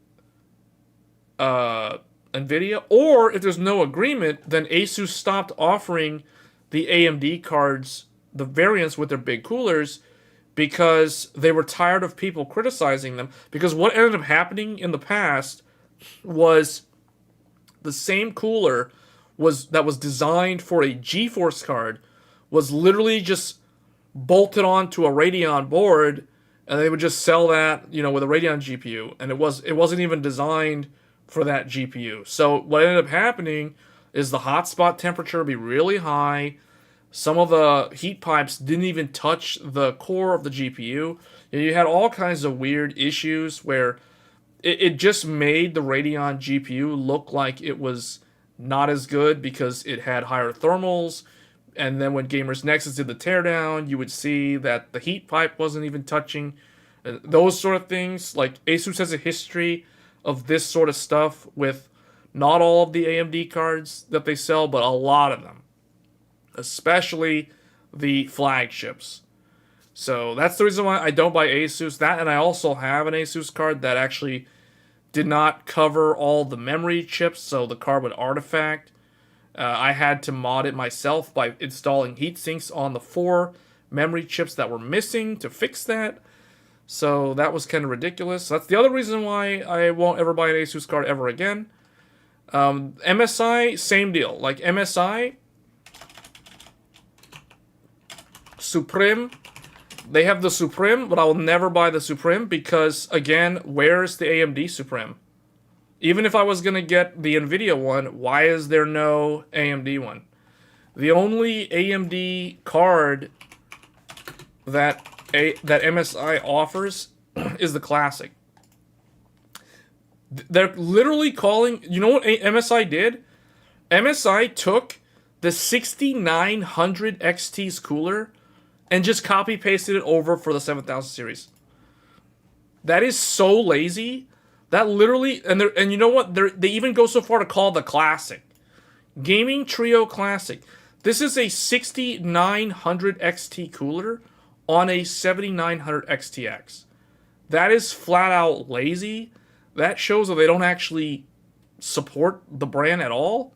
Nvidia, or if there's no agreement, then Asus stopped offering the AMD cards, the variants with their big coolers, because they were tired of people criticizing them. Because what ended up happening in the past was the same cooler that was designed for a GeForce card was literally just bolted onto a Radeon board, and they would just sell that, with a Radeon GPU, and it wasn't even designed for that GPU. So what ended up happening is the hotspot temperature would be really high. Some of the heat pipes didn't even touch the core of the GPU. And you had all kinds of weird issues where it just made the Radeon GPU look like it was not as good because it had higher thermals. And then when Gamers Nexus did the teardown, you would see that the heat pipe wasn't even touching. Those sort of things. Like, ASUS has a history of this sort of stuff with not all of the AMD cards that they sell, but a lot of them. Especially the flagships. So that's the reason why I don't buy ASUS. That, and I also have an ASUS card that actually did not cover all the memory chips, so the card would artifact. I had to mod it myself by installing heat sinks on the 4 memory chips that were missing to fix that. So that was kind of ridiculous. That's the other reason why I won't ever buy an ASUS card ever again. MSI, same deal. Like, MSI, Supreme, they have the Supreme, but I will never buy the Supreme because, again, where's the AMD Supreme? Even if I was going to get the Nvidia one, why is there no AMD one? The only AMD card that MSI offers is the Classic. They're literally calling... You know what MSI did? MSI took the 6900 XT's cooler and just copy-pasted it over for the 7000 series. That is so lazy. That literally... And you know what? They even go so far to call the Classic. Gaming Trio Classic. This is a 6900 XT cooler on a 7900 XTX. That is flat out lazy. That shows that they don't actually support the brand at all.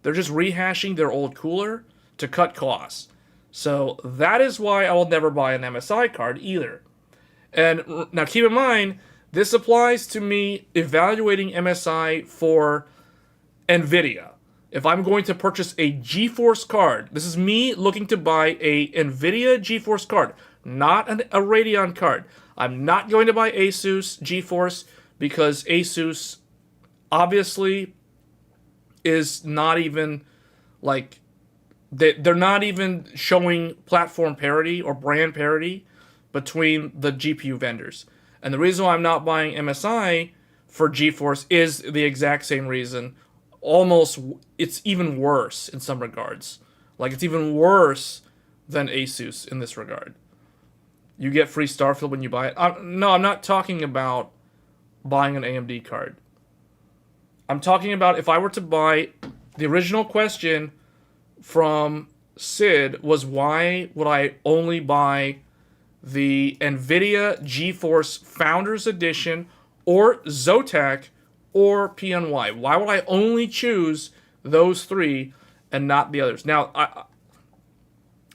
They're just rehashing their old cooler to cut costs. So that is why I will never buy an MSI card either. And now keep in mind, this applies to me evaluating MSI for Nvidia. If I'm going to purchase a GeForce card, this is me looking to buy a Nvidia GeForce card, not a Radeon card. I'm not going to buy Asus GeForce because Asus obviously is not even like... They're not even showing platform parity or brand parity between the GPU vendors. And the reason why I'm not buying MSI for GeForce is the exact same reason. Almost, it's even worse in some regards. Like, it's even worse than Asus in this regard. You get free Starfield when you buy it. No, I'm not talking about buying an AMD card. I'm talking about if I were to buy... The original question from Sid was, why would I only buy the Nvidia GeForce Founders Edition or Zotac or PNY? Why would I only choose those 3 and not the others? Now,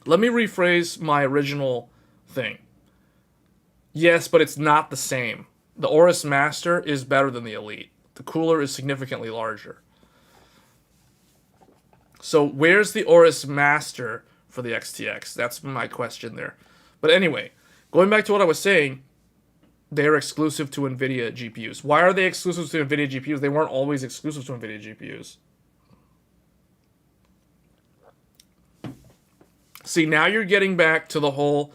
let me rephrase my original thing. Yes, but it's not the same. The Aorus Master is better than the Elite. The cooler is significantly larger. So where's the Aorus Master for the XTX? That's my question there. But anyway, going back to what I was saying, they're exclusive to NVIDIA GPUs. Why are they exclusive to NVIDIA GPUs? They weren't always exclusive to NVIDIA GPUs. See, now you're getting back to the whole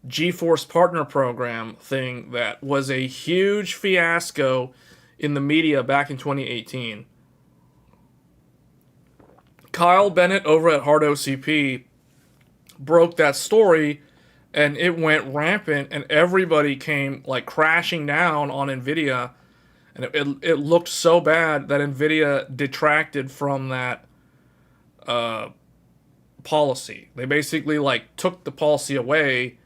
GeForce Partner Program thing that was a huge fiasco in the media back in 2018. Kyle Bennett over at Hard OCP broke that story, and it went rampant, and everybody came like crashing down on Nvidia, and it looked so bad that Nvidia detracted from that policy. They basically like took the policy away.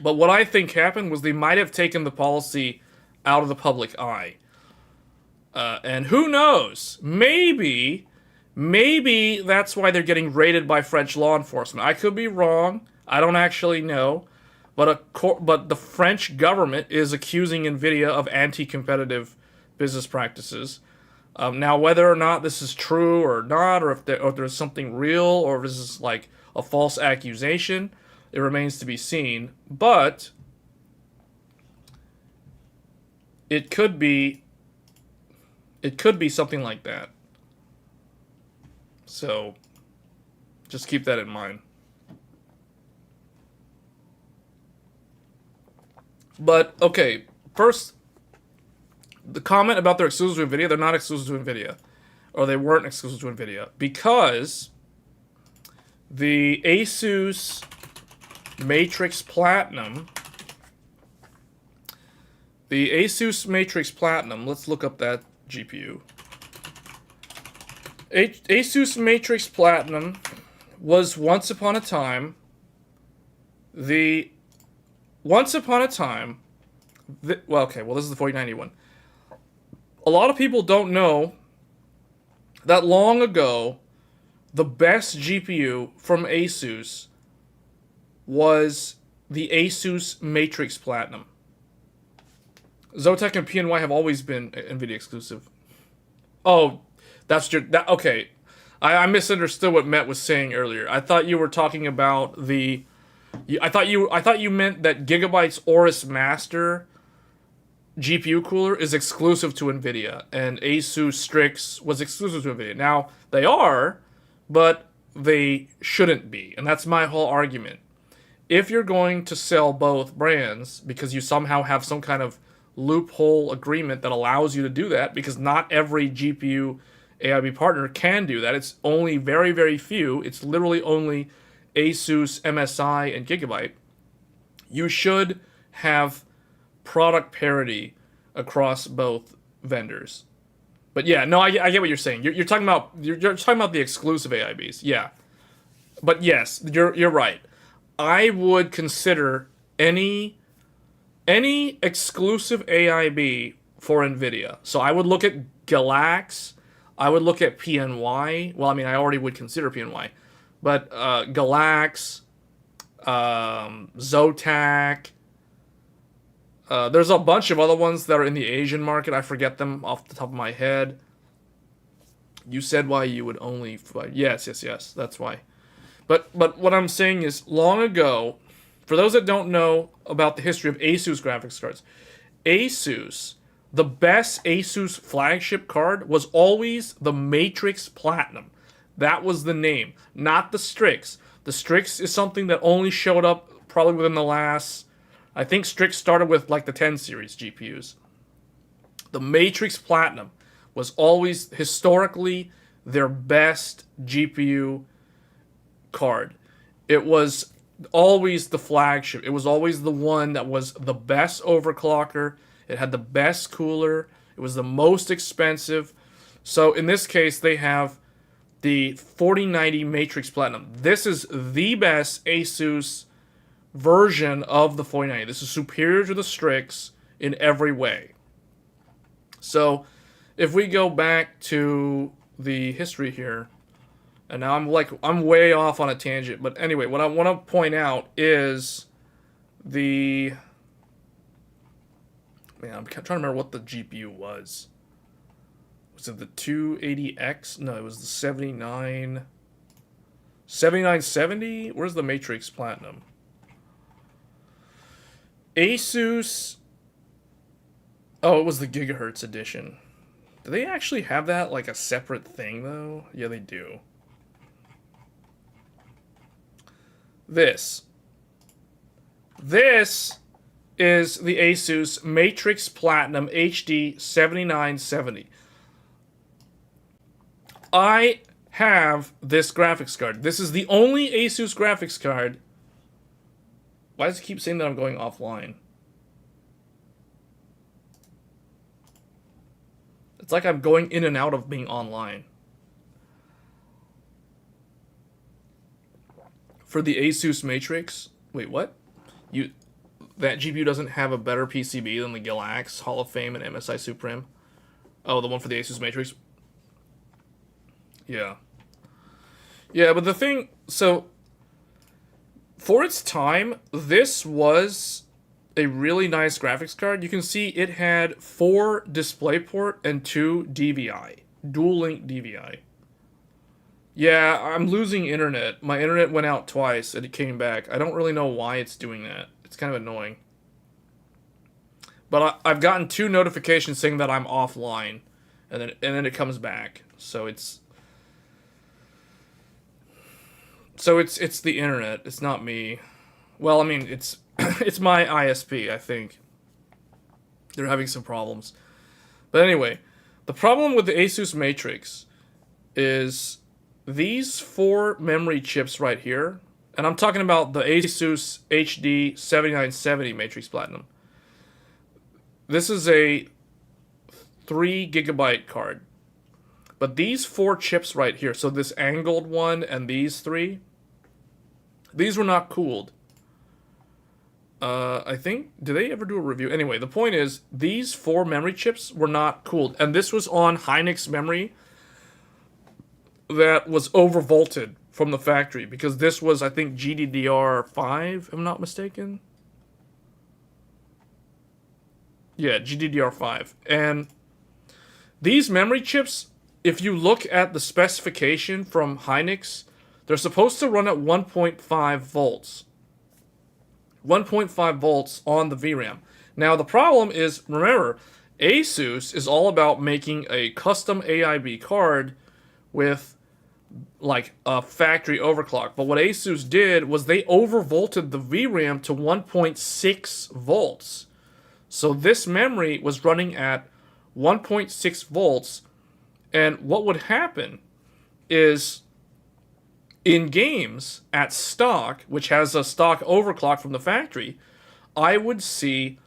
But what I think happened was they might have taken the policy out of the public eye, and who knows? Maybe that's why they're getting raided by French law enforcement. I could be wrong. I don't actually know. But the French government is accusing Nvidia of anti-competitive business practices. Now, whether or not this is true or not, or if there's something real, or if this is like a false accusation, it remains to be seen. But it could be It could be something like that. So, just keep that in mind. But, okay, first, the comment about they're exclusive to NVIDIA, they're not exclusive to NVIDIA. Or they weren't exclusive to NVIDIA. Because the Asus Matrix Platinum... The Asus Matrix Platinum, let's look up that GPU. Asus Matrix Platinum was once upon a time well, okay, well, this is the 4091. A lot of people don't know that long ago, the best GPU from Asus was the Asus Matrix Platinum. Zotac and PNY have always been NVIDIA exclusive. Oh, that's your... okay. I misunderstood what Matt was saying earlier. I thought you were talking about the... I thought you meant that Gigabyte's Aorus Master GPU cooler is exclusive to NVIDIA, and Asus Strix was exclusive to NVIDIA. Now, they are, but they shouldn't be, and that's my whole argument. If you're going to sell both brands, because you somehow have some kind of loophole agreement that allows you to do that, because not every GPU AIB partner can do that. It's only very, very few. It's literally only Asus, MSI, and Gigabyte. You should have product parity across both vendors. But yeah, no, I get what you're saying. You're talking about the exclusive AIBs. Yeah. But yes, you're right. I would consider any exclusive AIB for NVIDIA. So I would look at Galax. I would look at PNY. Well, I mean, I already would consider PNY. But Galax, Zotac. There's a bunch of other ones that are in the Asian market. I forget them off the top of my head. You said why you would only... Yes, that's why. But what I'm saying is, long ago... For those that don't know about the history of Asus graphics cards, Asus, the best Asus flagship card was always the Matrix Platinum. That was the name, not the Strix. The Strix is something that only showed up probably within the last... I think Strix started with like the 10 series GPUs. The Matrix Platinum was always historically their best GPU card. It was always the flagship. It was always the one that was the best overclocker. It had the best cooler. It was the most expensive. So in this case, they have the 4090 Matrix Platinum. This is the best Asus version of the 4090. This is superior to the Strix in every way. So if we go back to the history here, and now I'm way off on a tangent, but anyway, what I want to point out is the... Man, I'm trying to remember what the GPU was. Was it the 280X? No, it was the 7970? Where's the Matrix Platinum? Asus... Oh, it was the Gigahertz edition. Do they actually have that like a separate thing, though? Yeah, they do. This is the Asus Matrix Platinum HD 7970. I have this graphics card. This is the only Asus graphics card. Why does it keep saying that I'm going offline? It's like I'm going in and out of being online. For the Asus Matrix... Wait, what? That GPU doesn't have a better PCB than the Galax, Hall of Fame, and MSI Supreme? Oh, the one for the Asus Matrix? Yeah. Yeah, but the thing... So, for its time, this was a really nice graphics card. You can see it had 4 DisplayPort and 2 DVI. Dual-link DVI. Yeah, I'm losing internet. My internet went out twice and it came back. I don't really know why it's doing that. It's kind of annoying. But I've gotten 2 notifications saying that I'm offline. and then it comes back. So it's the internet. It's not me. Well, I mean, it's it's my ISP. I think they're having some problems. But anyway, the problem with the Asus Matrix is these 4 memory chips right here, and I'm talking about the Asus HD 7970 Matrix Platinum. This is a 3 gigabyte card. But these 4 chips right here, so this angled one and these 3, these were not cooled. I think, did they ever do a review? Anyway, the point is, these 4 memory chips were not cooled. And this was on Hynix memory that was overvolted from the factory. Because this was, I think, GDDR5, if I'm not mistaken. Yeah, GDDR5. And these memory chips, if you look at the specification from Hynix, they're supposed to run at 1.5 volts. 1.5 volts on the VRAM. Now, the problem is, remember, Asus is all about making a custom AIB card with, like, a factory overclock. But what Asus did was they overvolted the VRAM to 1.6 volts. So this memory was running at 1.6 volts. And what would happen is, in games at stock, which has a stock overclock from the factory, I would see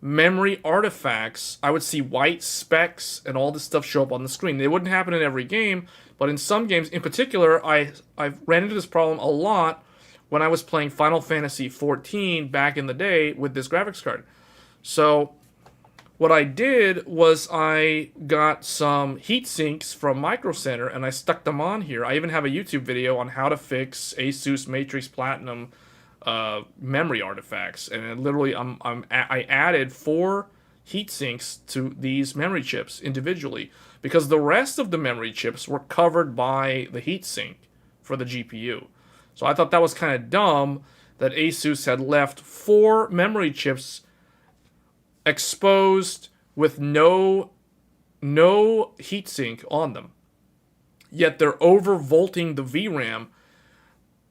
memory artifacts. I would see white specks and all this stuff show up on the screen. They wouldn't happen in every game, but in some games, in particular, I ran into this problem a lot when I was playing Final Fantasy XIV back in the day with this graphics card. So what I did was I got some heat sinks from Micro Center and I stuck them on here. I even have a YouTube video on how to fix Asus Matrix Platinum memory artifacts. And literally, I added 4 heat sinks to these memory chips individually because the rest of the memory chips were covered by the heat sink for the GPU. So I thought that was kind of dumb that Asus had left 4 memory chips exposed with no heatsink on them. Yet they're overvolting the VRAM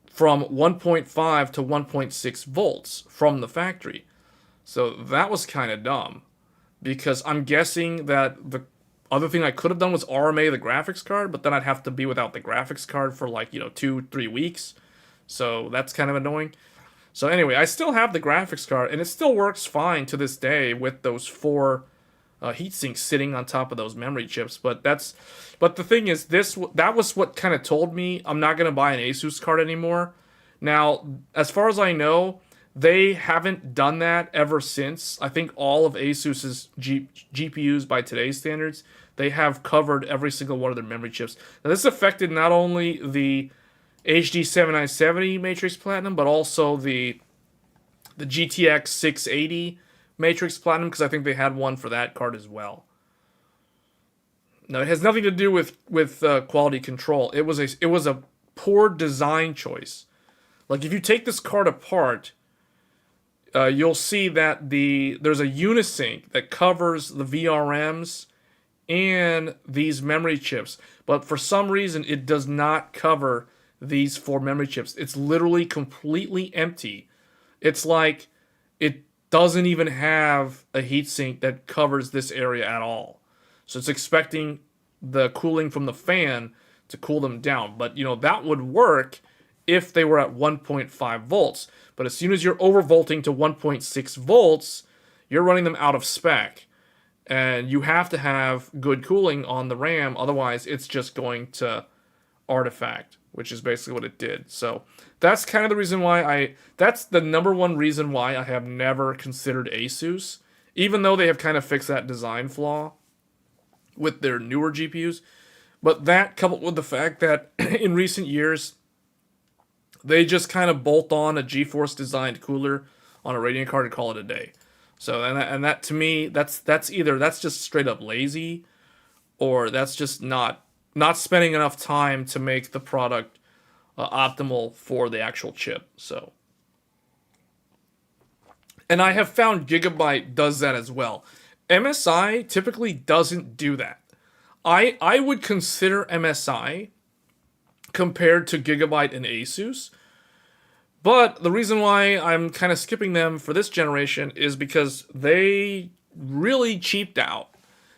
from 1.5 to 1.6 volts from the factory. So that was kind of dumb. Because I'm guessing that the other thing I could have done was RMA the graphics card, but then I'd have to be without the graphics card for like, 2-3 weeks. So that's kind of annoying. So anyway, I still have the graphics card, and it still works fine to this day with those 4 heatsinks sitting on top of those memory chips. But the thing is, that was what kind of told me I'm not going to buy an Asus card anymore. Now, as far as I know, they haven't done that ever since. I think all of Asus's GPUs, by today's standards, they have covered every single one of their memory chips. Now, this affected not only the HD 7970 Matrix Platinum, but also the GTX 680 Matrix Platinum, because I think they had one for that card as well. No, it has nothing to do with quality control. It was a poor design choice. Like, if you take this card apart, you'll see that there's a unisync that covers the VRMs and these memory chips, but for some reason it does not cover these 4 memory chips. It's literally completely empty. It's like it doesn't even have a heatsink that covers this area at all. So it's expecting the cooling from the fan to cool them down. But, that would work if they were at 1.5 volts. But as soon as you're overvolting to 1.6 volts, you're running them out of spec. And you have to have good cooling on the RAM, otherwise it's just going to artifact, which is basically what it did. So that's kind of the reason why that's the number one reason why I have never considered Asus, even though they have kind of fixed that design flaw with their newer GPUs. But that, coupled with the fact that in recent years, they just kind of bolt on a GeForce designed cooler on a Radeon card and call it a day. So, and that to me, that's either that's just straight up lazy, or that's just not spending enough time to make the product optimal for the actual chip. So, and I have found Gigabyte does that as well. MSI typically doesn't do that. I would consider MSI compared to Gigabyte and Asus. But the reason why I'm kind of skipping them for this generation is because they really cheaped out.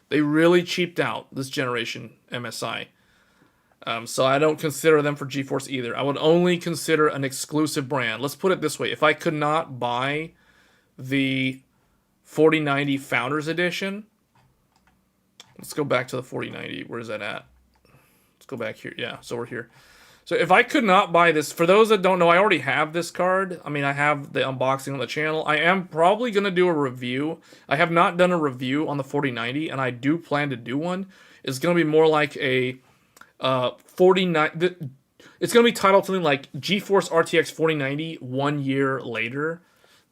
They really cheaped out this generation MSI. So I don't consider them for GeForce either. I would only consider an exclusive brand. Let's put it this way. If I could not buy the 4090 Founders Edition, let's go back to the 4090. Where is that at? Let's go back here. Yeah, so we're here. So if I could not buy this, for those that don't know, I already have this card. I mean, I have the unboxing on the channel. I am probably going to do a review. I have not done a review on the 4090, and I do plan to do one. It's going to be more like a 49... It's going to be titled something like GeForce RTX 4090 1 year later,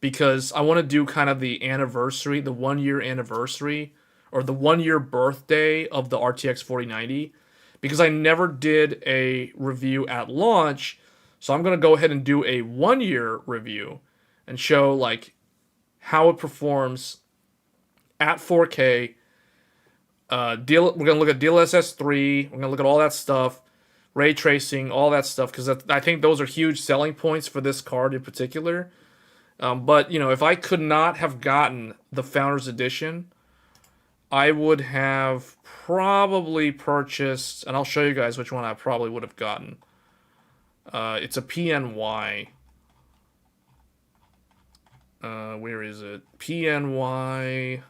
because I want to do kind of the anniversary, the 1 year anniversary, or the 1 year birthday of the RTX 4090. Because I never did a review at launch, so I'm going to go ahead and do a 1 year review and show like how it performs at 4K. We're going to look at DLSS 3, we're going to look at all that stuff, ray tracing, all that stuff, because I think those are huge selling points for this card in particular. But, you know, if I could not have gotten the Founders Edition, I would have probably purchased, and I'll show you guys which one I probably would have gotten. It's a PNY. Where is it? PNY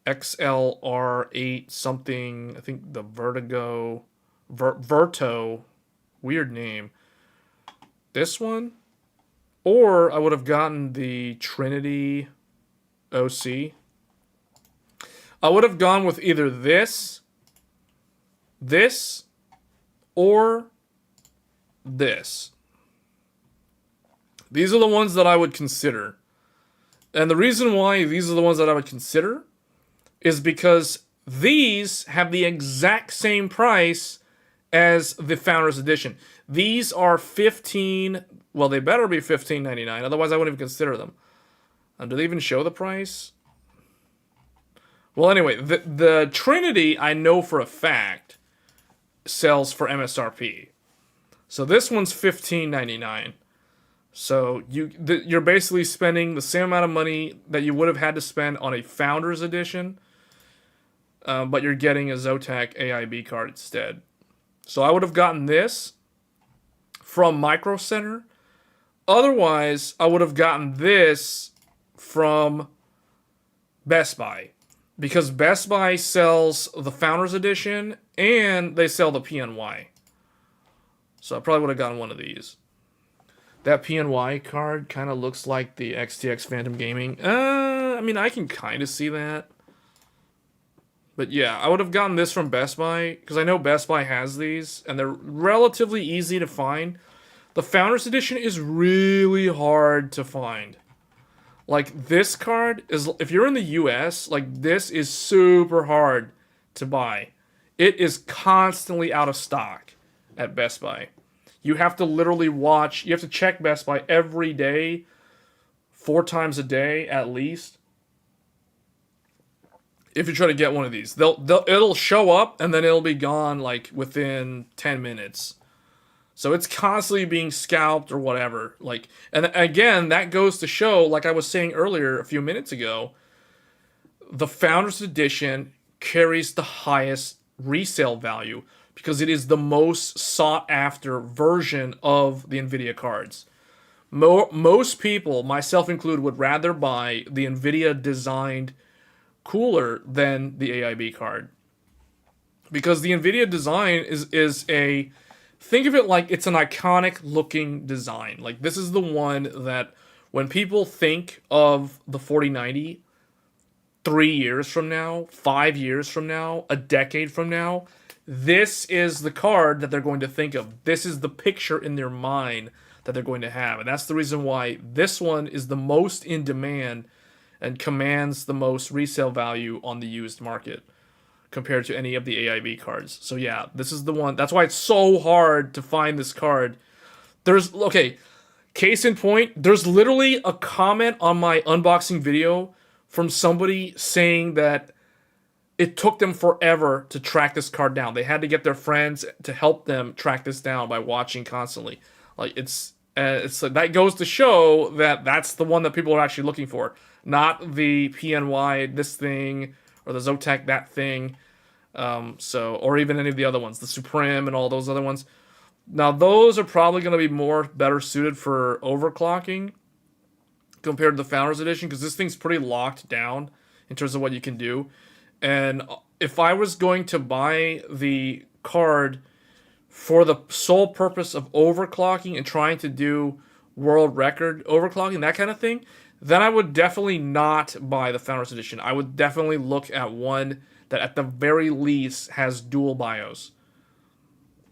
XLR8 something. I think the Vertigo. Verto. Weird name. This one? Or I would have gotten the Trinity OC. I would have gone with either this, or this. These are the ones that I would consider. And the reason why these are the ones that I would consider is because these have the exact same price as the Founders Edition. These are well, they better be $15.99, otherwise I wouldn't even consider them. Do they even show the price? Well, anyway, the Trinity, I know for a fact, sells for MSRP. So this one's $15.99. So you're basically spending the same amount of money that you would have had to spend on a Founders Edition, but you're getting a Zotac AIB card instead. So I would have gotten this from Micro Center. Otherwise, I would have gotten this from Best Buy. Because Best Buy sells the Founders Edition and they sell the PNY. So I probably would have gotten one of these. That PNY card kind of looks like the XTX Phantom Gaming. I mean, I can kind of see that. But yeah, I would have gotten this from Best Buy, because I know Best Buy has these, and they're relatively easy to find. The Founders Edition is really hard to find. Like, this card is, if you're in the US, like, this is super hard to buy. It is constantly out of stock at Best Buy. You have to literally watch, you have to check Best Buy every day, 4 times a day at least, if you try to get one of these. It'll show up, and then it'll be gone, like, within 10 minutes. So it's constantly being scalped or whatever. Like, and again, that goes to show, like I was saying earlier a few minutes ago, the Founders Edition carries the highest resale value because it is the most sought after version of the Nvidia cards. Most people, myself included, would rather buy the Nvidia designed cooler than the AIB card. Because the Nvidia design is a... Think of it like it's an iconic looking design. Like, this is the one that when people think of the 4090 3 years from now, 5 years from now, a decade from now, this is the card that they're going to think of. This is the picture in their mind that they're going to have. And that's the reason why this one is the most in demand and commands the most resale value on the used market compared to any of the AIB cards. So yeah, this is the one. That's why it's so hard to find this card. Okay, case in point, there's literally a comment on my unboxing video from somebody saying that it took them forever to track this card down. They had to get their friends to help them track this down by watching constantly. Like it's that goes to show that that's the one that people are actually looking for, not the PNY this thing or the Zotac that thing. Or even any of the other ones, the Supreme and all those other ones. Now those are probably going to be better suited for overclocking compared to the Founders Edition, because this thing's pretty locked down in terms of what you can do. And if I was going to buy the card for the sole purpose of overclocking and trying to do world record overclocking, that kind of thing, then I would definitely not buy the Founders Edition. I would definitely look at one that at the very least has dual BIOS.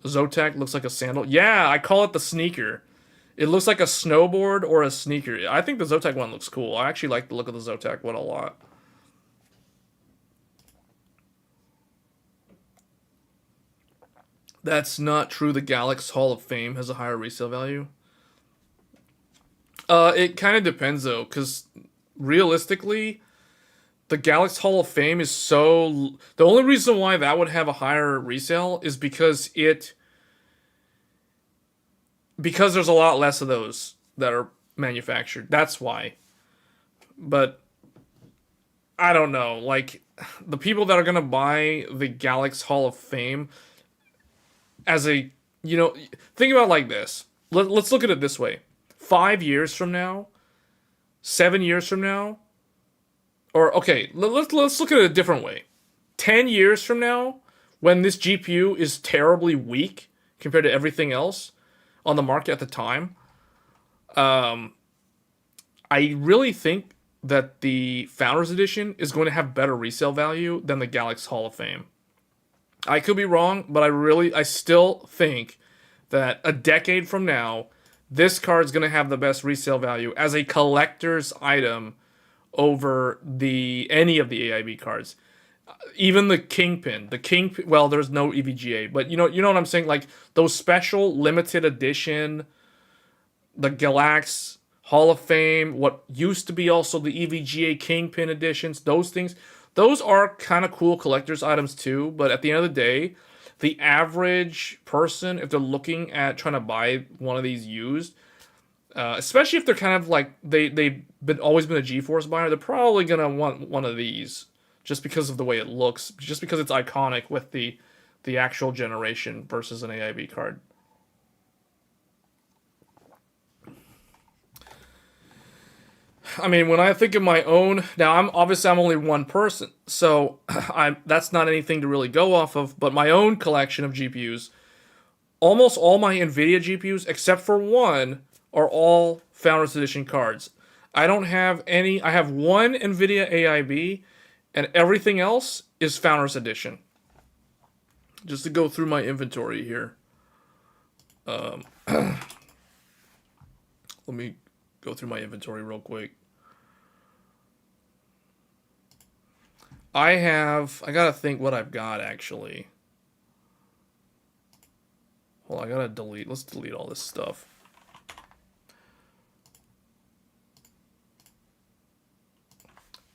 Zotac looks like a sandal. Yeah, I call it the sneaker. It looks like a snowboard or a sneaker. I think the Zotac one looks cool. I actually like the look of the Zotac one a lot. That's not true. The Galaxy Hall of Fame has a higher resale value. It kind of depends, though, because realistically, the Galaxy Hall of Fame is so... The only reason why that would have a higher resale is because there's a lot less of those that are manufactured. That's why. But I don't know. Like, the people that are going to buy the Galaxy Hall of Fame as a... think about it like this. Let's look at it this way. 5 years from now, 7 years from now, or okay, let's look at it a different way. 10 years from now, when this GPU is terribly weak compared to everything else on the market at the time, I really think that the Founders Edition is going to have better resale value than the Galaxy Hall of Fame. I could be wrong, but I still think that a decade from now, this card is going to have the best resale value as a collector's item over any of the AIB cards. Even the Kingpin. Well, there's no EVGA, but you know what I'm saying? Like, those special limited edition, the Galaxy Hall of Fame, what used to be also the EVGA Kingpin editions, those things, those are kind of cool collector's items too, but at the end of the day, the average person, if they're looking at trying to buy one of these used, especially if they're kind of like, they've always been a Geforce buyer, they're probably going to want one of these just because of the way it looks, just because it's iconic with the actual generation versus an AIB card. I mean, when I think of my own, now I'm only one person, so that's not anything to really go off of, but my own collection of GPUs, almost all my Nvidia GPUs, except for one, are all Founders Edition cards. I don't have any, I have one Nvidia AIB, and everything else is Founders Edition. Just to go through my inventory here. Let me go through my inventory real quick. I gotta think what I've got, actually. Well, I gotta let's delete all this stuff.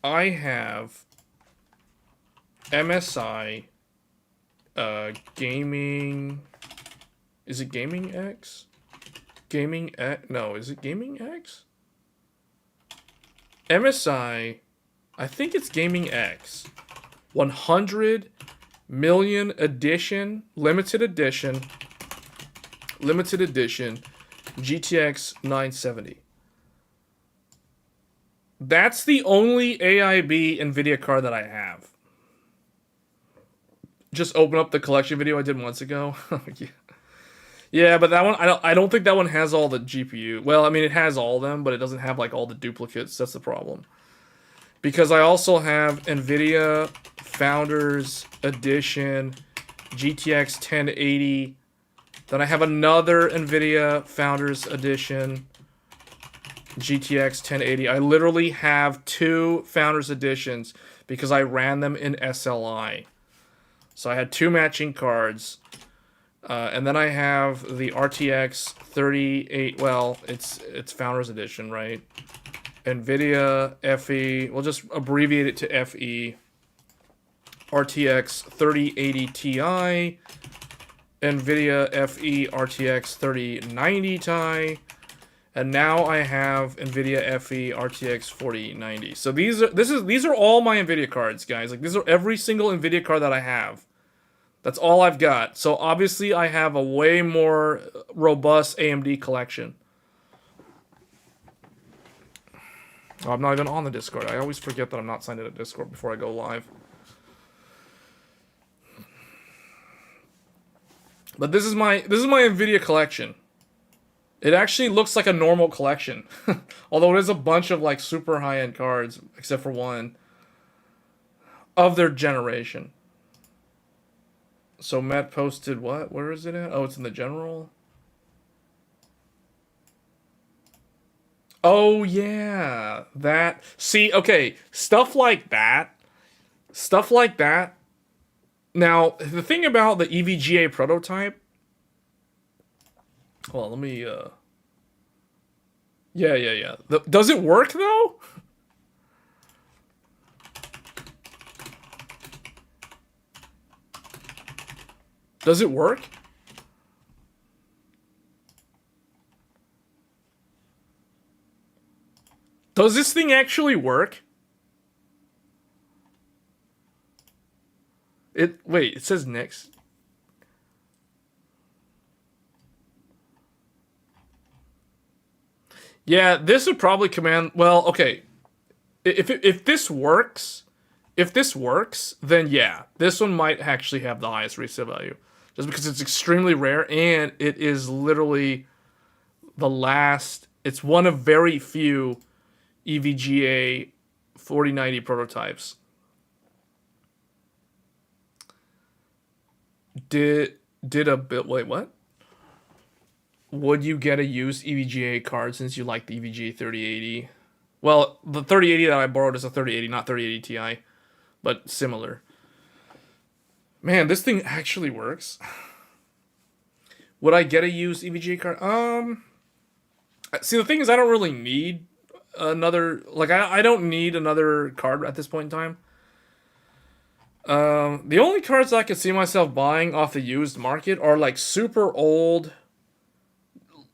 I have MSI, Gaming, is it Gaming X? Gaming X? No, is it Gaming X? MSI, I think it's Gaming X. 100 million edition, limited edition, GTX 970. That's the only AIB Nvidia card that I have. Just open up the collection video I did months ago. Yeah. Yeah, but that one, I don't think that one has all the GPU. Well, I mean, it has all of them, but it doesn't have like all the duplicates. That's the problem. Because I also have Nvidia Founders Edition GTX 1080. Then I have another Nvidia Founders Edition GTX 1080. I literally have two Founders Editions because I ran them in SLI. So I had two matching cards. And then I have the RTX 38, well, it's Founders Edition, right? Nvidia FE, we'll just abbreviate it to FE. RTX 3080 Ti, Nvidia Fe RTX 3090 Ti, and now I have Nvidia Fe RTX 4090. So these are all my Nvidia cards, guys. Like, these are every single Nvidia card that I have. That's all I've got. So obviously I have a way more robust AMD collection. Oh, I'm not even on the Discord. I always forget that I'm not signed into Discord before I go live. But this is my Nvidia collection. It actually looks like a normal collection. Although it is a bunch of like super high-end cards, except for one of their generation. So Matt posted what? Where is it at? Oh, it's in the general. Oh yeah, that. See, okay, stuff like that. Stuff like that. Now, the thing about the EVGA prototype. Well, let me. Yeah. Does it work though? Does it work? Does this thing actually work? Wait, it says next. Yeah, this would probably command. Well, okay. If this works, then yeah, this one might actually have the highest resale value, just because it's extremely rare and it is literally the last. It's one of very few EVGA 4090 prototypes. Did a bit? Wait, what? Would you get a used EVGA card since you like the EVGA 3080? Well, the 3080 that I borrowed is a 3080, not 3080 Ti, but similar. Man, this thing actually works. Would I get a used EVGA card? See, the thing is, I don't really need another. Like, I don't need another card at this point in time. The only cards I could see myself buying off the used market are like super old,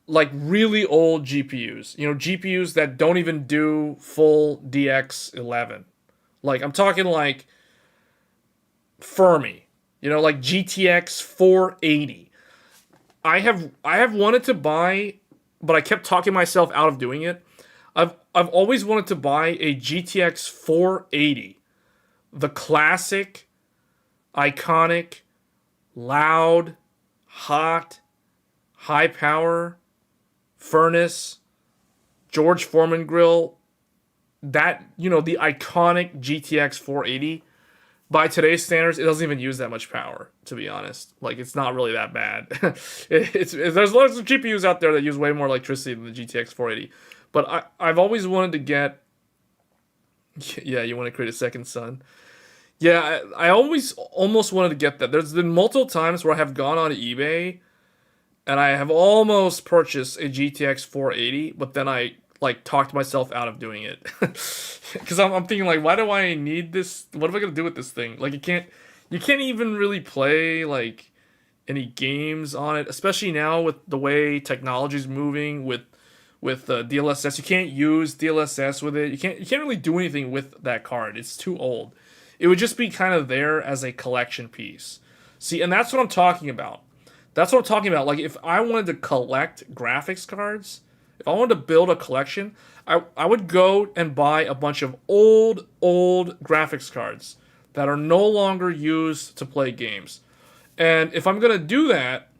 like really old GPUs. You know, GPUs that don't even do full DX11. Like, I'm talking like Fermi. You know, like GTX 480. I have wanted to buy, but I kept talking myself out of doing it. I've always wanted to buy a GTX 480. The classic, iconic, loud, hot, high power, furnace, George Foreman grill. That, you know, the iconic GTX 480. By today's standards, it doesn't even use that much power, to be honest. Like, it's not really that bad. There's lots of GPUs out there that use way more electricity than the GTX 480. But I've always wanted to get... Yeah, you want to create a second sun. Yeah, I always almost wanted to get that. There's been multiple times where I have gone on eBay and I have almost purchased a GTX 480, but then I like talked myself out of doing it. Because I'm thinking, like, why do I need this? What am I gonna do with this thing? Like, you can't even really play like any games on it, especially now with the way technology's moving with DLSS. You can't use DLSS with it. You can't really do anything with that card. It's too old. It would just be kind of there as a collection piece. See, and that's what I'm talking about. That's what I'm talking about. Like, if I wanted to collect graphics cards, if I wanted to build a collection, I would go and buy a bunch of old graphics cards that are no longer used to play games. And if I'm going to do that,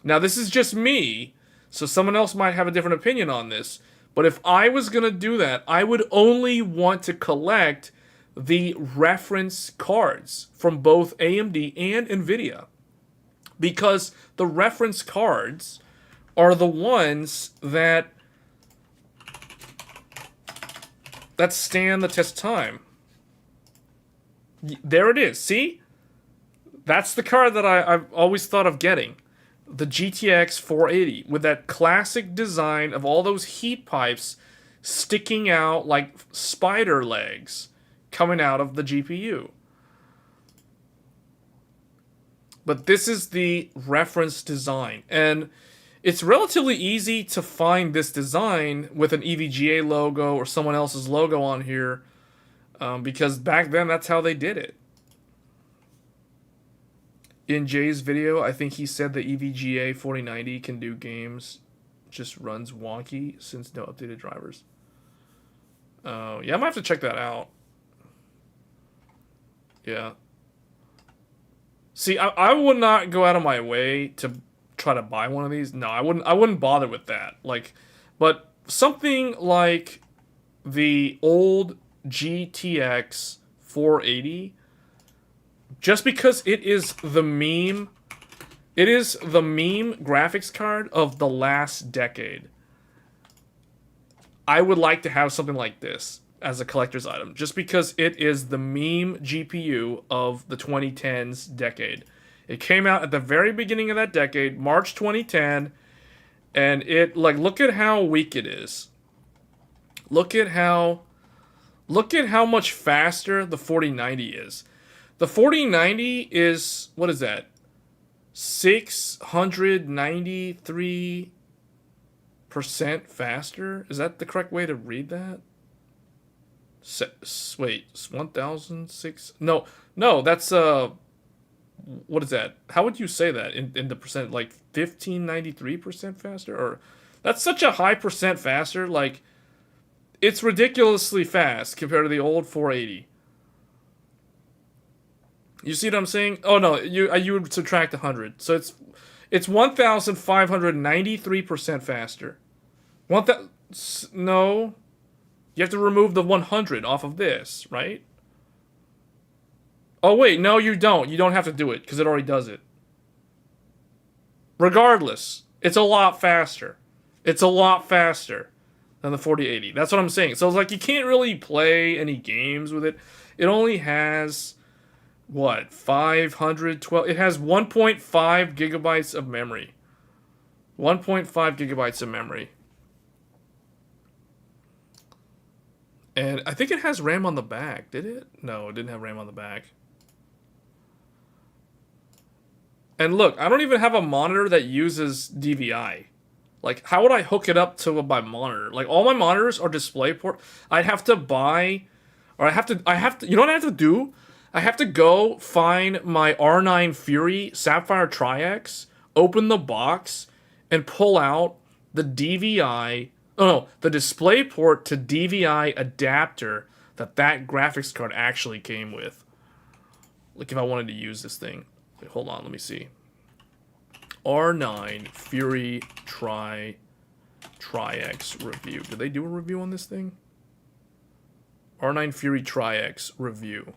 now this is just me, so someone else might have a different opinion on this, but if I was going to do that, I would only want to collect the reference cards from both AMD and Nvidia. Because the reference cards are the ones that stand the test of time. There it is. See? That's the card that I've always thought of getting. The GTX 480 with that classic design of all those heat pipes sticking out like spider legs coming out of the GPU. but this is the reference design. And it's relatively easy to find this design with an EVGA logo or someone else's logo on here, because back then that's how they did it. In Jay's video, I think he said the EVGA 4090 can do games, just runs wonky since no updated drivers. Yeah, I might have to check that out. Yeah. See, I would not go out of my way to try to buy one of these. No, I wouldn't bother with that. Like, but something like the old GTX 480, just because it is the meme graphics card of the last decade. I would like to have something like this as a collector's item, just because it is the meme GPU of the 2010s decade. It came out at the very beginning of that decade, March 2010, and it, like, look at how weak it is. Look at how much faster the 4090 is. The 4090 is, what is that? 693% faster? Is that the correct way to read that? Wait, 1006? No, that's, what is that? How would you say that in the percent? Like 1593% faster? Or, that's such a high percent faster, like, it's ridiculously fast compared to the old 480. You see what I'm saying? Oh no, you would subtract 100. So it's 1593% faster. No. You have to remove the 100 off of this, right? Oh wait, no you don't. You don't have to do it because it already does it. Regardless, it's a lot faster. It's a lot faster than the 4080. That's what I'm saying. So it's like you can't really play any games with it. It only has what, 512? It has 1.5 gigabytes of memory. 1.5 gigabytes of memory. And I think it has RAM on the back. Did it? No, it didn't have RAM on the back. And look, I don't even have a monitor that uses DVI. Like, how would I hook it up to my monitor? Like, all my monitors are DisplayPort. I'd have to buy, or I have to, you know what I have to do? I have to go find my R9 Fury Sapphire Tri-X, open the box, and pull out the DVI, the DisplayPort to DVI adapter that graphics card actually came with. Like, if I wanted to use this thing. Wait, hold on, let me see. R9 Fury Tri-X review. Did they do a review on this thing? R9 Fury Tri-X review.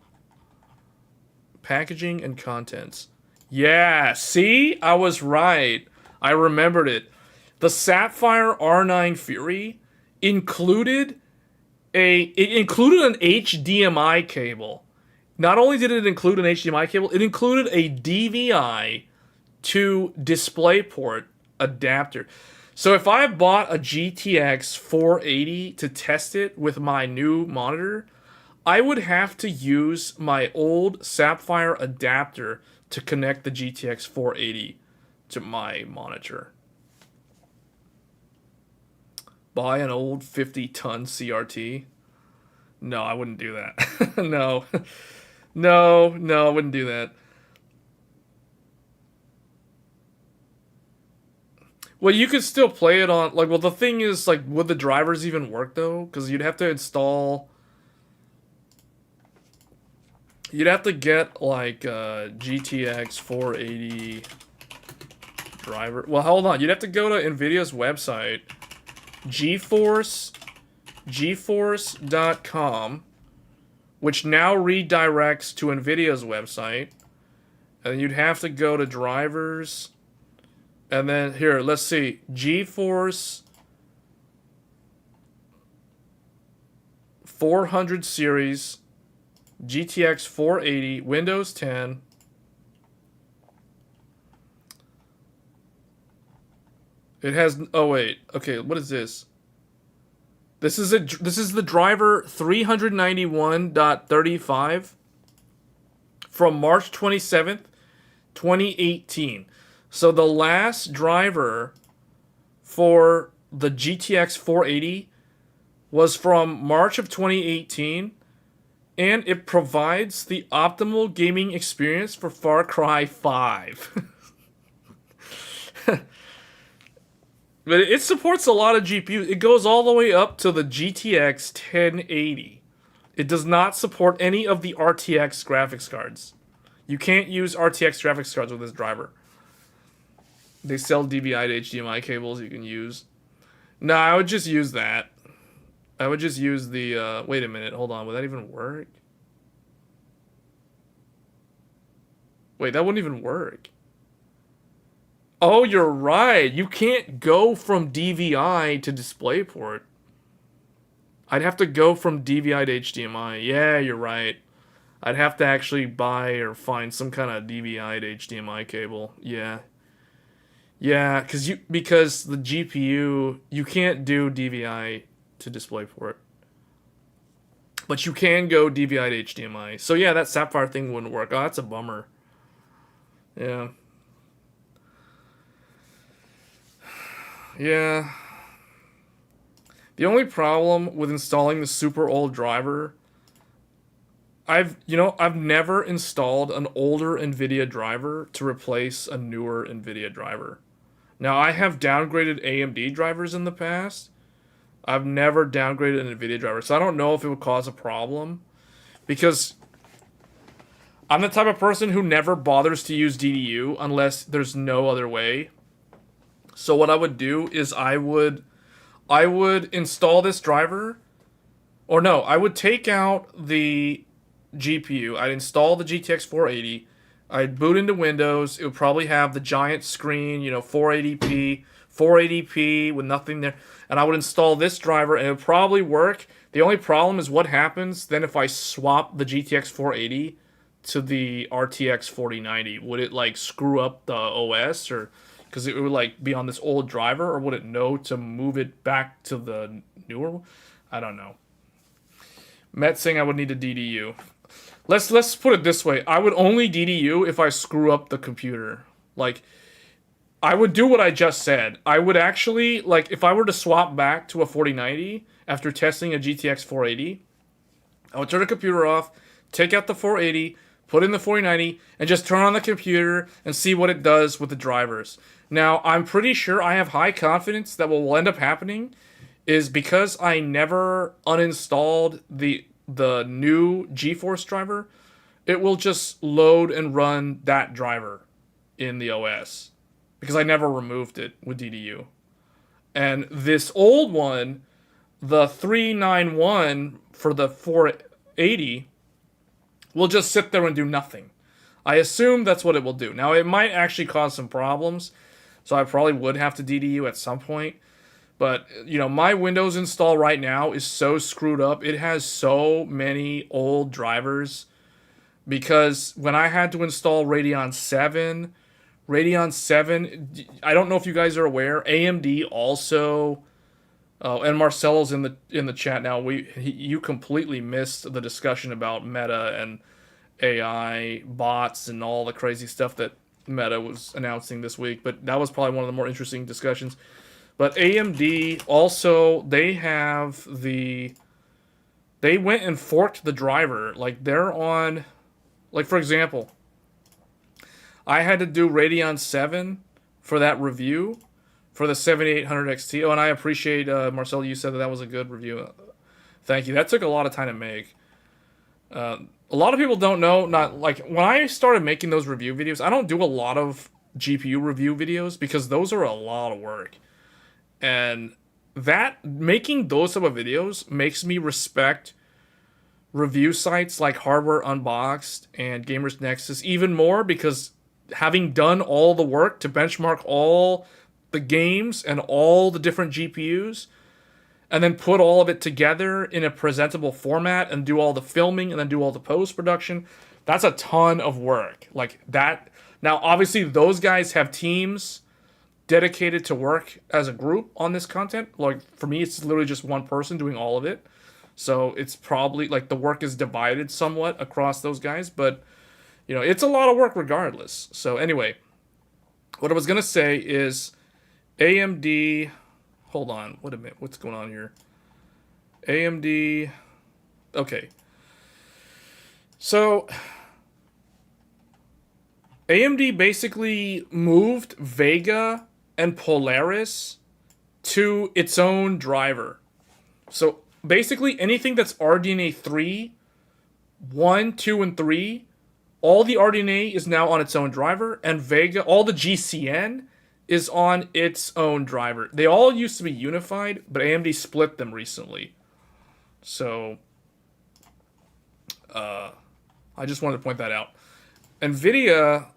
Packaging and contents. Yeah, see? I was right. I remembered it. The Sapphire R9 Fury included an HDMI cable. Not only did it include an HDMI cable, it included a DVI to DisplayPort adapter. So if I bought a GTX 480 to test it with my new monitor, I would have to use my old Sapphire adapter to connect the GTX 480 to my monitor. Buy an old 50-ton CRT? No, I wouldn't do that. No, I wouldn't do that. Well, you could still play it on, like, well, the thing is, like, would the drivers even work, though? Because you'd have to install... You'd have to get, like, GTX 480 driver. Well, hold on. You'd have to go to Nvidia's website, Geforce.com, which now redirects to Nvidia's website. And you'd have to go to drivers. And then, here, let's see. Geforce 400 series... GTX 480, Windows 10. It has, oh wait, okay, what is this? This is the driver 391.35 from March 27th, 2018. So the last driver for the GTX 480 was from March of 2018, and it provides the optimal gaming experience for Far Cry 5. But it supports a lot of GPUs. It goes all the way up to the GTX 1080. It does not support any of the RTX graphics cards. You can't use RTX graphics cards with this driver. They sell DVI to HDMI cables you can use. No, I would just use that. I would just use the... wait a minute, hold on. Would that even work? Wait, that wouldn't even work. Oh, you're right. You can't go from DVI to DisplayPort. I'd have to go from DVI to HDMI. Yeah, you're right. I'd have to actually buy or find some kind of DVI to HDMI cable. Yeah. Yeah, because the GPU, you can't do DVI to DisplayPort. But you can go DVI to HDMI. So yeah, that Sapphire thing wouldn't work. Oh, that's a bummer. Yeah. Yeah. The only problem with installing the super old driver, I've never installed an older Nvidia driver to replace a newer Nvidia driver. Now, I have downgraded AMD drivers in the past. I've never downgraded an Nvidia driver, so I don't know if it would cause a problem, because I'm the type of person who never bothers to use DDU unless there's no other way. So what I would do is I would install this driver, or no, I would take out the GPU. I'd install the GTX 480. I'd boot into Windows. It would probably have the giant screen, 480p with nothing there. And I would install this driver, and it would probably work. The only problem is what happens then if I swap the GTX 480 to the RTX 4090. Would it like screw up the OS, or because it would like be on this old driver, or would it know to move it back to the newer one? I don't know. Matt saying I would need a DDU. Let's put it this way. I would only DDU if I screw up the computer. Like, I would do what I just said. I would actually, like, if I were to swap back to a 4090 after testing a GTX 480, I would turn the computer off, take out the 480, put in the 4090, and just turn on the computer and see what it does with the drivers. Now, I'm pretty sure I have high confidence that what will end up happening is because I never uninstalled the new Geforce driver, it will just load and run that driver in the OS, because I never removed it with DDU. And this old one, the 391 for the 480, will just sit there and do nothing. I assume that's what it will do. Now, it might actually cause some problems, so I probably would have to DDU at some point. But, my Windows install right now is so screwed up. It has so many old drivers. Because when I had to install Radeon 7, I don't know if you guys are aware, AMD also, and Marcelo's in the chat now. You completely missed the discussion about Meta and AI, bots, and all the crazy stuff that Meta was announcing this week. But that was probably one of the more interesting discussions. But AMD also, they went and forked the driver. Like, they're on, like, for example, I had to do Radeon 7 for that review for the 7800 XT. Oh, and I appreciate, Marcel, you said that was a good review. Thank you. That took a lot of time to make. A lot of people don't know, when I started making those review videos, I don't do a lot of GPU review videos because those are a lot of work. And making those type of videos makes me respect review sites like Hardware Unboxed and Gamers Nexus even more, because having done all the work to benchmark all the games and all the different GPUs, and then put all of it together in a presentable format and do all the filming and then do all the post-production, that's a ton of work. Like that. Now, obviously, those guys have teams dedicated to work as a group on this content. Like, for me, it's literally just one person doing all of it. So it's probably, like, the work is divided somewhat across those guys. But, you know, it's a lot of work regardless. So anyway, what I was gonna say is AMD. Hold on, wait a minute. What's going on here? AMD. Okay. So AMD basically moved Vega and Polaris to its own driver. So basically anything that's RDNA 3, 1, 2, and 3, all the RDNA is now on its own driver, and Vega, all the GCN is on its own driver. They all used to be unified, but AMD split them recently. So I just wanted to point that out. Nvidia,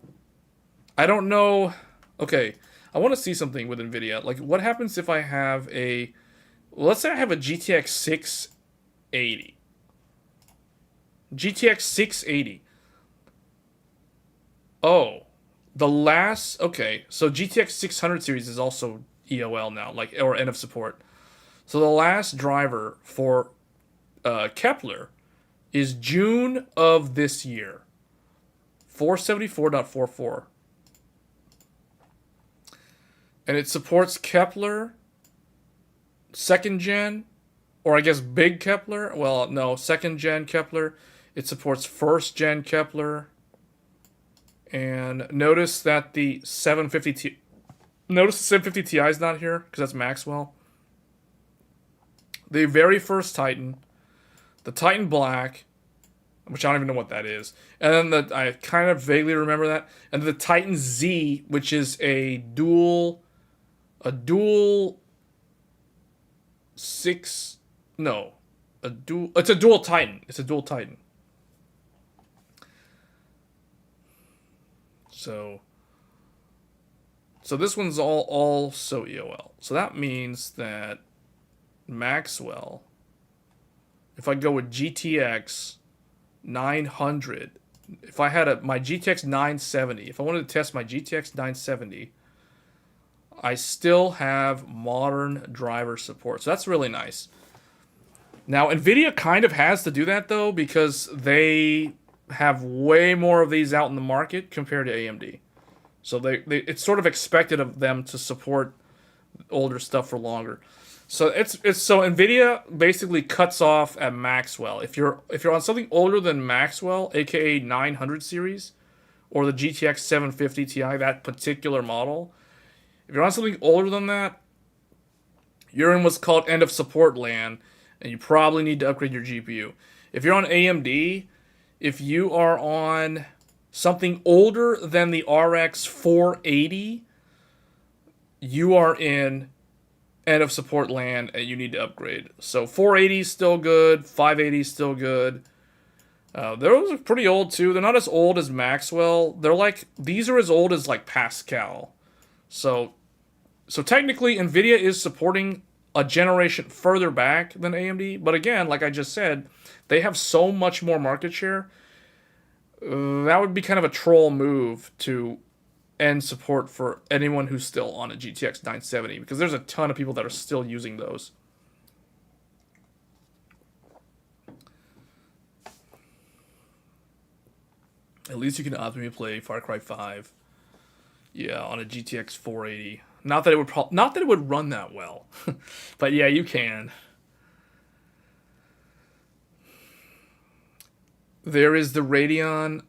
I don't know. Okay, I want to see something with Nvidia. Like, what happens if I have a, let's say I have a GTX 680. GTX 680. Oh, the last, okay, so GTX 600 series is also EOL now, like, or end of support. So the last driver for Kepler is June of this year. 474.44. And it supports Kepler, second gen, or I guess big Kepler. Well, no, second gen Kepler. It supports first gen Kepler. And notice that the 750 Ti is not here because that's Maxwell. The very first Titan, the Titan Black, which I don't even know what that is, and then I kind of vaguely remember that, and the Titan Z, which is a dual six, no, it's a dual Titan. It's a dual Titan. So this one's also EOL. So that means that Maxwell, if I go with GTX 900, if I had my GTX 970, if I wanted to test my GTX 970, I still have modern driver support. So that's really nice. Now, Nvidia kind of has to do that, though, because they have way more of these out in the market compared to AMD. So it's sort of expected of them to support older stuff for longer. So so Nvidia basically cuts off at Maxwell. If you're on something older than Maxwell, aka 900 series, or the GTX 750 Ti, that particular model, if you're on something older than that, you're in what's called end of support land, and you probably need to upgrade your GPU. If you're on AMD, if you are on something older than the RX 480, you are in end of support land and you need to upgrade. So 480 is still good, 580 is still good. Those are pretty old too. They're not as old as Maxwell. These are as old as like Pascal. So technically Nvidia is supporting a generation further back than AMD, but again, like I just said, they have so much more market share. That would be kind of a troll move to end support for anyone who's still on a GTX 970, because there's a ton of people that are still using those. At least you can optimally play Far Cry 5. Yeah, on a GTX 480. Not that it would run that well, but yeah, you can. There is the Radeon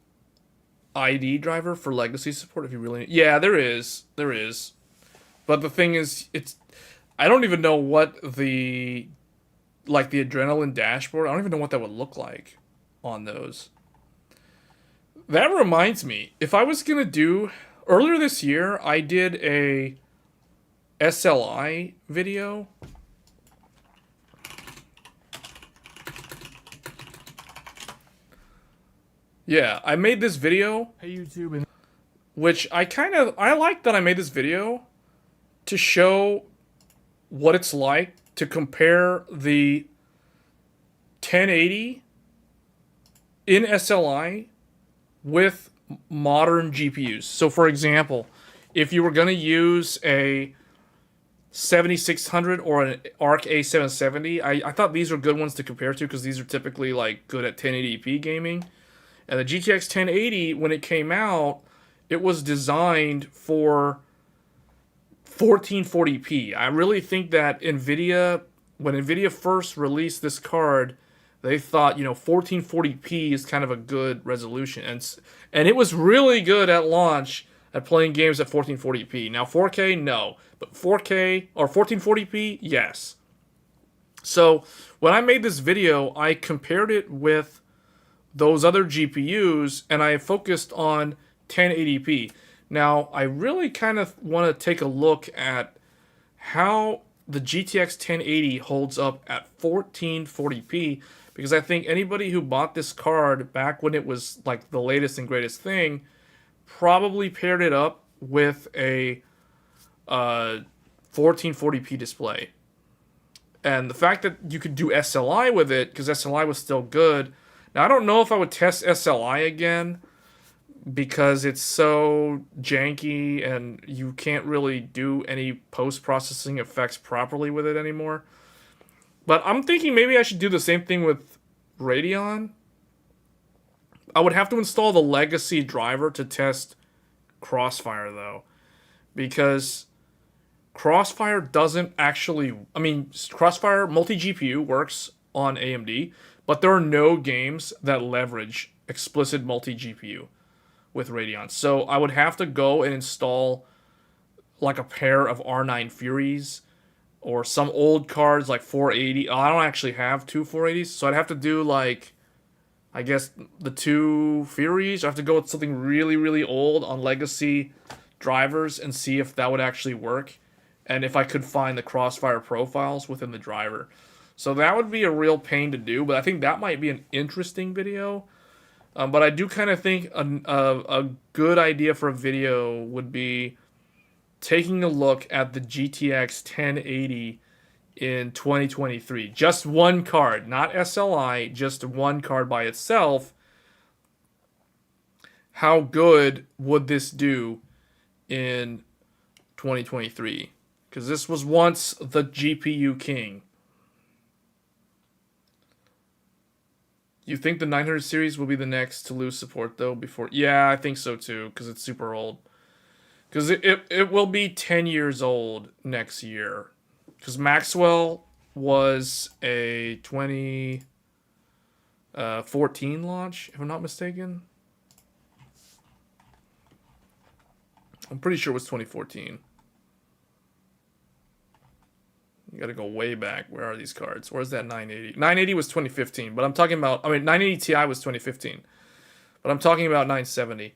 ID driver for legacy support if you really need. Yeah, there is. But the thing is, I don't even know what the adrenaline dashboard, I don't even know what that would look like on those. That reminds me, if I was going to do, earlier this year, I did a SLI video. Yeah, I made this video. Hey YouTube. Which I like that I made this video to show what it's like to compare the 1080 in SLI with modern GPUs. So for example, if you were going to use a 7600 or an Arc A770, I thought these were good ones to compare to because these are typically like good at 1080p gaming. And the GTX 1080, when it came out, it was designed for 1440p. I really think that Nvidia, when Nvidia first released this card, they thought, 1440p is kind of a good resolution. And it was really good at launch at playing games at 1440p. Now 4K, no. But 4K or 1440p, yes. So when I made this video, I compared it with those other GPUs, and I focused on 1080p. Now, I really kind of want to take a look at how the GTX 1080 holds up at 1440p, because I think anybody who bought this card back when it was like the latest and greatest thing probably paired it up with a 1440p display. And the fact that you could do SLI with it, because SLI was still good. Now, I don't know if I would test SLI again, because it's so janky and you can't really do any post-processing effects properly with it anymore. But I'm thinking maybe I should do the same thing with Radeon. I would have to install the legacy driver to test Crossfire, though, because Crossfire doesn't actually... I mean, Crossfire multi-GPU works on AMD, but there are no games that leverage explicit multi-GPU with Radeon. So I would have to go and install like a pair of R9 Furies or some old cards like 480. I don't actually have two 480s, so I'd have to do like, I guess, the two Furies. I have to go with something really, really old on legacy drivers and see if that would actually work, and if I could find the Crossfire profiles within the driver. So that would be a real pain to do, but I think that might be an interesting video. But I do kind of think a good idea for a video would be taking a look at the GTX 1080 in 2023. Just one card, not SLI, just one card by itself. How good would this do in 2023? Because this was once the GPU king. You think the 900 series will be the next to lose support, though, before... Yeah, I think so, too, because it's super old. Because it will be 10 years old next year. Because Maxwell was a 2014 launch, if I'm not mistaken. I'm pretty sure it was 2014. You gotta go way back. Where are these cards? Where's that 980? 980 was 2015, but I'm talking about... I mean, 980 Ti was 2015. But I'm talking about 970.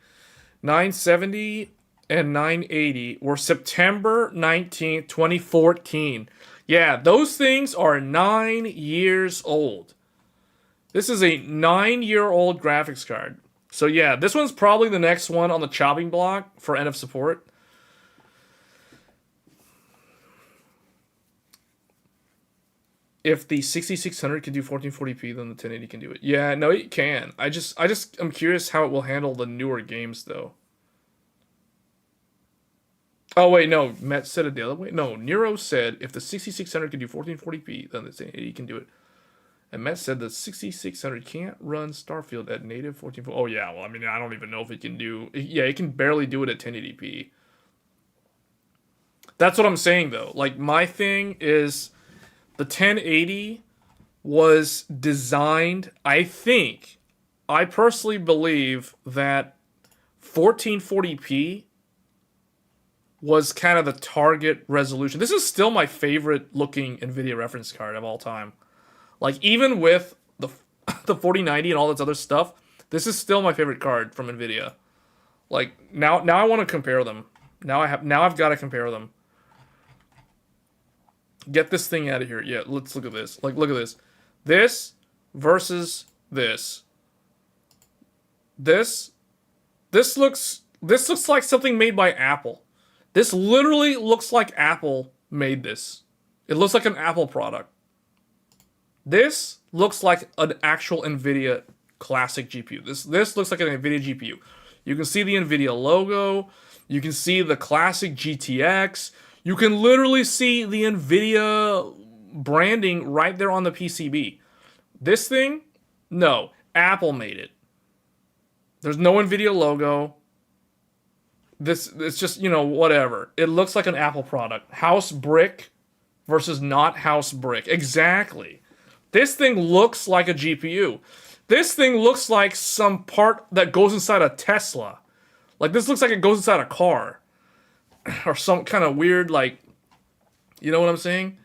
970 and 980 were September 19th, 2014. Yeah, those things are 9 years old. This is a 9-year-old graphics card. So yeah, this one's probably the next one on the chopping block for end of support. If the 6600 can do 1440p, then the 1080 can do it. Yeah, no, it can. I'm curious how it will handle the newer games, though. Oh, wait, no. Matt said it the other way. No, Nero said if the 6600 can do 1440p, then the 1080 can do it. And Matt said the 6600 can't run Starfield at native 1440p. Oh, yeah, well, I mean, I don't even know if it can do... Yeah, it can barely do it at 1080p. That's what I'm saying, though. Like, my thing is... The 1080 was designed, I personally believe that 1440p was kind of the target resolution. This is still my favorite looking Nvidia reference card of all time. Like, even with the 4090 and all this other stuff, this is still my favorite card from Nvidia. Like, now I want to compare them. Now I've got to compare them. Get this thing out of here. Yeah, let's look at this. Like, look at this. This versus this. This looks like something made by Apple. This literally looks like Apple made this. It looks like an Apple product. This looks like an actual Nvidia classic GPU. This looks like an Nvidia GPU. You can see the Nvidia logo. You can see the classic GTX. You can literally see the Nvidia branding right there on the PCB. This thing, no, Apple made it. There's no Nvidia logo. It's just, whatever. It looks like an Apple product. House brick versus not house brick. Exactly. This thing looks like a GPU. This thing looks like some part that goes inside a Tesla. Like, this looks like it goes inside a car. Or some kind of weird, like, you know what I'm saying?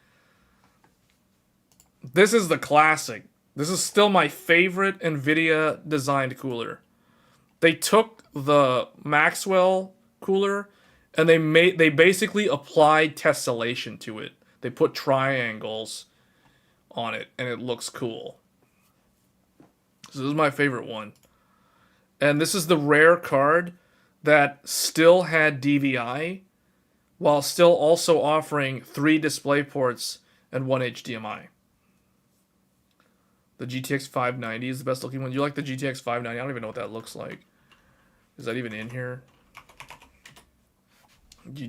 This is the classic. This is still my favorite Nvidia designed cooler. They took the Maxwell cooler and they basically applied tessellation to it. They put triangles on it and it looks cool. So this is my favorite one. And this is the rare card that still had DVI while still also offering 3 display ports and 1 HDMI. The GTX 590 is the best looking one. You like the GTX 590? I don't even know what that looks like. Is that even in here?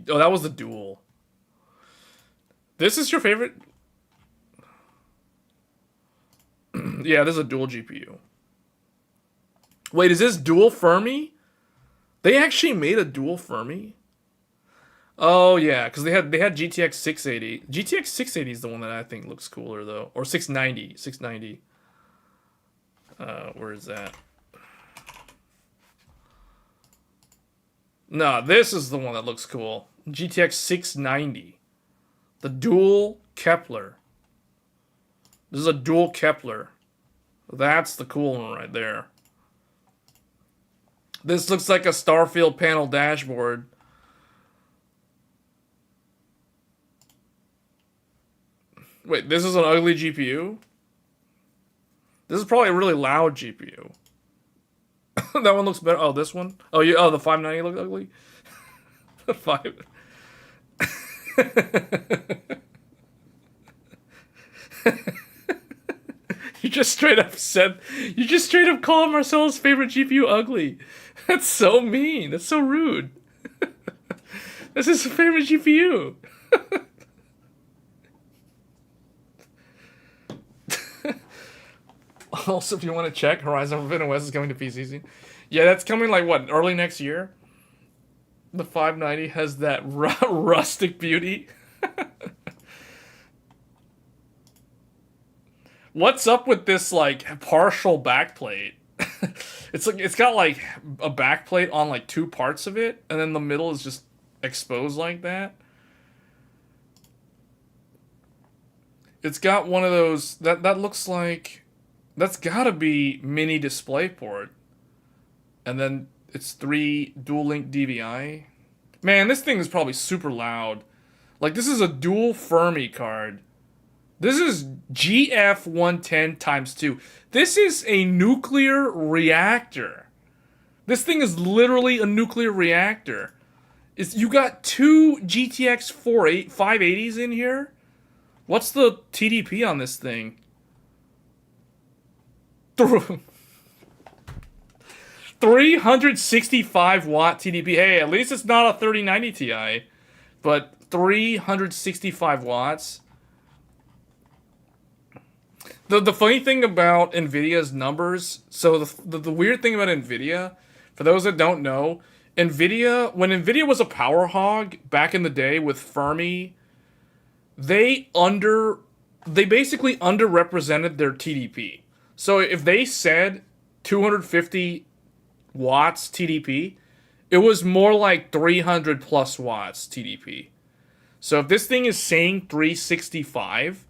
Oh, that was the dual. This is your favorite? Yeah, this is a dual GPU. Wait, is this dual Fermi? They actually made a dual Fermi? Oh yeah, because they had GTX 680. GTX 680 is the one that I think looks cooler though, or 690. 690. Where is that? No, this is the one that looks cool. GTX 690. The dual Kepler. This is a dual Kepler. That's the cool one right there. This looks like a Starfield panel dashboard. Wait, this is an ugly GPU? This is probably a really loud GPU. That one looks better. Oh, this one? Oh, yeah. Oh, the 590 looks ugly? The 5... You just straight up called Marcelo's favorite GPU ugly. That's so mean. That's so rude. This is his favorite GPU. Also, if you want to check, Horizon Forbidden West is coming to PC soon. Yeah, that's coming like, what, early next year? The 590 has that rustic beauty. What's up with this, like, partial backplate? It's got, like, a backplate on, like, 2 parts of it, and then the middle is just exposed like that. It's got one of those, that looks like, that's gotta be mini DisplayPort. And then it's 3 dual-link DVI. Man, this thing is probably super loud. Like, this is a dual Fermi card. This is GF110 times 2. This is a nuclear reactor. This thing is literally a nuclear reactor. You got 2 GTX 580s in here? What's the TDP on this thing? 365 watt TDP. Hey, at least it's not a 3090 Ti. But 365 watts. The funny thing about Nvidia's numbers, so the weird thing about Nvidia, for those that don't know, when Nvidia was a power hog back in the day with Fermi, they basically underrepresented their TDP. So if they said 250 watts TDP, it was more like 300 plus watts TDP. So if this thing is saying 365,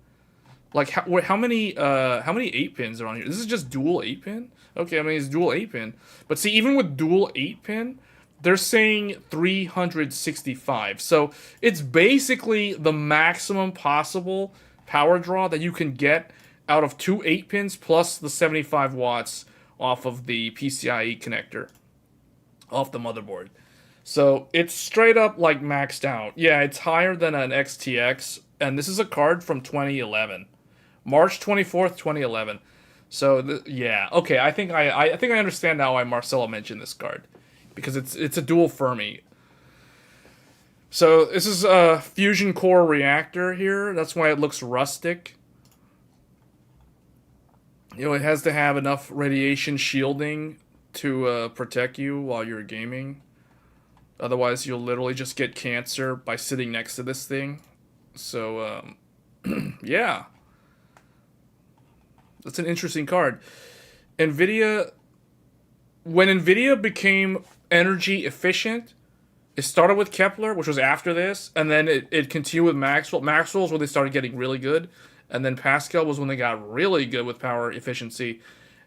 like how many 8 pins are on here? This is just dual 8 pin? Okay, I mean it's dual 8 pin. But see, even with dual 8 pin, they're saying 365. So it's basically the maximum possible power draw that you can get out of 2 8 pins plus the 75 watts off of the PCIe connector off the motherboard. So it's straight up like maxed out. Yeah, it's higher than an XTX, and this is a card from 2011. March 24th, 2011. So yeah, okay, I think I understand now why Marcelo mentioned this card, because it's a dual Fermi. So this is a fusion core reactor here. That's why it looks rustic. You know, it has to have enough radiation shielding to protect you while you're gaming. Otherwise, you'll literally just get cancer by sitting next to this thing. So, yeah. That's an interesting card. Nvidia, when Nvidia became energy efficient, it started with Kepler, which was after this, and then it continued with Maxwell. Maxwell was when they started getting really good, and then Pascal was when they got really good with power efficiency.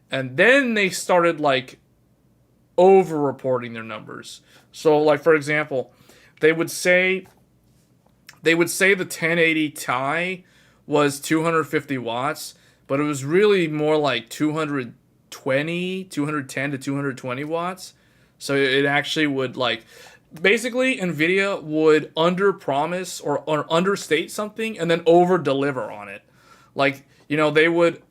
And then they started, like, over-reporting their numbers. So, like, for example, they would say the 1080 Ti was 250 watts, but it was really more like 210 to 220 watts. So it actually would, like, basically Nvidia would under-promise or understate something and then over-deliver on it. Like, you know, they would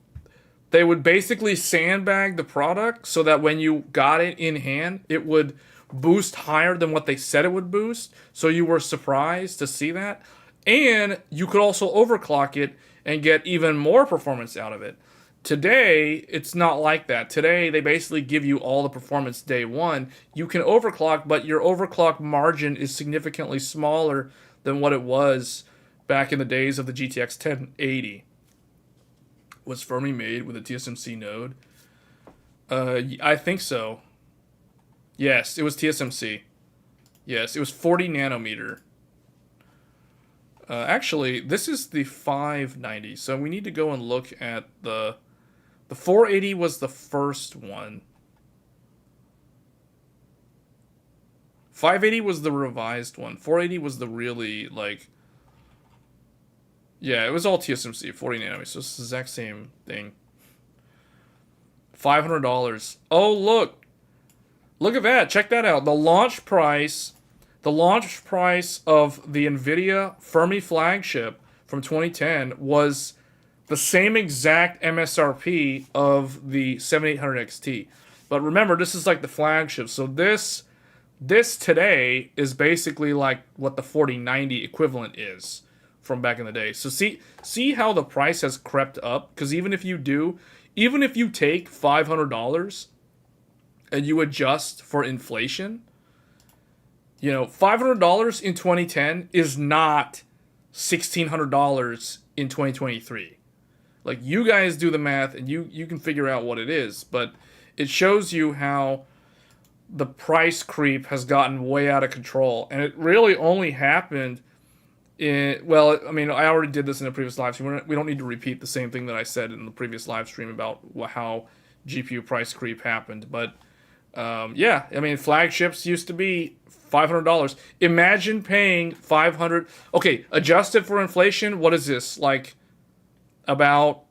basically sandbag the product so that when you got it in hand, it would boost higher than what they said it would boost. So you were surprised to see that. And you could also overclock it and get even more performance out of it. Today, it's not like that. Today, they basically give you all the performance day one. You can overclock, but your overclock margin is significantly smaller than what it was back in the days of the GTX 1080. Was Fermi made with a TSMC node? I think so. Yes, it was TSMC. Yes, it was 40 nanometer. Actually, this is the 590, so we need to go and look at the 480 was the first one. 580 was the revised one. 480 was the really, like... Yeah, it was all TSMC, 40 nanometers, so it's the exact same thing. $500. Oh, look! Look at that, check that out. The launch price of the Nvidia Fermi flagship from 2010 was the same exact MSRP of the 7800 XT. But remember, this is like the flagship, so this today is basically like what the 4090 equivalent is from back in the day. So see how the price has crept up? Because even if you take $500 and you adjust for inflation, you know, $500 in 2010 is not $1,600 in 2023. Like, you guys do the math and you can figure out what it is, but it shows you how the price creep has gotten way out of control. And it really only happened well, I mean, I already did this in a previous live stream. We don't need to repeat the same thing that I said in the previous live stream about how GPU price creep happened. But, yeah, I mean, flagships used to be $500. Imagine paying $500. Okay, adjusted for inflation, what is this? Like, about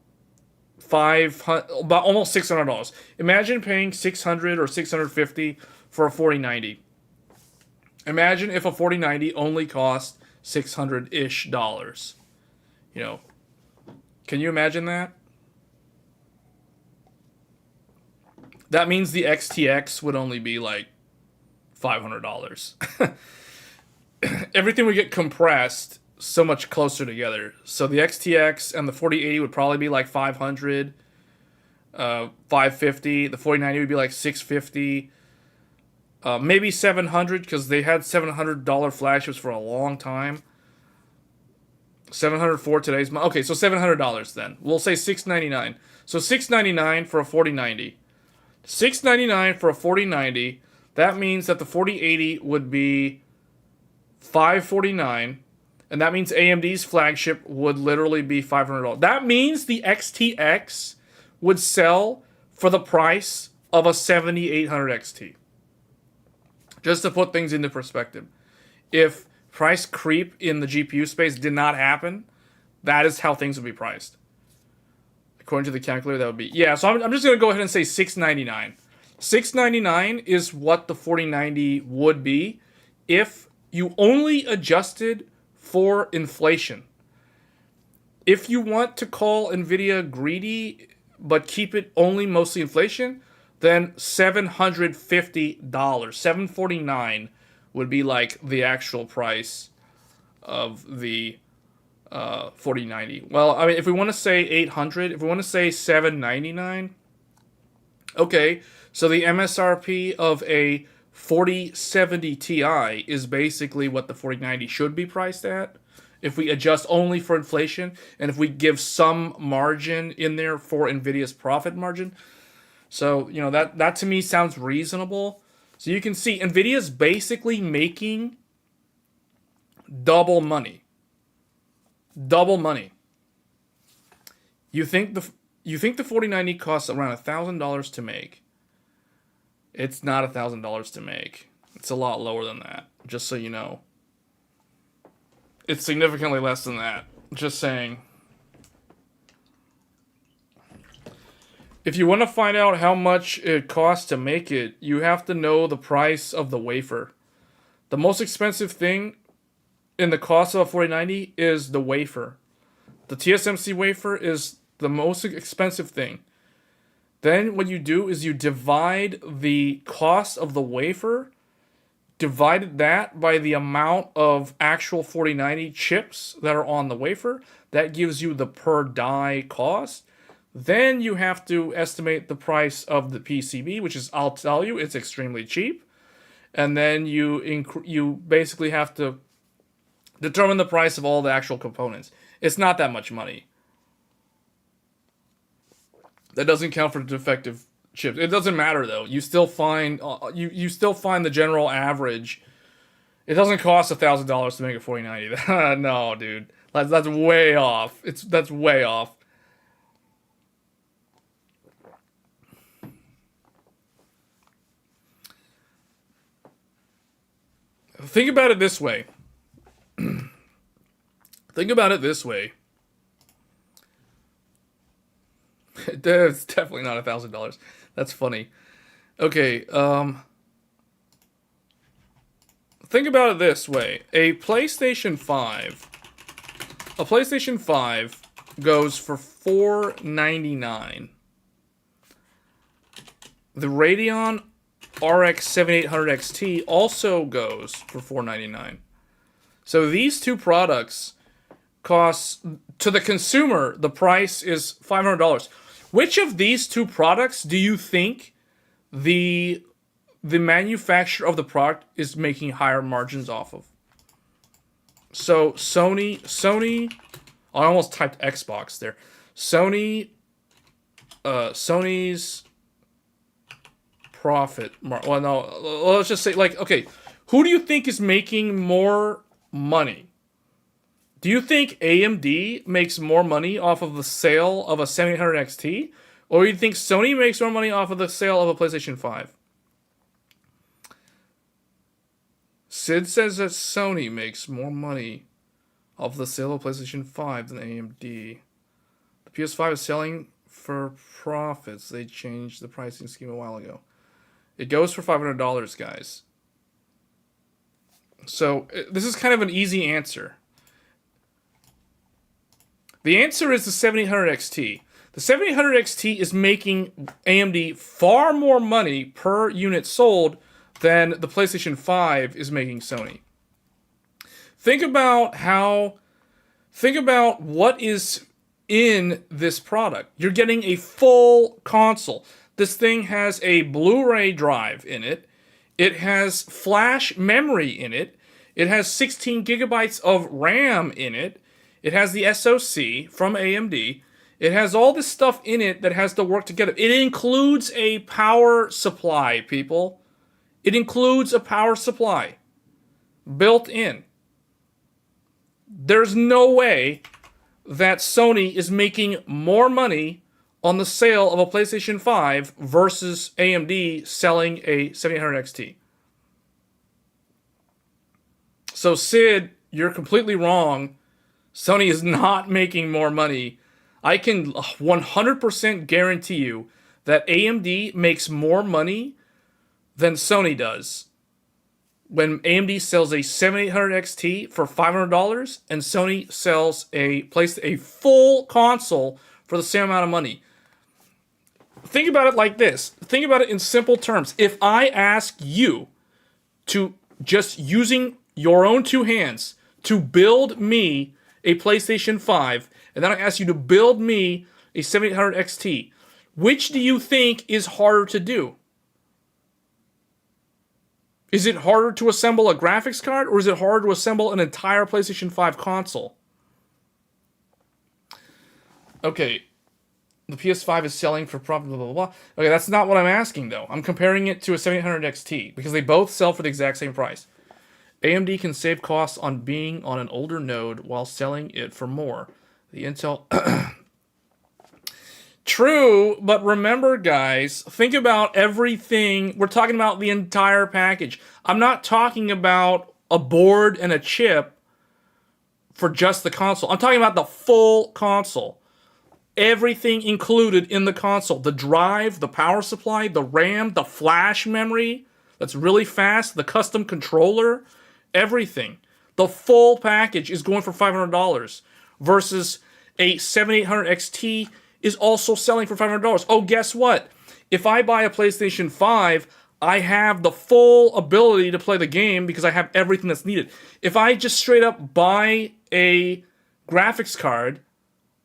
almost $600. Imagine paying $600 or $650 for a 4090. Imagine if a 4090 only cost $600-ish. You know, can you imagine that? That means the XTX would only be like $500. Everything would get compressed so much closer together. So the XTX and the 4080 would probably be like $500, $550. The 4090 would be like $650. Maybe $700, because they had $700 flagships for a long time. $700 for today's... Okay, so $700 then. We'll say $699. So $699 for a 4090. $699 for a 4090. That means that the 4080 would be $549. And that means AMD's flagship would literally be $500. That means the XTX would sell for the price of a 7800 XT. Just to put things into perspective. If price creep in the GPU space did not happen, that is how things would be priced. According to the calculator, that would be... Yeah, so I'm just going to go ahead and say $699. $699 is what the 4090 would be if you only adjusted for inflation. If you want to call Nvidia greedy, but keep it only mostly inflation, then $750, $749 would be like the actual price of the 4090. Well, I mean, if we want to say $800, if we want to say $799, Okay, so the MSRP of a 4070 Ti is basically what the 4090 should be priced at. If we adjust only for inflation, and if we give some margin in there for Nvidia's profit margin. So, you know, that to me sounds reasonable. So you can see Nvidia's basically making double money. Double money. You think the 4090 costs around $1,000 to make. It's not $1,000 to make. It's a lot lower than that, just so you know. It's significantly less than that. Just saying. If you want to find out how much it costs to make it, you have to know the price of the wafer. The most expensive thing in the cost of a 4090 is the wafer. The TSMC wafer is the most expensive thing. Then what you do is you divide the cost of the wafer, divide that by the amount of actual 4090 chips that are on the wafer. That gives you the per die cost. Then you have to estimate the price of the PCB, which is, I'll tell you, it's extremely cheap. And then you basically have to determine the price of all the actual components. It's not that much money. That doesn't count for defective chips. It doesn't matter though. You still find you still find the general average. It doesn't cost $1,000 to make a 4090. No, dude, that's way off. That's way off. Think about it this way. Think about it this way. It's definitely not $1,000. That's funny. Okay, think about it this way. A PlayStation 5 goes for $499. The Radeon RX 7800 XT also goes for $499. So these two products cost, to the consumer, the price is $500. Which of these two products do you think the manufacturer of the product is making higher margins off of? So Sony, I almost typed Xbox there. Sony's profit, well, no, let's just say, like, okay, who do you think is making more money? Do you think AMD makes more money off of the sale of a 7800 XT? Or do you think Sony makes more money off of the sale of a PlayStation 5? Sid says that Sony makes more money off the sale of PlayStation 5 than AMD. The PS5 is selling for profits. They changed the pricing scheme a while ago. It goes for $500, guys. So, this is kind of an easy answer. The answer is the 7800 XT. The 7800 XT is making AMD far more money per unit sold than the PlayStation 5 is making Sony. Think about what is in this product. You're getting a full console. This thing has a Blu-ray drive in it. It has flash memory in it. It has 16 gigabytes of RAM in it. It has the SoC from AMD. It has all this stuff in it that has to work together. It includes a power supply, people. It includes a power supply built in. There's no way that Sony is making more money on the sale of a PlayStation 5 versus AMD selling a 7800 XT. So Sid, you're completely wrong. Sony is not making more money. I can 100% guarantee you that AMD makes more money than Sony does when AMD sells a 7800 XT for $500 and Sony sells a full console for the same amount of money. Think about it like this. Think about it in simple terms. If I ask you to, just using your own two hands, to build me a PlayStation 5, and then I ask you to build me a 7800 XT, Which do you think is harder to do? Is it harder to assemble a graphics card, or is it harder to assemble an entire PlayStation 5 console? Okay, the PS5 is selling for profit, blah, blah, blah. Okay, that's not what I'm asking, though. I'm comparing it to a 7800 XT, because they both sell for the exact same price. AMD can save costs on being on an older node while selling it for more. The Intel... True, but remember, guys, think about everything. We're talking about the entire package. I'm not talking about a board and a chip for just the console. I'm talking about the full console. Everything included in the console. The drive, the power supply, the RAM, the flash memory that's really fast, the custom controller, everything. The full package is going for $500 versus a 7800 XT is also selling for $500. Oh, guess what? If I buy a PlayStation 5, I have the full ability to play the game because I have everything that's needed. If I just straight up buy a graphics card,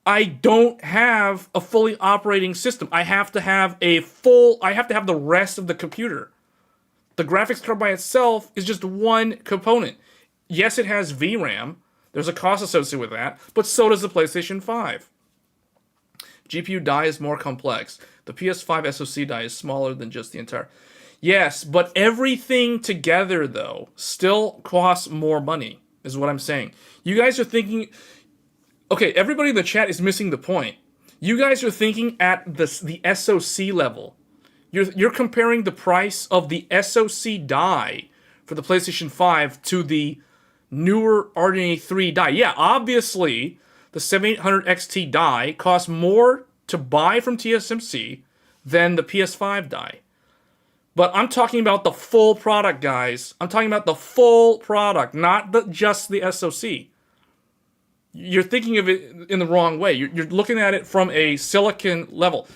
I don't have a fully operating system. I have to have I have to have the rest of the computer. The graphics card by itself is just one component. Yes, it has VRAM. There's a cost associated with that, but so does the PlayStation 5. GPU die is more complex. The PS5 SoC die is smaller than just the entire... Yes, but everything together, though, still costs more money, is what I'm saying. You guys are thinking... Okay, everybody in the chat is missing the point. You guys are thinking at the SoC level. You're comparing the price of the SoC die for the PlayStation 5 to the newer RDNA 3 die. Yeah, obviously... The 7800 XT die costs more to buy from TSMC than the PS5 die. But I'm talking about the full product, guys. I'm talking about the full product, not just the SoC. You're thinking of it in the wrong way. You're looking at it from a silicon level.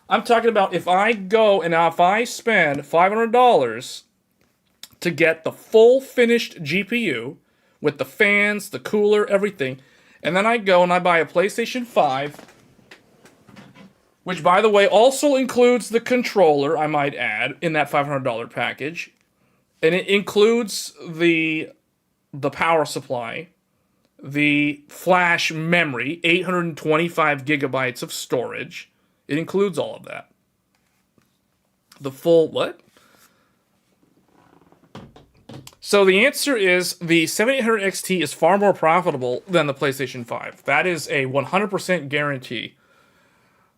I'm talking about if I go and if I spend $500 to get the full finished GPU with the fans, the cooler, everything... And then I go and I buy a PlayStation 5, which, by the way, also includes the controller, I might add, in that $500 package. And it includes the power supply, the flash memory, 825 gigabytes of storage. It includes all of that. The full what? So the answer is the 7800 XT is far more profitable than the PlayStation 5. That is a 100% guarantee.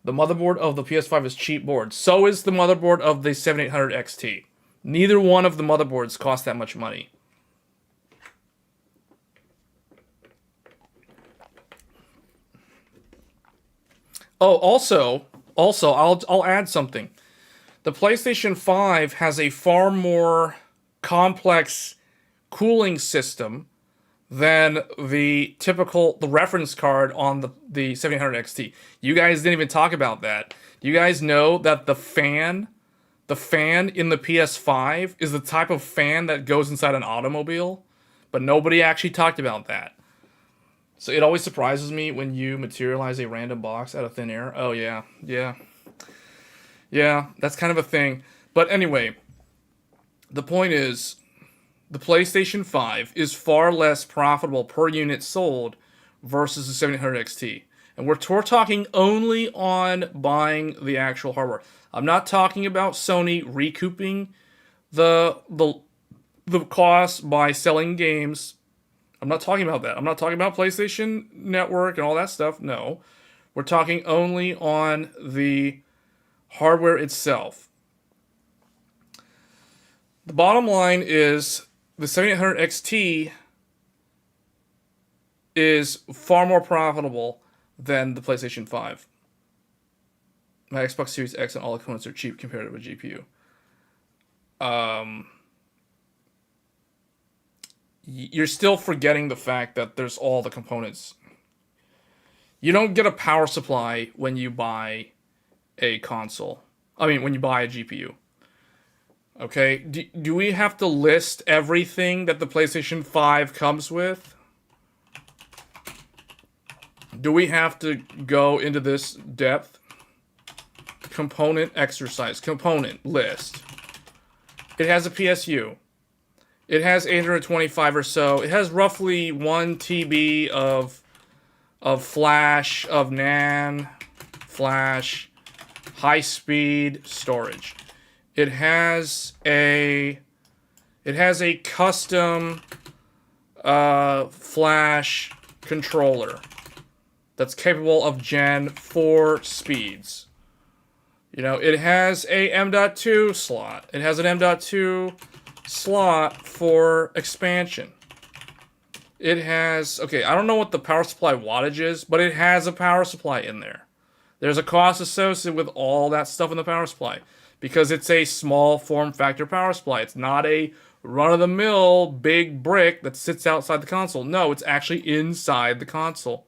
The motherboard of the PS5 is cheap board. So is the motherboard of the 7800 XT. Neither one of the motherboards cost that much money. Oh, also, I'll add something. The PlayStation 5 has a far more complex cooling system than the reference card on the 7800 XT. You guys didn't even talk about that. Do you guys know that the fan in the PS5 is the type of fan that goes inside an automobile? But nobody actually talked about that. So it always surprises me when you materialize a random box out of thin air. Oh yeah, that's kind of a thing. But anyway, the point is, the PlayStation 5 is far less profitable per unit sold versus the 7800 XT. And we're talking only on buying the actual hardware. I'm not talking about Sony recouping the cost by selling games. I'm not talking about that. I'm not talking about PlayStation Network and all that stuff. No. We're talking only on the hardware itself. The bottom line is the 7800 XT is far more profitable than the PlayStation 5. My Xbox Series X and all the components are cheap compared to a GPU. You're still forgetting the fact that there's all the components. You don't get a power supply when you buy a console. I mean, when you buy a GPU. Okay, do we have to list everything that the PlayStation 5 comes with? Do we have to go into this depth? component exercise, component list. It has a PSU. It has 825 or so. It has roughly 1 TB of flash, of NAND, flash, high-speed storage. It has a custom flash controller that's capable of Gen 4 speeds. You know, it has a M.2 slot. It has an M.2 slot for expansion. It has, okay, I don't know what the power supply wattage is, but it has a power supply in there. There's a cost associated with all that stuff in the power supply because it's a small form factor power supply. It's not a run-of-the-mill big brick that sits outside the console. No, it's actually inside the console.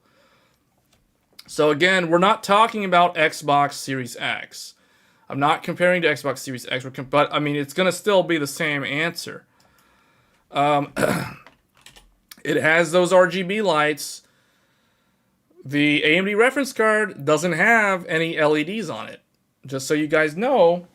So again, we're not talking about Xbox Series X. I'm not comparing to Xbox Series X, but I mean, it's going to still be the same answer. It has those RGB lights. The AMD reference card doesn't have any LEDs on it. Just so you guys know.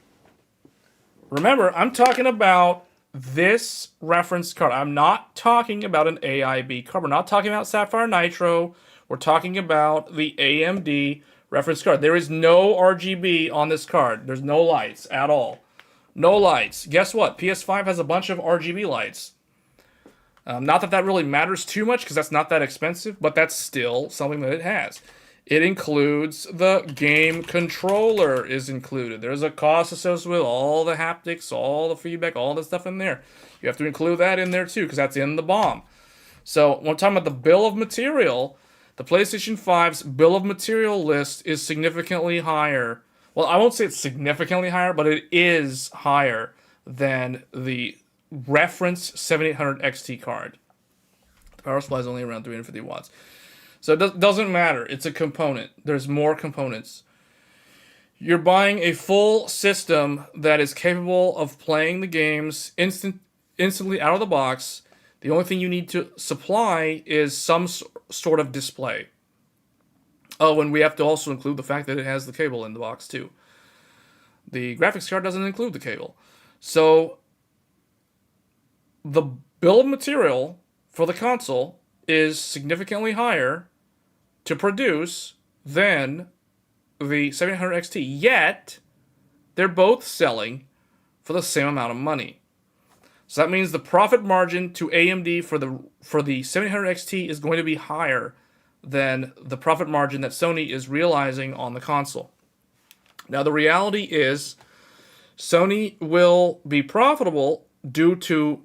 Remember, I'm talking about this reference card. I'm not talking about an AIB card. We're not talking about Sapphire Nitro. We're talking about the AMD reference card. There is no RGB on this card. There's no lights at all. No lights. Guess what? PS5 has a bunch of RGB lights. Not that that really matters too much because that's not that expensive, but that's still something that it has. It includes the game controller is included. There's a cost associated with all the haptics, all the feedback, all the stuff in there. You have to include that in there too because that's in the BOM. So when we're talking about the bill of material, the PlayStation 5's bill of material list is significantly higher. Well, I won't say it's significantly higher, but it is higher than the reference 7800 XT card. The power supply is only around 350 watts. So it doesn't matter. It's a component. There's more components. You're buying a full system that is capable of playing the games instantly out of the box. The only thing you need to supply is some sort of display. Oh, and we have to also include the fact that it has the cable in the box too. The graphics card doesn't include the cable. So the bill of material for the console is significantly higher to produce than the 7800 XT, yet they're both selling for the same amount of money. So that means the profit margin to AMD for the 7800 XT is going to be higher than the profit margin that Sony is realizing on the console. Now the reality is Sony will be profitable due to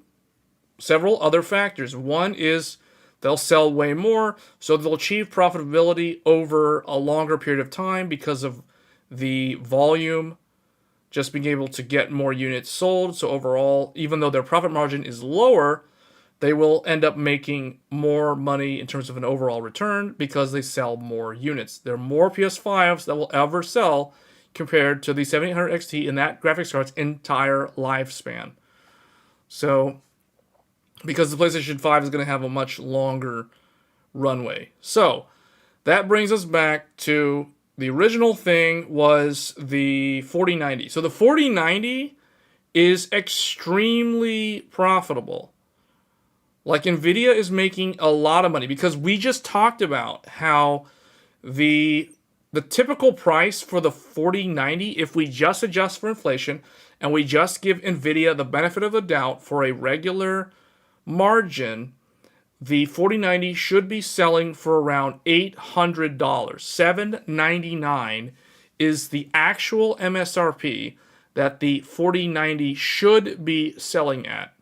several other factors. One is they'll sell way more, so they'll achieve profitability over a longer period of time because of the volume, just being able to get more units sold. So overall, even though their profit margin is lower, they will end up making more money in terms of an overall return because they sell more units. There are more PS5s that will ever sell compared to the 7800 XT in that graphics card's entire lifespan. So because the PlayStation 5 is going to have a much longer runway. So that brings us back to the original thing was the 4090. So the 4090 is extremely profitable. Like Nvidia is making a lot of money because we just talked about how the typical price for the 4090, if we just adjust for inflation and we just give Nvidia the benefit of the doubt for a regular margin, the 4090 should be selling for around $800. $799 is the actual MSRP that the 4090 should be selling at.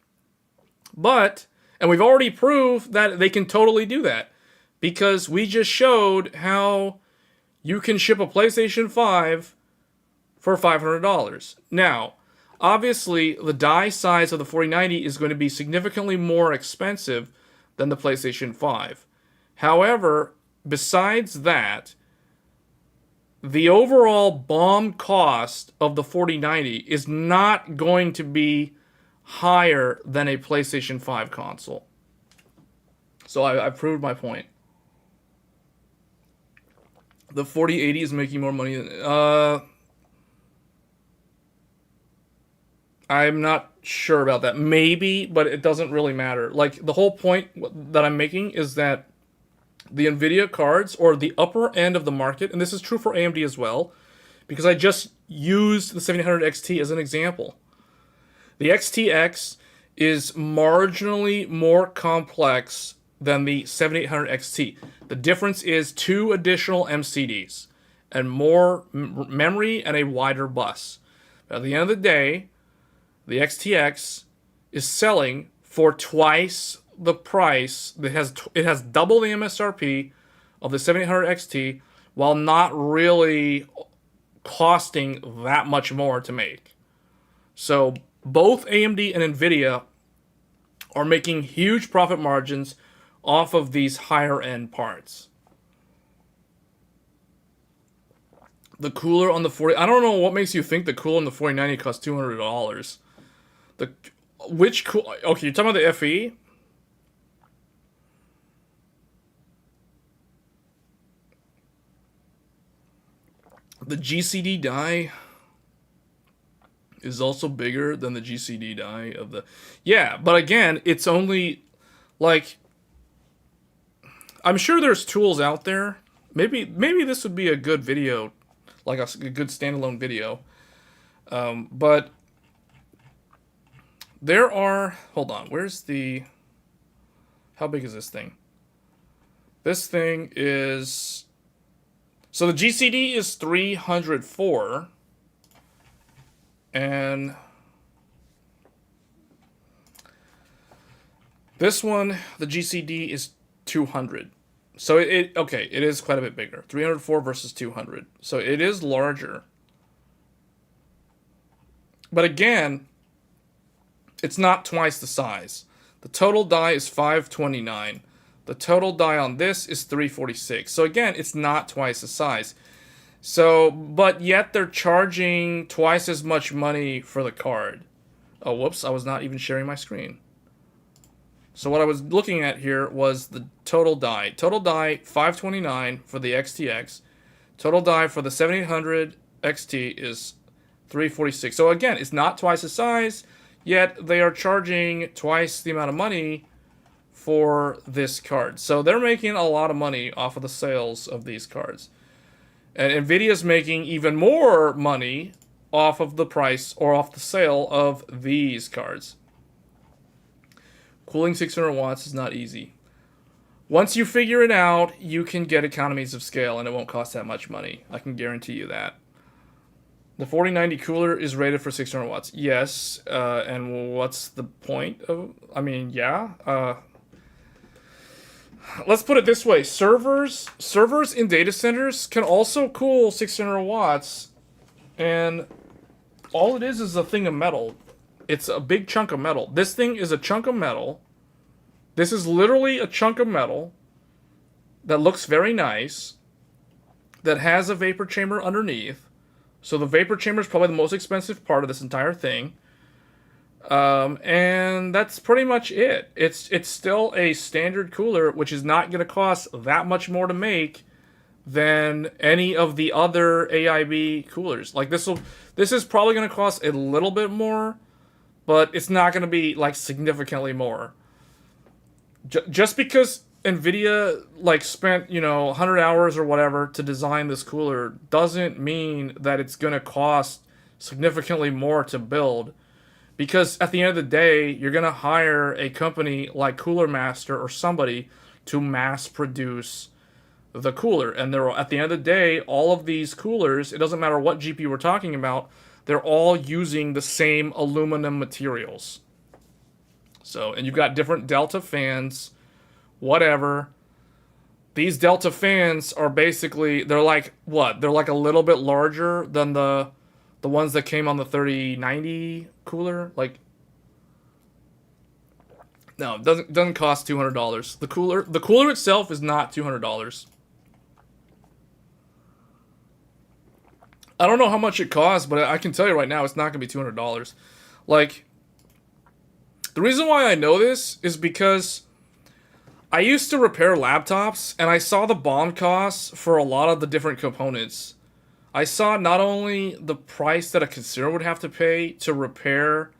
But, and we've already proved that they can totally do that because we just showed how you can ship a PlayStation 5 for $500. Now, obviously, the die size of the 4090 is going to be significantly more expensive than the PlayStation 5. However, besides that, the overall BOM cost of the 4090 is not going to be higher than a PlayStation 5 console. So I've proved my point. The 4080 is making more money than... I'm not sure about that. Maybe, but it doesn't really matter. Like, the whole point that I'm making is that the Nvidia cards, or the upper end of the market, and this is true for AMD as well, because I just used the 7800 XT as an example. The XTX is marginally more complex than the 7800 XT. The difference is 2 additional MCDs and more memory and a wider bus. But at the end of the day, the XTX is selling for twice the price. It has double the MSRP of the 7800 XT, while not really costing that much more to make. So both AMD and Nvidia are making huge profit margins off of these higher end parts. The cooler on the 40, I don't know what makes you think the cooler on the 4090 costs $200. Okay, you're talking about the FE? The GCD die is also bigger than the GCD die of the... Yeah, but again, it's only, like... I'm sure there's tools out there. Maybe this would be a good video, like a good standalone video. But there are... Hold on, where's the... How big is this thing? This thing is... So the GCD is 304, and this one, the GCD, is 200. So it is quite a bit bigger. 304 versus 200. So it is larger. But again, it's not twice the size. The total die is 529. The total die on this is 346. So again, it's not twice the size. So, but yet they're charging twice as much money for the card. Oh, whoops, I was not even sharing my screen. So what I was looking at here was the total die. Total die, 529 for the XTX. Total die for the 7800 XT is 346. So again, it's not twice the size, yet they are charging twice the amount of money for this card. So they're making a lot of money off of the sales of these cards. And Nvidia's making even more money off of the price or off the sale of these cards. Cooling 600 watts is not easy. Once you figure it out, you can get economies of scale and it won't cost that much money. I can guarantee you that. The 4090 cooler is rated for 600 watts. Yes, and what's the point of... I mean, yeah. Let's put it this way. Servers in data centers can also cool 600 watts. And all it is a thing of metal. It's a big chunk of metal. This thing is a chunk of metal. This is literally a chunk of metal that looks very nice, that has a vapor chamber underneath. So the vapor chamber is probably the most expensive part of this entire thing. And that's pretty much it. It's still a standard cooler, which is not going to cost that much more to make than any of the other AIB coolers. Like this is probably going to cost a little bit more, but it's not going to be like significantly more. Just because Nvidia like spent 100 hours or whatever to design this cooler doesn't mean that it's going to cost significantly more to build. Because at the end of the day, you're going to hire a company like Cooler Master or somebody to mass produce the cooler. And at the end of the day, all of these coolers, it doesn't matter what GPU we're talking about, they're all using the same aluminum materials. So, and you've got different Delta fans, whatever. These Delta fans are basically, they're like, what? They're like a little bit larger than the ones that came on the 3090 cooler. Like, no, it doesn't cost $200. The cooler itself is not $200. I don't know how much it costs, but I can tell you right now, it's not going to be $200. Like, the reason why I know this is because I used to repair laptops, and I saw the BOM costs for a lot of the different components. I saw not only the price that a consumer would have to pay to repair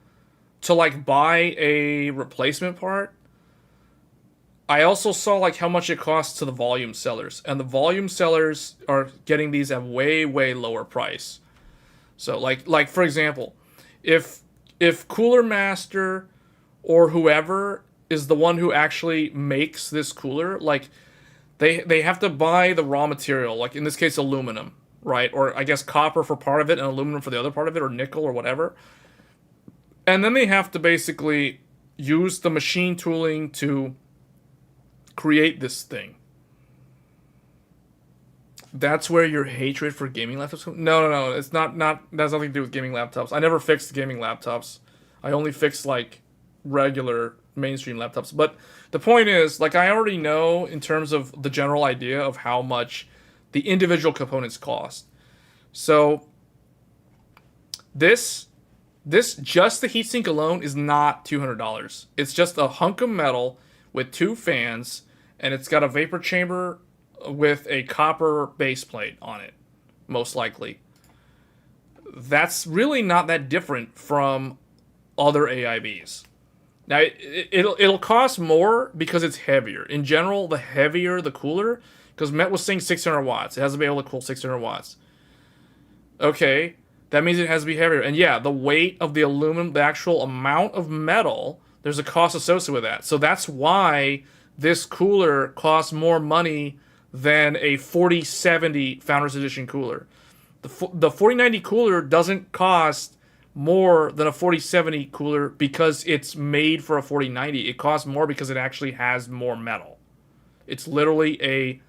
to like buy a replacement part, I also saw like how much it costs to the volume sellers, and the volume sellers are getting these at way lower price. So like for example, if Cooler Master or whoever is the one who actually makes this cooler, like they have to buy the raw material, like in this case aluminum, right? Or I guess copper for part of it and aluminum for the other part of it, or nickel or whatever. And then they have to basically use the machine tooling to create this thing. That's where your hatred for gaming laptops comes? No. It's not. That has nothing to do with gaming laptops. I never fixed gaming laptops. I only fixed like regular mainstream laptops. But the point is, like, I already know in terms of the general idea of how much the individual components cost. So this just the heatsink alone is not $200. It's just a hunk of metal with 2 fans, and it's got a vapor chamber with a copper base plate on it, most likely. That's really not that different from other AIBs. Now, it'll cost more because it's heavier. In general, the heavier, the cooler, because Met was saying 600 watts. It has to be able to cool 600 watts. Okay, that means it has to be heavier. And yeah, the weight of the aluminum, the actual amount of metal, there's a cost associated with that. So that's why this cooler costs more money than a 4070 Founders Edition cooler. The 4090 cooler doesn't cost more than a 4070 cooler because it's made for a 4090. It costs more because it actually has more metal. It's literally a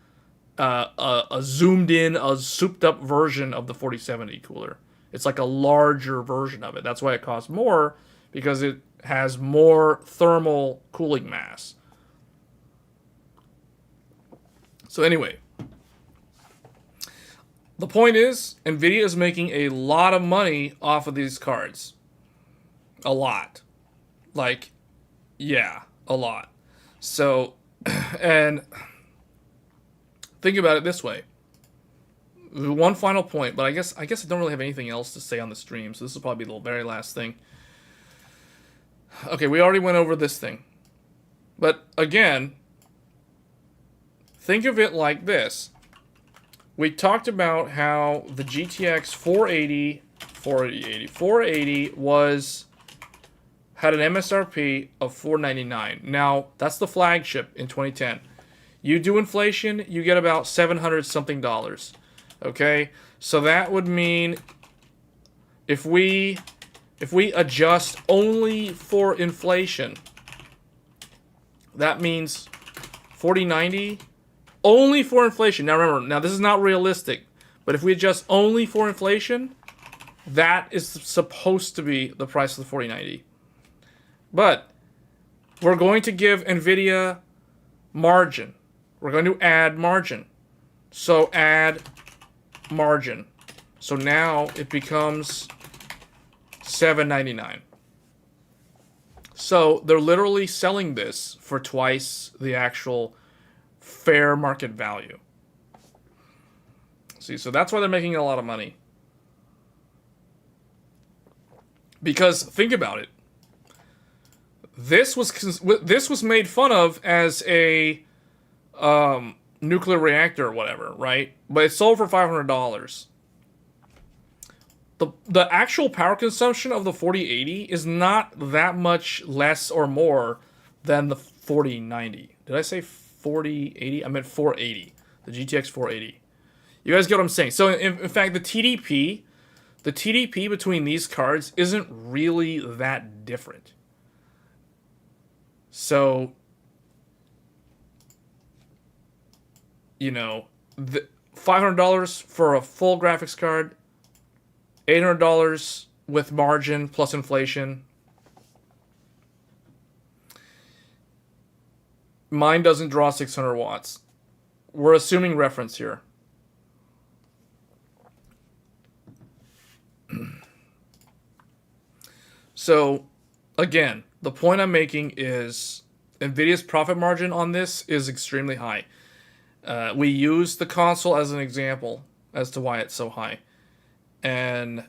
zoomed in, a souped up version of the 4070 cooler. It's like a larger version of it. That's why it costs more, because it has more thermal cooling mass. So anyway, the point is, Nvidia is making a lot of money off of these cards. A lot. Like, yeah, a lot. So, and think about it this way. One final point, but I guess I don't really have anything else to say on the stream, so this will probably be the very last thing. Okay, we already went over this thing. But again, think of it like this. We talked about how the GTX 480 had an MSRP of $499. Now, that's the flagship in 2010. You do inflation, you get about $700 something. Okay? So that would mean if we adjust only for inflation, that means 4090 only for inflation. Now remember, this is not realistic, but if we adjust only for inflation, that is supposed to be the price of the 4090. But we're going to give Nvidia margin. We're going to add margin. So add margin. So now it becomes $799. So they're literally selling this for twice the actual fair market value. See, so that's why they're making a lot of money. Because think about it. This was made fun of as a nuclear reactor or whatever, right? But it sold for $500. The actual power consumption of the 4080 is not that much less or more than the 4090. Did I say 4080? I meant 480. The GTX 480. You guys get what I'm saying? So in fact, the TDP between these cards isn't really that different. So, you know, the $500 for a full graphics card, $800 with margin plus inflation. Mine doesn't draw 600 watts. We're assuming reference here. So, again, the point I'm making is Nvidia's profit margin on this is extremely high. We use the console as an example as to why it's so high. And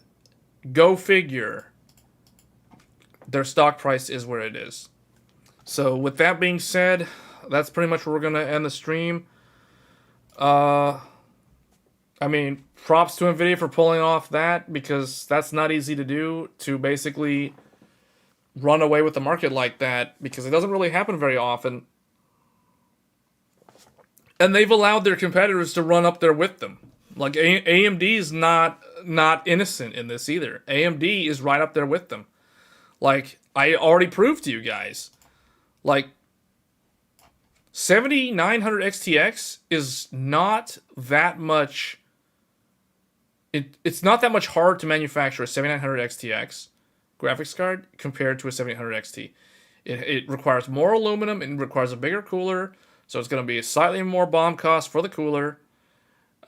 go figure, their stock price is where it is. So with that being said, that's pretty much where we're going to end the stream. I mean, props to Nvidia for pulling off that, because that's not easy to do, to basically run away with the market like that, because it doesn't really happen very often. And they've allowed their competitors to run up there with them. Like, AMD is not innocent in this either. AMD is right up there with them. Like, I already proved to you guys. Like, 7900 XTX is not that much... It's not that much hard to manufacture a 7900 XTX graphics card compared to a 7800 XT. It requires more aluminum, and requires a bigger cooler, so it's going to be a slightly more BOM cost for the cooler.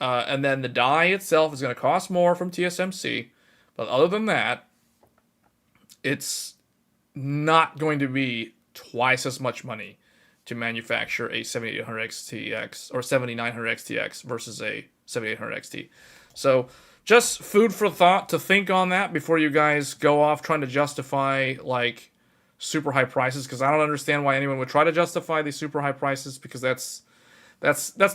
And then the die itself is going to cost more from TSMC. But other than that, it's not going to be twice as much money to manufacture a 7800 XTX or 7900 XTX versus a 7800 XT. So just food for thought to think on that before you guys go off trying to justify like super high prices, because I don't understand why anyone would try to justify these super high prices, because that's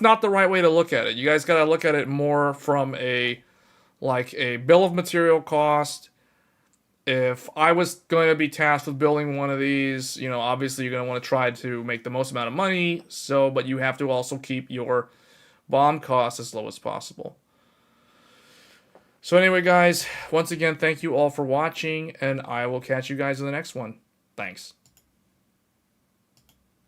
not the right way to look at it. You guys got to look at it more from a bill of material cost. If I was going to be tasked with building one of these, you know, obviously you're going to want to try to make the most amount of money, but you have to also keep your BOM costs as low as possible. So anyway, guys, once again, thank you all for watching, and I will catch you guys in the next one. Thanks.